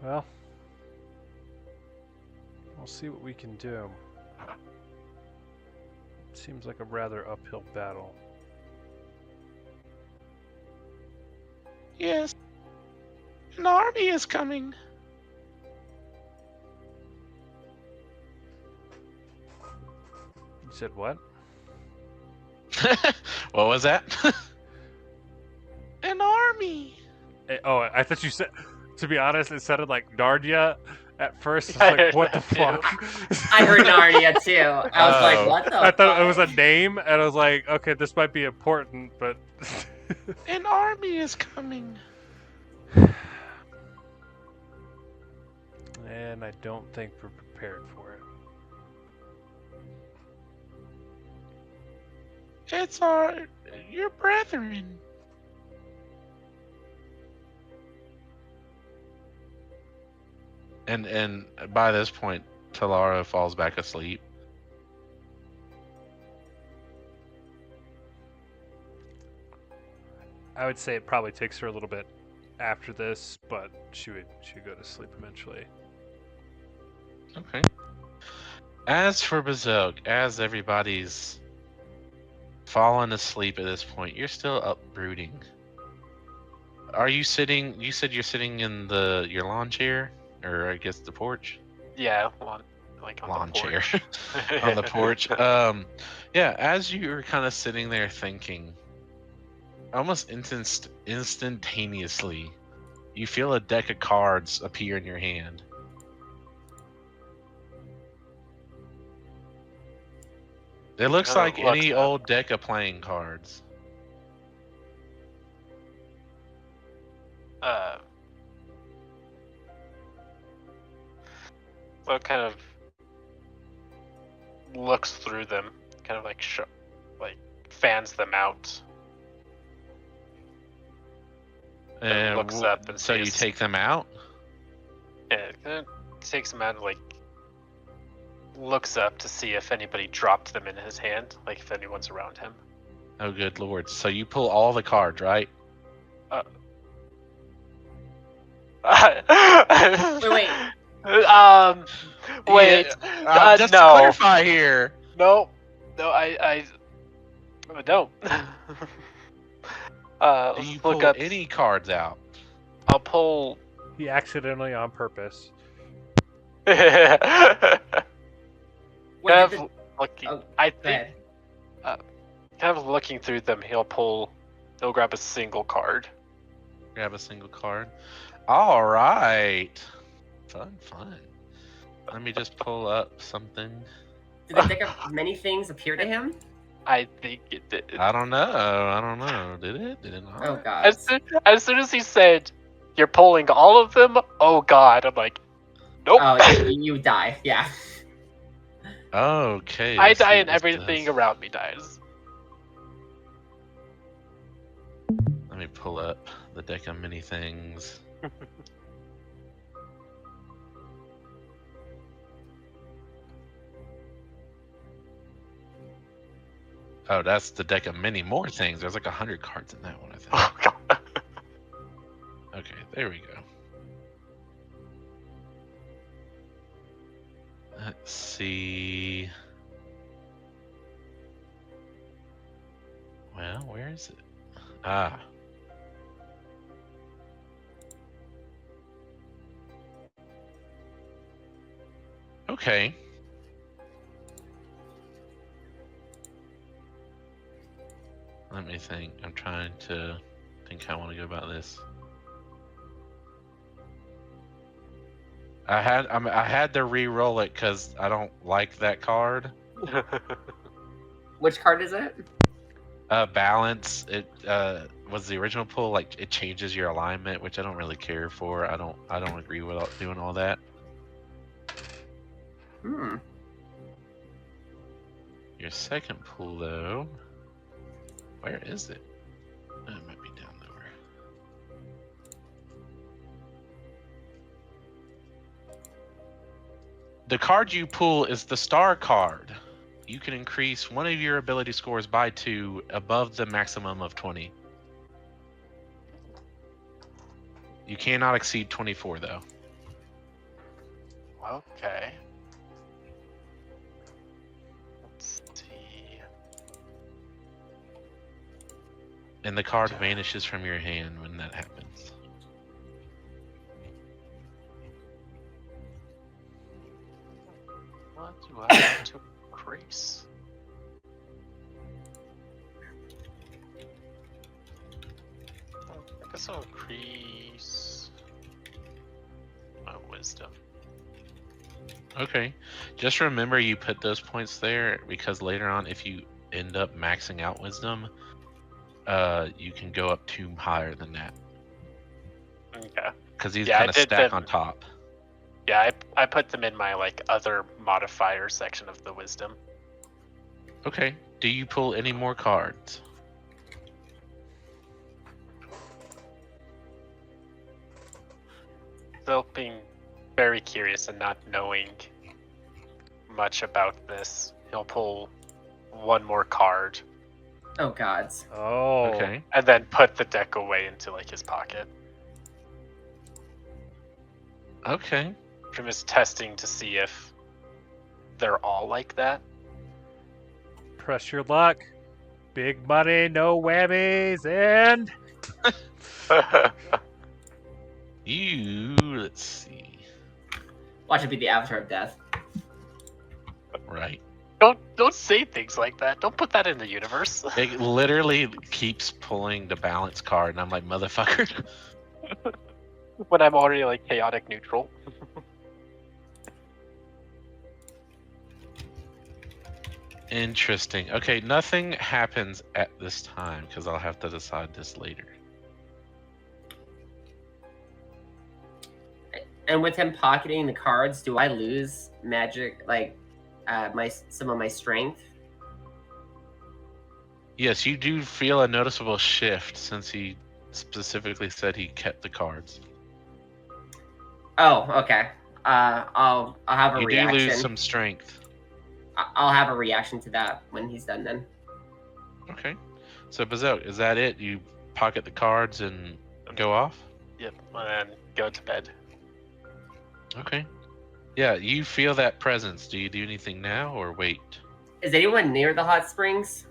Well, we'll see what we can do. Seems like a rather uphill battle. Yes, an army is coming. You said what? What was that? An army. Oh, I thought you said. To be honest, it sounded like Narnia at first. I I was like, heard what the that fuck? I heard Narnia too. I was like, Oh. what the I thought it fuck? was a name, and I was like, okay, this might be important, but. An army is coming. And I don't think we're prepared for it. It's your brethren. And by this point, Talara falls back asleep. I would say it probably takes her a little bit after this, but she would go to sleep eventually. Okay. As for Bazilk, as everybody's fallen asleep at this point, you're still up brooding. Are you sitting? You said you're sitting in your lawn chair, or I guess the porch. Yeah, on the Lawn chair porch. on the porch. Yeah. As you're kind of sitting there thinking, almost instantaneously, you feel a deck of cards appear in your hand. It looks Oh, like look any up. old deck of playing cards. So kind of looks through them, kind of like fans them out. And looks up and so you sees- take them out? Yeah, it takes him out and like looks up to see if anybody dropped them in his hand, like if anyone's around him. Oh, good lord. So you pull all the cards, right? Wait. Wait. Just no. to clarify here. No. No, no. Do you Let's pull look up. any cards out? I'll pull. He accidentally on purpose. kind Wait, of did the- looking. oh, I go think ahead. kind of looking through them. He'll grab a single card. Grab a single card. All right. Fun. Let me just pull up something. Did the deck of many things appear to him? I think it did. I don't know. Did it? Did it not? Oh god. As soon as he said, "You're pulling all of them," oh god, I'm like, nope. Oh, you die. Yeah. Okay. I let's see die and what this everything does. around me dies. Let me pull up the deck of many things. Oh, that's the deck of many more things. There's like 100 cards in that one, I think. Oh god. Okay, there we go. Let's see. Well, where is it? Ah. Okay. Let me think. I'm trying to think how I want to go about this. I had to re-roll it because I don't like that card. Which card is it? Balance. It was the original pull. Like it changes your alignment, which I don't really care for. I don't agree with doing all that. Hmm. Your second pull though. Where is it? Oh, it might be down lower. The card you pull is the star card. You can increase one of your ability scores by 2 above the maximum of 20. You cannot exceed 24 though. Okay. Let's see. And the card vanishes from your hand when that happens. What do I have to increase? I guess I'll increase my wisdom. Okay. Just remember you put those points there because later on if you end up maxing out wisdom, you can go up 2 higher than that. Okay. Because these Yeah, I kind of did stack them. on top. Yeah, I put them in my like other modifier section of the wisdom. Okay. Do you pull any more cards? Still being very curious and not knowing much about this, he'll pull one more card Oh gods. Oh. Okay. and then put the deck away into like his pocket. Okay. From his testing to see if they're all like that. Press your luck. Big money, no whammies, and Let's see. Watch it be the avatar of death. Right. Don't say things like that. Don't put that in the universe. It literally keeps pulling the balance card, and I'm like, motherfucker. When I'm already like chaotic neutral. Interesting. Okay, nothing happens at this time because I'll have to decide this later. And with him pocketing the cards, do I lose magic, like some of my strength? Yes, you do feel a noticeable shift since he specifically said he kept the cards. Oh, okay. I'll have a You do reaction. lose some strength. I'll have a reaction to that when he's done. Then. Okay. So Bazzote, is that it? You pocket the cards and go off? Yep, and go to bed. Okay. Yeah, you feel that presence. Do you do anything now or wait? Is anyone near the hot springs?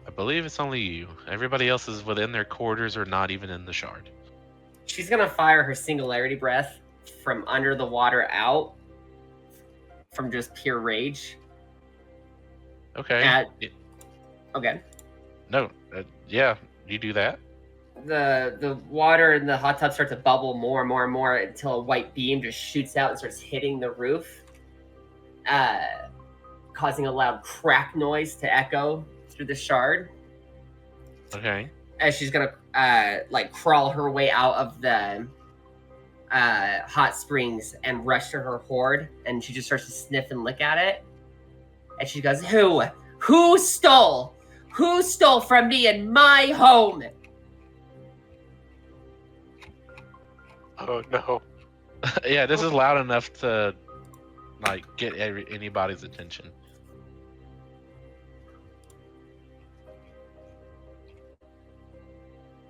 I believe it's only you. Everybody else is within their quarters or not even in the shard. She's gonna fire her singularity breath from under the water out, from just pure rage. Okay. Okay. No. Yeah, you do that. The water in the hot tub starts to bubble more and more and more until a white beam just shoots out and starts hitting the roof, causing a loud crack noise to echo through the shard. Okay. As she's gonna like crawl her way out of the hot springs and rush to her hoard, and she just starts to sniff and lick at it. And she goes, Who stole from me in my home? Oh no. Yeah, this is loud enough to like get anybody's attention.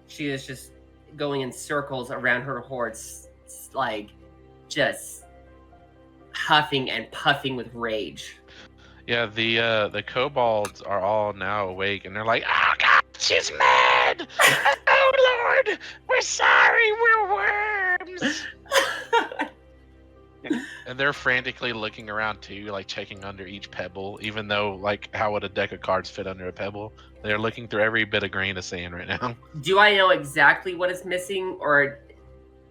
She is just going in circles around her hordes, like just huffing and puffing with rage. Yeah, the kobolds are all now awake and they're like, "Oh God, she's mad! Oh Lord, we're sorry, we're worms." And they're frantically looking around too, like checking under each pebble, even though, like, how would a deck of cards fit under a pebble? They're looking through every bit of grain of sand right now. Do I know exactly what is missing, or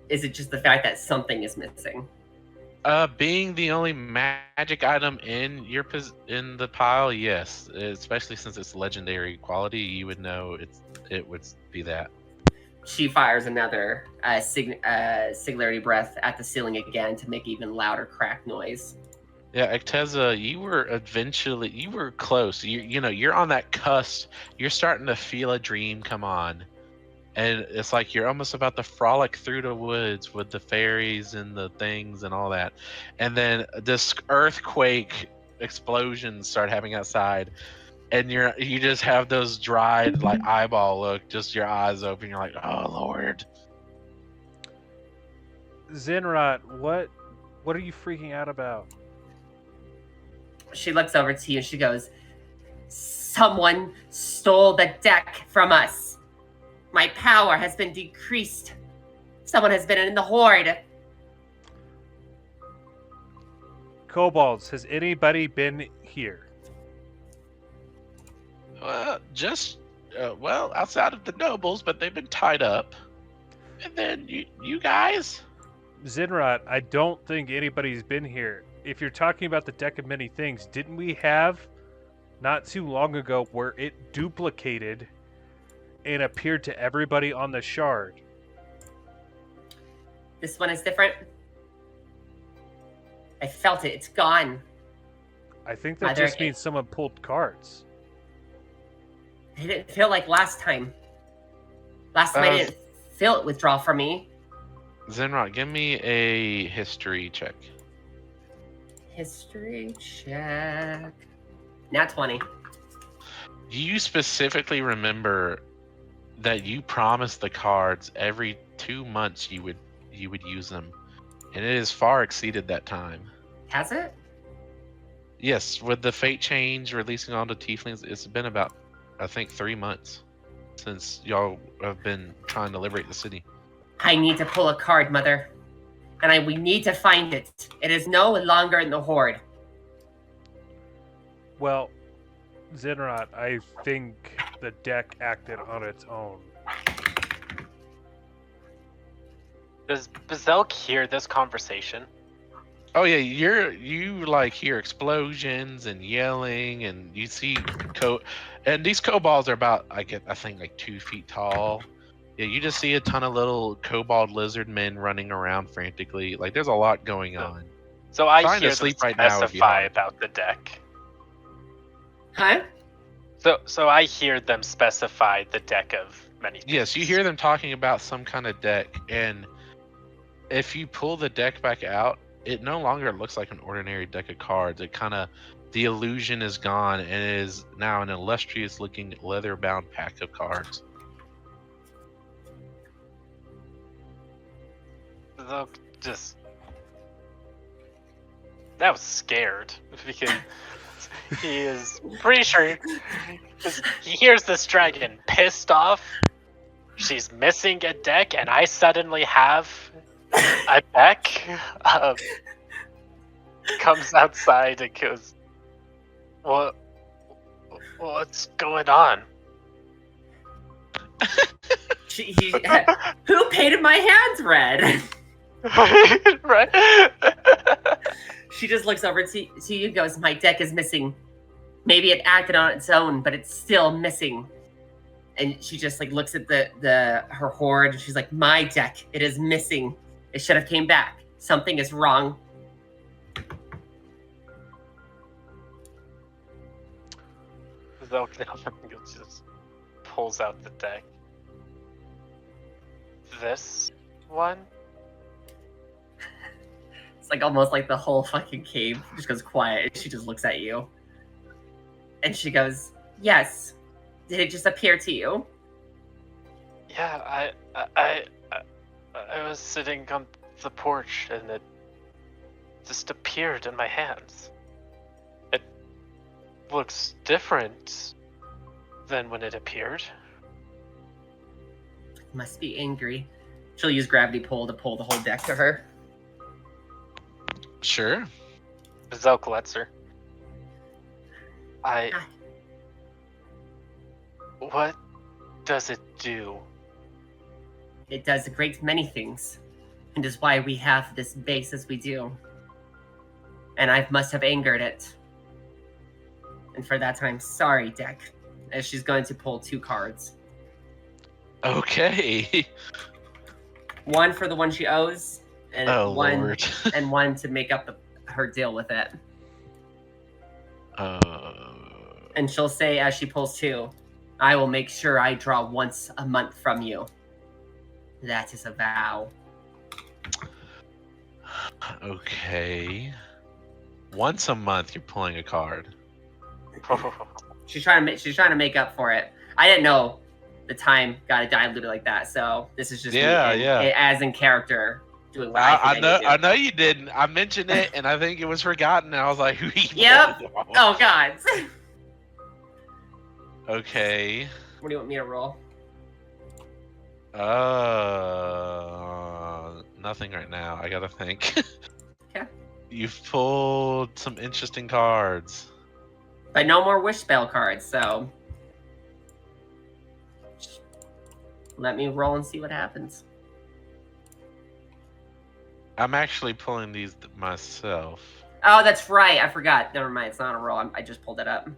is it just the fact that something is missing? Being the only magic item in in the pile, yes. Especially since it's legendary quality, you would know it would be that. She fires another singularity breath at the ceiling again to make even louder crack noise. Yeah, Acteza, you were close. You're on that cusp. You're starting to feel a dream come on. And it's like you're almost about to frolic through the woods with the fairies and the things and all that. And then this earthquake explosions start happening outside. And you just have those dried, like, eyeball look, just your eyes open. You're like, oh, Lord. Zinrat, what are you freaking out about? She looks over to you and she goes, Someone stole the deck from us. My power has been decreased. Someone has been in the horde. Kobolds, has anybody been here? Just outside of the nobles, but they've been tied up. And then you guys? Zinrat, I don't think anybody's been here. If you're talking about the deck of many things, didn't we have not too long ago where it duplicated and appeared to everybody on the shard? This one is different. I felt it. It's gone. I think that just means someone pulled cards. It didn't feel like last time. Last time I didn't feel it withdraw from me. Zenrod, give me a history check. History check. Nat 20. You specifically remember that you promised the cards every 2 months you would use them, and it has far exceeded that time. Has it? Yes, with the fate change releasing onto tieflings, it's been about, I think, 3 months since y'all have been trying to liberate the city. I need to pull a card, Mother. And we need to find it. It is no longer in the horde. Well, Zinrat, I think the deck acted on its own. Does Bazelk hear this conversation? Oh yeah, you like hear explosions and yelling, and you see and these kobolds are about I think like 2 feet tall. Yeah, you just see a ton of little kobold lizard men running around frantically. Like there's a lot going on. So I Trying hear to sleep them right now would be specify hard. about the deck. Huh? So I hear them specify the deck of many things. Yes, you hear them talking about some kind of deck, and if you pull the deck back out, it no longer looks like an ordinary deck of cards. The illusion is gone, and it is now an illustrious-looking leather-bound pack of cards. They'll just. That was scared because he is pretty sure he hears this dragon pissed off. She's missing a deck, and I suddenly have a deck. Comes outside and goes, What's going on?" Who painted my hands red? Right? She just looks over to you and goes, "My deck is missing. Maybe it acted on its own, but it's still missing." And she just like looks at her hoard and she's like, "My deck, it is missing. It should have came back. Something is wrong." Just pulls out the deck. This one? It's like almost like the whole fucking cave just goes quiet and she just looks at you. And she goes, "Yes. Did it just appear to you?" Yeah, I was sitting on the porch and it just appeared in my hands. It looks different than when it appeared. Must be angry. She'll use gravity pull to pull the whole deck to her. Sure. Zelkletzer. What does it do? It does a great many things, and is why we have this base as we do. And I must have angered it. And for that I'm sorry, deck. As she's going to pull 2 cards. Okay. One for the one she owes, and one Lord. and one to make up her deal with it. And she'll say as she pulls 2, "I will make sure I draw once a month from you. That is a vow." Okay. Once a month, you're pulling a card. She's trying to make up for it. I didn't know the time got diluted like that, so this is just me as in character doing what I know. do. I know you didn't. I mentioned it, and I think it was forgotten. And I was like, Yep. Oh god. Okay. What do you want me to roll? Nothing right now. I gotta think. Okay. You've pulled some interesting cards. But no more wish spell cards, so let me roll and see what happens. I'm actually pulling these myself. Oh, that's right. I forgot. Never mind. It's not a roll. I just pulled it up.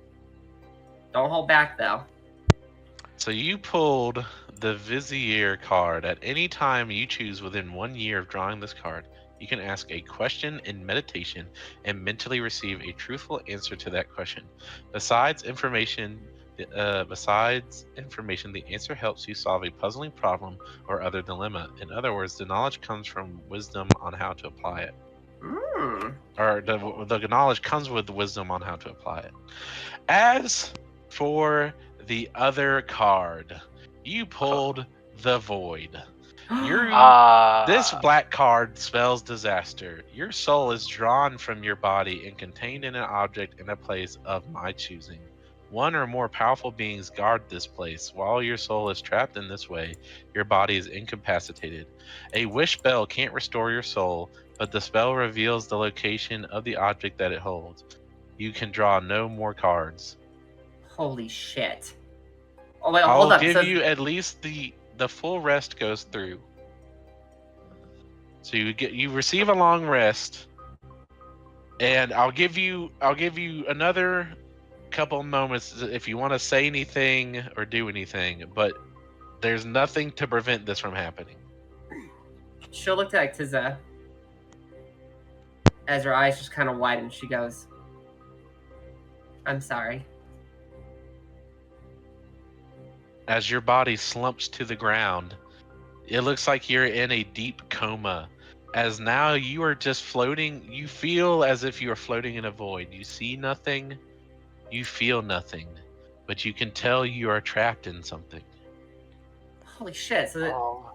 Don't hold back, though. So you pulled the Vizier card. At any time you choose within 1 year of drawing this card, you can ask a question in meditation and mentally receive a truthful answer to that question. Besides information, the answer helps you solve a puzzling problem or other dilemma. In other words, the knowledge comes from wisdom on how to apply it. Or the knowledge comes with the wisdom on how to apply it. As for the other card, you pulled the Void. This black card spells disaster. Your soul is drawn from your body and contained in an object in a place of my choosing. One or more powerful beings guard this place. While your soul is trapped in this way, your body is incapacitated. A wish spell can't restore your soul, but the spell reveals the location of the object that it holds. You can draw no more cards. Holy shit. Oh wait, hold I'll up. give you at least the full rest goes through. So you receive a long rest, and I'll give you another couple moments if you want to say anything or do anything, but there's nothing to prevent this from happening. She'll look to Acteza as her eyes just kind of widen. She goes, "I'm sorry." as your body slumps to the ground. It looks like you're in a deep coma, as now you are just floating. You feel as if you are floating in a void. You see nothing, you feel nothing, but you can tell you are trapped in something. Holy shit! Oh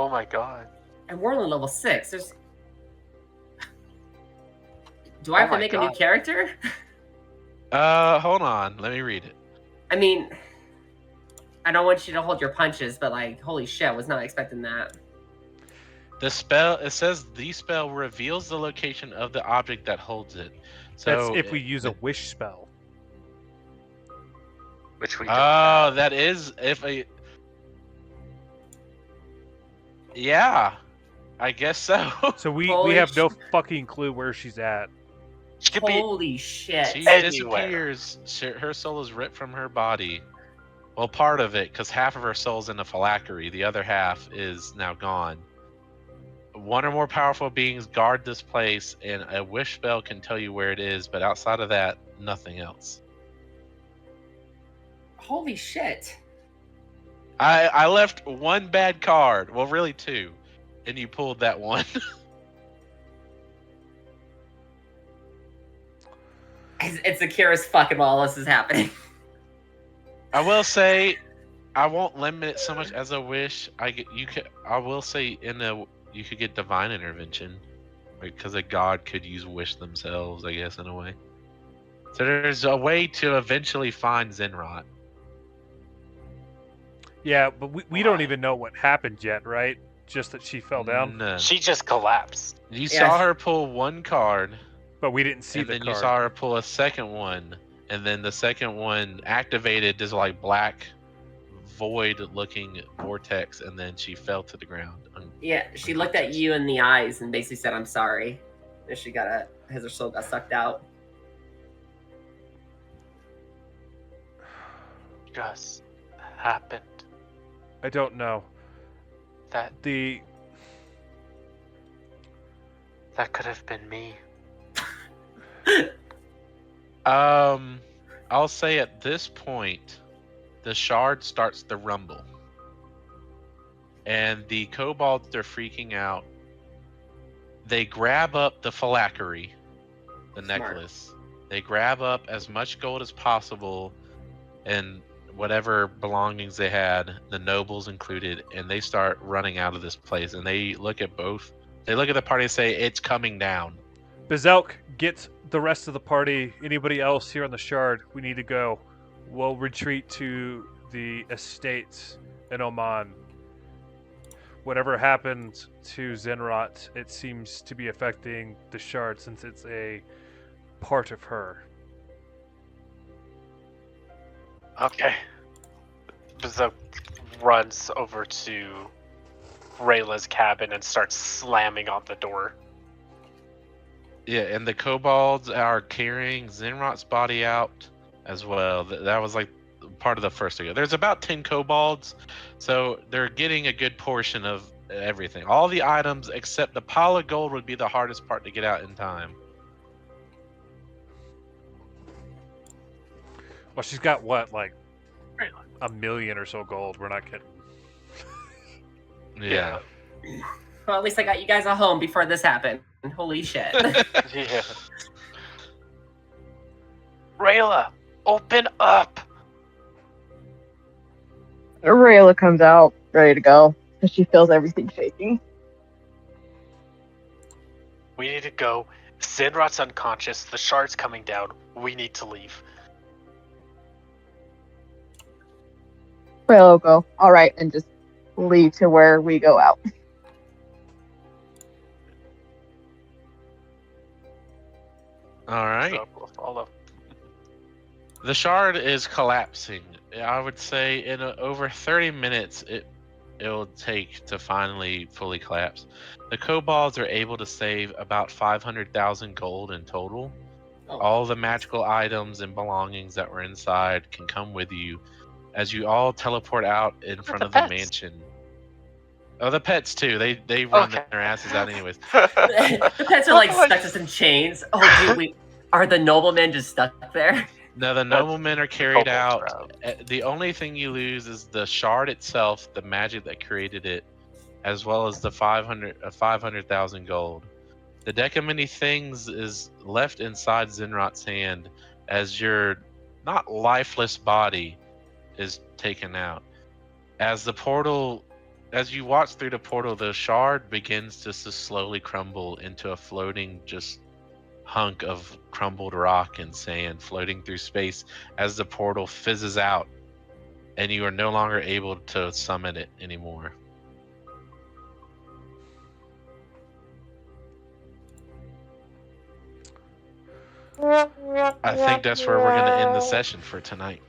my god. And we're only level 6. There's. Do I have to my make a new God. character? Hold on, let me read it. I mean, I don't want you to hold your punches, but like, holy shit, I was not expecting that. The spell, it says the spell reveals the location of the object that holds it. So That's if we use a wish spell. Which we don't Oh, have. that is if a. Yeah, I guess so. So we Holy have no fucking clue where she's at. She could be Holy shit! She Anywhere. disappears. Her soul is ripped from her body. Well, part of it, because half of her soul's in the phylactery. The other half is now gone. One or more powerful beings guard this place, and a wish spell can tell you where it is, but outside of that, nothing else. Holy shit! I left one bad card. Well, really two. And you pulled that one. It's Akira's fucking while all this is happening. I will say, I won't limit it so much as a wish. I will say you could get divine intervention, because a god could use wish themselves, I guess, in a way. So there's a way to eventually find Zenrot. Yeah, but we don't even know what happened yet, right? Just that she fell down. No. She just collapsed. You Yeah. saw her pull one card, But we didn't see and the then card. you saw her pull a second one, and then the second one activated this like black void-looking vortex, and then she fell to the ground. Yeah, she looked at you in the eyes and basically said, "I'm sorry." And she her soul got sucked out. Just happened. I don't know. That The could have been me. I'll say at this point, the shard starts to rumble, and the kobolds are freaking out. They grab up the phylactery, the Smart. necklace. They grab up as much gold as possible, and whatever belongings they had, the nobles included, and they start running out of this place. And they look at both. They look at the party and say, "It's coming down." Bazalk gets the rest of the party. Anybody else here on the shard? We need to go. We'll retreat to the estates in Oman. Whatever happened to Zenrot, it seems to be affecting the shard since it's a part of her. Okay. Bazok runs over to Rayla's cabin and starts slamming on the door. Yeah, and the kobolds are carrying Zenrot's body out as well. That was like part of the first ago. There's about 10 kobolds, so they're getting a good portion of everything. All the items except the pile of gold would be the hardest part to get out in time. Well, she's got what, like Rayla. 1 million or so gold. We're not kidding. Yeah. Well, at least I got you guys at home before this happened. Holy shit! Yeah. Rayla, open up! Rayla comes out, ready to go, because she feels everything shaking. We need to go. Zenrot's unconscious. The shard's coming down. We need to leave. Rayla will go, alright, and just leave to where we go out. All right. So we'll follow. The shard is collapsing. I would say in over 30 minutes it'll take to finally fully collapse. The kobolds are able to save about 500,000 gold in total. Oh. All the magical items and belongings that were inside can come with you as you all teleport out in front the of the pets? mansion. Oh, the pets too. They run Okay. their asses out anyways. The pets are like stuck to some chains. Oh, dude, are the noblemen just stuck there? Now the noblemen are carried kobold's out. round. The only thing you lose is the shard itself, the magic that created it, as well as the 500,000 gold. The deck of many things is left inside Zenrot's hand as your not lifeless body is taken out. As you watch through the portal, the shard begins just to slowly crumble into a floating just hunk of crumbled rock and sand floating through space as the portal fizzes out and you are no longer able to summon it anymore. I think that's where we're going to end the session for tonight.